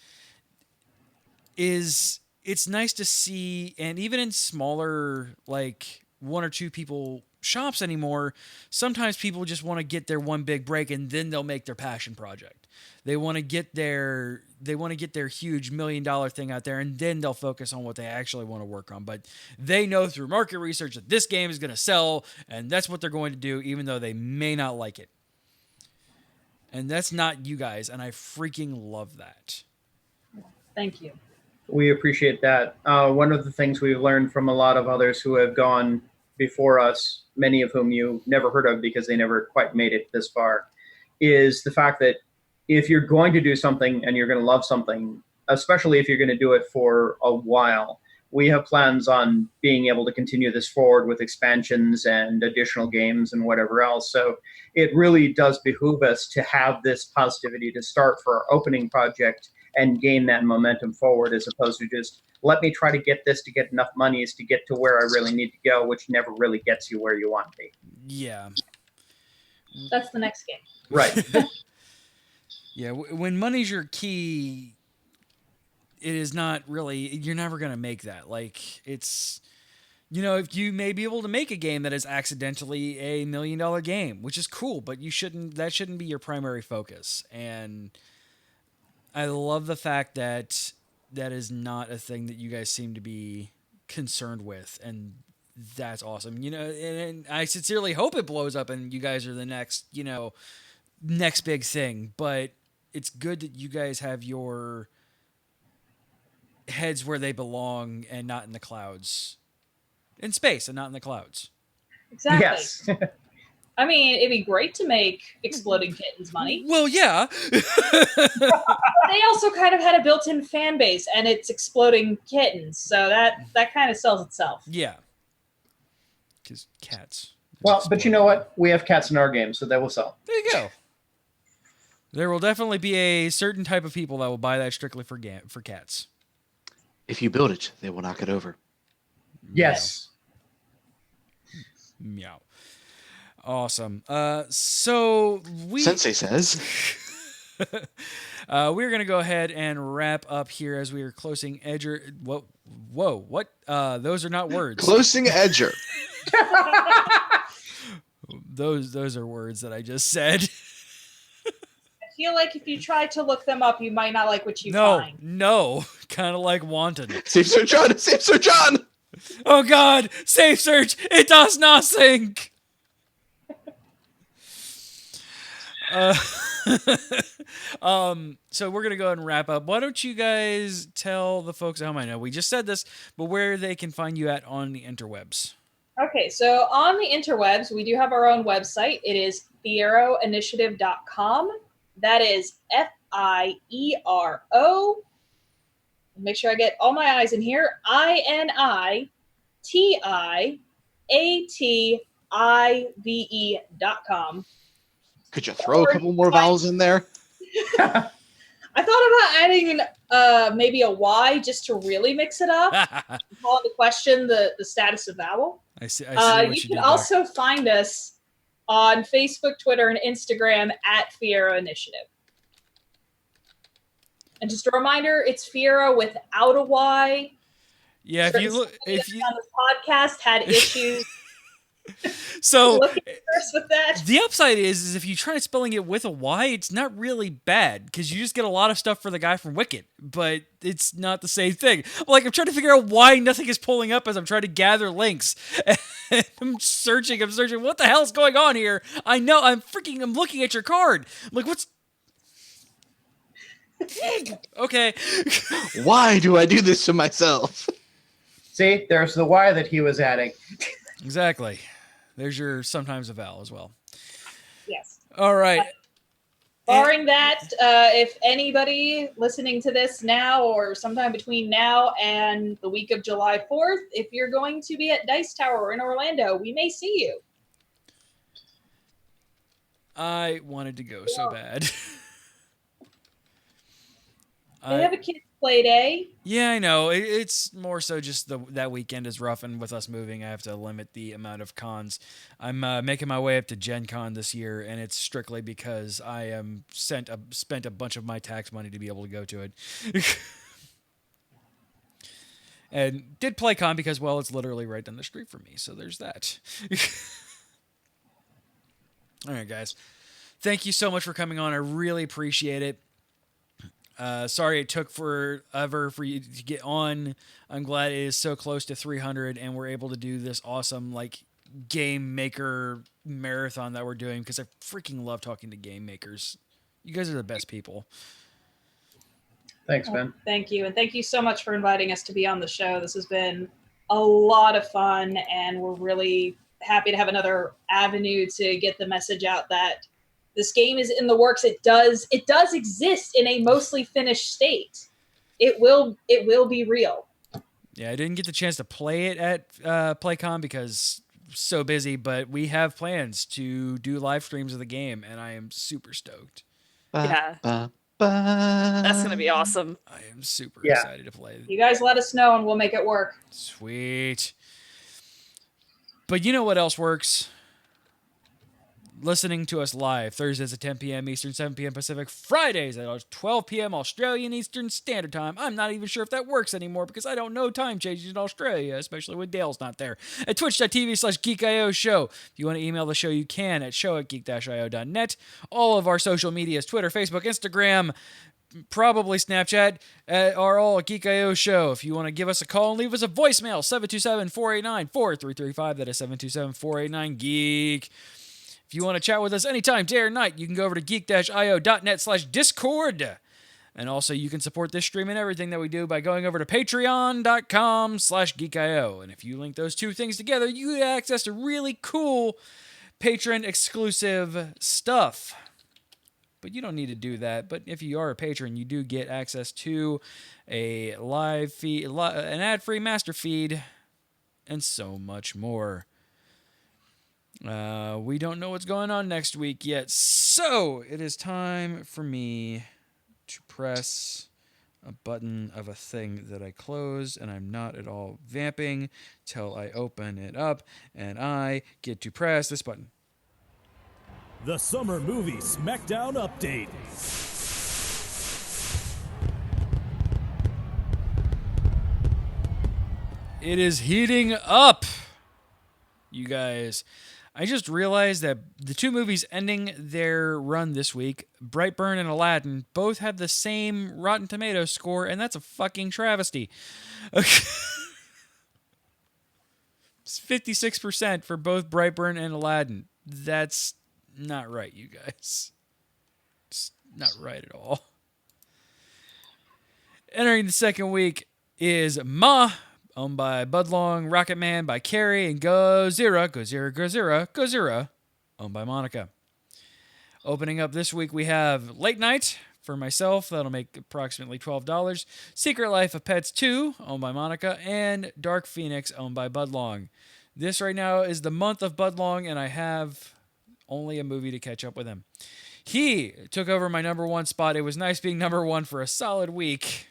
Speaker 1: is it's nice to see, and even in smaller like 1 or 2 people shops anymore, sometimes people just want to get their one big break and then they'll make their passion project. They want to get their huge $1 million thing out there, and then they'll focus on what they actually want to work on. But they know through market research that this game is going to sell, and that's what they're going to do, even though they may not like it. And that's not you guys, and I freaking love that.
Speaker 4: Thank you.
Speaker 5: We appreciate that. One of the things we've learned from a lot of others who have gone before us, many of whom you never heard of because they never quite made it this far, is the fact that if you're going to do something and you're going to love something, especially if you're going to do it for a while, we have plans on being able to continue this forward with expansions and additional games and whatever else. So it really does behoove us to have this positivity to start for our opening project and gain that momentum forward, as opposed to just let me try to get this to get enough monies to get to where I really need to go, which never really gets you where you want to be.
Speaker 1: Yeah.
Speaker 4: That's the next game.
Speaker 5: Right.
Speaker 1: Yeah, when money's your key, it is not really, you're never going to make that. Like, it's, if you may be able to make a game that is accidentally a $1 million game, which is cool, but that shouldn't be your primary focus. And I love the fact that that is not a thing that you guys seem to be concerned with, and that's awesome. And I sincerely hope it blows up and you guys are the next big thing, but it's good that you guys have your heads where they belong and not in the clouds. In space and not in the clouds.
Speaker 4: Exactly.
Speaker 5: Yes.
Speaker 4: I mean, it'd be great to make Exploding Kittens money.
Speaker 1: Well, yeah.
Speaker 4: They also kind of had a built-in fan base, and it's Exploding Kittens, so that kind of sells itself.
Speaker 1: Yeah. Because cats.
Speaker 5: Well, but you know what? We have cats in our game, so that will sell.
Speaker 1: There you go. There will definitely be a certain type of people that will buy that strictly for cats.
Speaker 2: If you build it, they will knock it over.
Speaker 5: Yes.
Speaker 1: Meow. Awesome. So
Speaker 2: Sensei says.
Speaker 1: We're going to go ahead and wrap up here as we are closing edger. Whoa, what? Those are not words.
Speaker 2: Closing edger.
Speaker 1: Those are words that I just said.
Speaker 4: I feel like if you try to look them up, you might not like what you find.
Speaker 1: No. Kind of like wanton.
Speaker 2: Safe search on. Safe search on.
Speaker 1: Oh God! Safe search. It does not sync. So we're gonna go ahead and wrap up. Why don't you guys tell the folks at home? I know we just said this, but where they can find you at on the interwebs.
Speaker 4: Okay, so on the interwebs, we do have our own website. It is fieroinitiative.com. That is FIERO. Make sure I get all my I's in here. INITIATIVE.com.
Speaker 2: Could you throw a couple more vowels in there?
Speaker 4: I thought about adding maybe a Y just to really mix it up. Call into question the status of vowel.
Speaker 1: I see what
Speaker 4: you can
Speaker 1: did
Speaker 4: also find us on Facebook, Twitter, and Instagram at Fiero Initiative. And just a reminder, it's Fiero without a Y.
Speaker 1: Yeah, if you look, if you
Speaker 4: on this podcast had issues.
Speaker 1: So
Speaker 4: with that.
Speaker 1: The upside is if you try spelling it with a Y, it's not really bad because you just get a lot of stuff for the guy from Wicked, but it's not the same thing. I'm trying to figure out why nothing is pulling up as I'm trying to gather links. And I'm searching. What the hell's going on here? I know. I'm looking at your card. I'm like, what's... Okay.
Speaker 2: Why do I do this to myself?
Speaker 5: See, there's the Y that he was adding.
Speaker 1: Exactly. There's your sometimes a vowel as well.
Speaker 4: Yes.
Speaker 1: All right.
Speaker 4: Barring that, if anybody listening to this now or sometime between now and the week of July 4th, if you're going to be at Dice Tower in Orlando, we may see you.
Speaker 1: I wanted to go so bad.
Speaker 4: They have a kids' play day.
Speaker 1: Yeah, I know. It's more so just that weekend is rough, and with us moving, I have to limit the amount of cons. I'm making my way up to Gen Con this year, and it's strictly because I am spent a bunch of my tax money to be able to go to it. And did PlayCon because, well, it's literally right down the street from me, so there's that. All right, guys. Thank you so much for coming on. I really appreciate it. Sorry it took forever for you to get on. I'm glad it is so close to 300 and we're able to do this awesome game maker marathon that we're doing because I freaking love talking to game makers. You guys are the best people.
Speaker 5: Thanks, Ben.
Speaker 4: Thank you. And thank you so much for inviting us to be on the show. This has been a lot of fun, and we're really happy to have another avenue to get the message out that this game is in the works. It does exist in a mostly finished state. It will be real.
Speaker 1: Yeah, I didn't get the chance to play it at PlayCon because so busy, but we have plans to do live streams of the game, and I am super stoked.
Speaker 3: Yeah. That's going to be awesome.
Speaker 1: I am super excited to play.
Speaker 4: You guys let us know, and we'll make it work.
Speaker 1: Sweet. But you know what else works? Listening to us live Thursdays at 10 p.m. Eastern, 7 p.m. Pacific, Fridays at 12 p.m. Australian Eastern Standard Time. I'm not even sure if that works anymore because I don't know time changes in Australia, especially when Dale's not there. At twitch.tv/Geek IO Show. If you want to email the show, you can at show@geek-io.net. All of our social medias, Twitter, Facebook, Instagram, probably Snapchat, are all at Geek IO Show. If you want to give us a call and leave us a voicemail, 727-489-4335. That is 727-489-GEEK. If you want to chat with us anytime, day or night, you can go over to geek-io.net/Discord. And also, you can support this stream and everything that we do by going over to patreon.com/geekio. And if you link those two things together, you get access to really cool patron-exclusive stuff. But you don't need to do that. But if you are a patron, you do get access to a live feed, an ad-free master feed, and so much more. We don't know what's going on next week yet, so it is time for me to press a button of a thing that I closed, and I'm not at all vamping till I open it up, and I get to press this button.
Speaker 9: The Summer Movie Smackdown Update.
Speaker 1: It is heating up, you guys. I just realized that the two movies ending their run this week, Brightburn and Aladdin, both have the same Rotten Tomatoes score, and that's a fucking travesty. It's 56% for both Brightburn and Aladdin. That's not right, you guys. It's not right at all. Entering the second week is Ma, owned by Budlong, Rocket Man by Carrie, and Gozira, owned by Monica. Opening up this week, we have Late Night for myself. That'll make approximately $12. Secret Life of Pets 2, owned by Monica, and Dark Phoenix, owned by Budlong. This right now is the month of Budlong, and I have only a movie to catch up with him. He took over my number one spot. It was nice being number one for a solid week.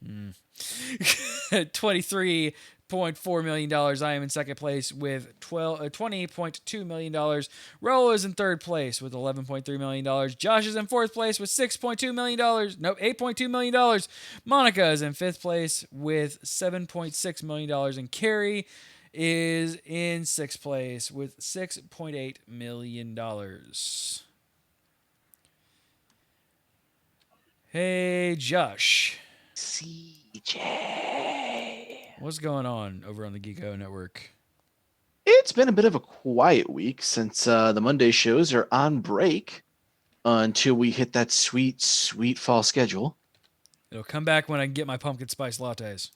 Speaker 1: $23.4 million. I am in second place with $20.2 million. Raul is in third place with $11.3 million. Josh is in fourth place with $6.2 million. Nope, $8.2 million. Monica is in fifth place with $7.6 million. And Carrie is in sixth place with $6.8 million. Hey, Josh.
Speaker 2: CJ.
Speaker 1: What's going on over on the Geek IO Network?
Speaker 2: It's been a bit of a quiet week since the Monday shows are on break until we hit that sweet, sweet fall schedule.
Speaker 1: It'll come back when I can get my pumpkin spice lattes.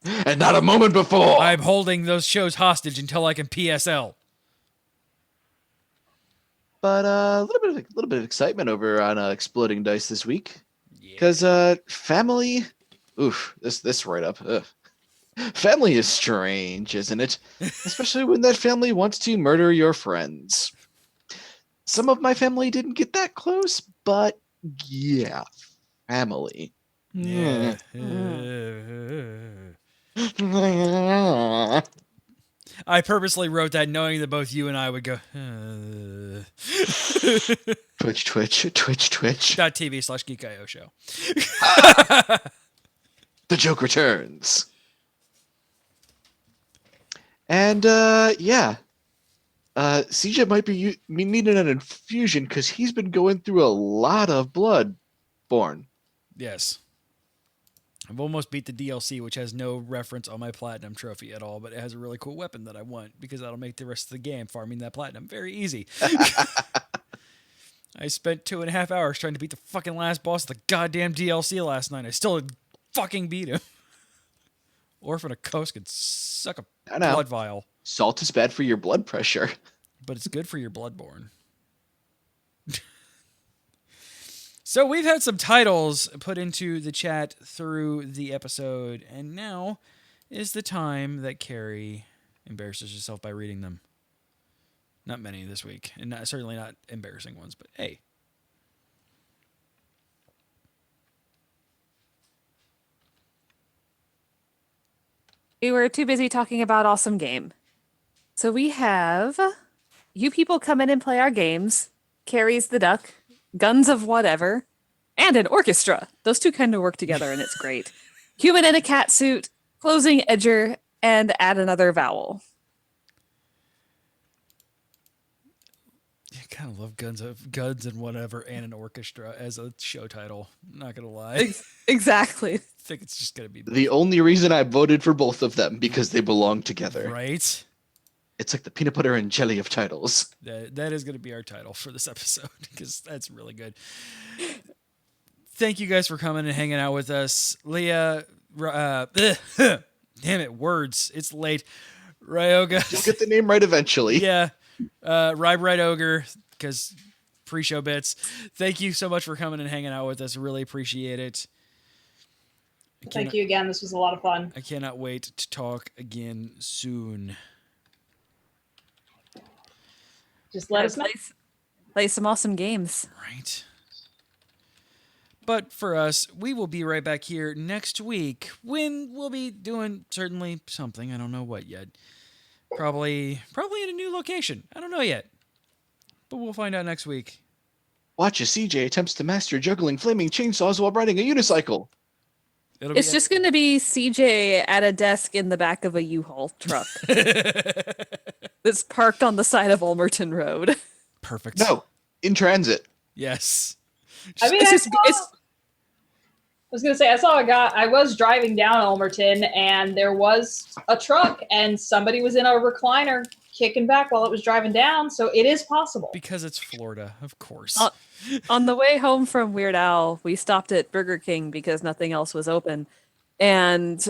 Speaker 2: And not a moment before.
Speaker 1: I'm holding those shows hostage until I can PSL.
Speaker 2: But a little bit of excitement over on Exploding Dice this week, because family. Oof, this write up. Family is strange, isn't it? Especially when that family wants to murder your friends. Some of my family didn't get that close, but yeah, family.
Speaker 1: Yeah. I purposely wrote that knowing that both you and I would go.
Speaker 2: Twitch.
Speaker 1: .tv/Geek IO Show.
Speaker 2: The joke returns. And yeah, CJ might be needing an infusion because he's been going through a lot of Bloodborne.
Speaker 1: Yes. I've almost beat the DLC, which has no reference on my platinum trophy at all, but it has a really cool weapon that I want because that'll make the rest of the game farming that platinum very easy. I spent 2.5 hours trying to beat the fucking last boss of the goddamn DLC last night. I still fucking beat him. Orphan of Coast can suck a blood vial.
Speaker 2: Salt is bad for your blood pressure.
Speaker 1: But it's good for your Bloodborne. So we've had some titles put into the chat through the episode, and now is the time that Carrie embarrasses herself by reading them. Not many this week, and certainly not embarrassing ones, but hey.
Speaker 3: We were too busy talking about awesome game. So we have You People Come In and Play Our Games, Carries the Duck, Guns of Whatever, and an orchestra. Those two kind of work together, and it's great. Human in a Cat Suit, Closing Edger, and Add Another Vowel.
Speaker 1: I kind of love Guns and Whatever and an orchestra as a show title. I'm not going to lie.
Speaker 3: Exactly.
Speaker 1: I think it's just going to be
Speaker 2: The only reason I voted for both of them because they belong together.
Speaker 1: Right?
Speaker 2: It's like the peanut butter and jelly of titles.
Speaker 1: That is going to be our title for this episode because that's really good. Thank you guys for coming and hanging out with us. Leah, damn it, words. It's late. Ryoga.
Speaker 2: You'll get the name right eventually.
Speaker 1: Yeah. Right Ogre, because pre-show bits. Thank you so much for coming and hanging out with us. Really appreciate it.
Speaker 4: Thank you again. This was a lot of fun.
Speaker 1: I cannot wait to talk again soon.
Speaker 4: Just let us know.
Speaker 3: Play some awesome games.
Speaker 1: Right. But for us, we will be right back here next week when we'll be doing certainly something. I don't know what yet. Probably in a new location. I don't know yet. But we'll find out next week.
Speaker 2: Watch as CJ attempts to master juggling flaming chainsaws while riding a unicycle.
Speaker 3: It's just going to be CJ at a desk in the back of a U-Haul truck that's parked on the side of Ulmerton Road.
Speaker 1: Perfect.
Speaker 2: No, in transit.
Speaker 1: Yes.
Speaker 4: I mean, I was going to say, I saw a guy, I was driving down Ulmerton, and there was a truck, and somebody was in a recliner kicking back while it was driving down, so it is possible.
Speaker 1: Because it's Florida, of course.
Speaker 3: On the way home from Weird Al, we stopped at Burger King because nothing else was open. And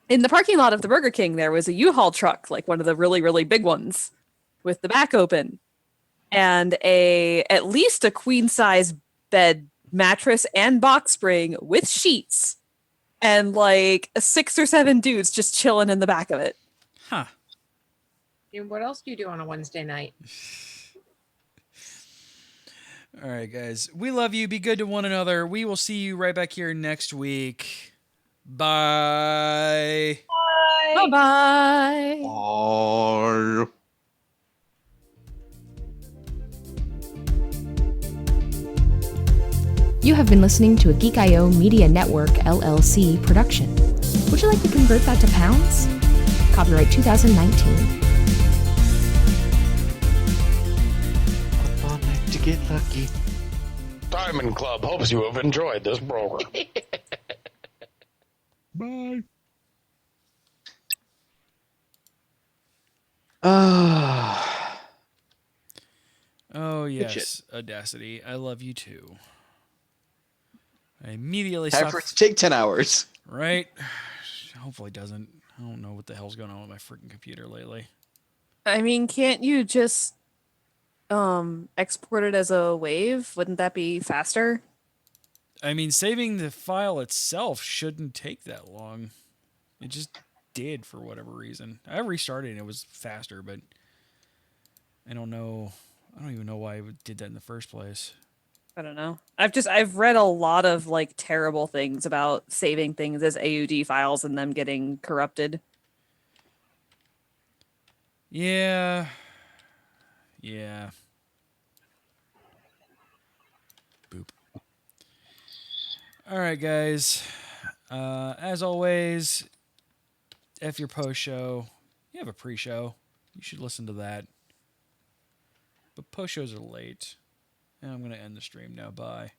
Speaker 3: in the parking lot of the Burger King, there was a U-Haul truck, like one of the really, really big ones, with the back open. And at least a queen-size bed mattress and box spring with sheets. And like 6 or 7 dudes just chilling in the back of it.
Speaker 1: Huh.
Speaker 6: Dude, what else do you do on a Wednesday night?
Speaker 1: All right, guys. We love you. Be good to one another. We will see you right back here next week. Bye.
Speaker 4: Bye.
Speaker 3: Bye-bye.
Speaker 2: Bye.
Speaker 11: You have been listening to a Geek IO Media Network LLC production. Would you like to convert that to pounds? Copyright 2019.
Speaker 2: To get lucky.
Speaker 12: Diamond Club hopes you have enjoyed this program.
Speaker 2: Bye.
Speaker 1: Oh, yes. Audacity. I love you too. I immediately
Speaker 2: Time for it to take 10 hours.
Speaker 1: Right? Hopefully it doesn't. I don't know what the hell's going on with my freaking computer lately.
Speaker 3: I mean, can't you just export it as a wave? Wouldn't that be faster?
Speaker 1: I mean, saving the file itself shouldn't take that long. It just did for whatever reason. I restarted and it was faster, but I don't know. I don't even know why it did that in the first place.
Speaker 3: I don't know. I've read a lot of like terrible things about saving things as AUD files and them getting corrupted.
Speaker 1: Yeah. Yeah. Boop. All right, guys. As always, F your post show. You have a pre show. You should listen to that. But post shows are late. And I'm going to end the stream now. Bye.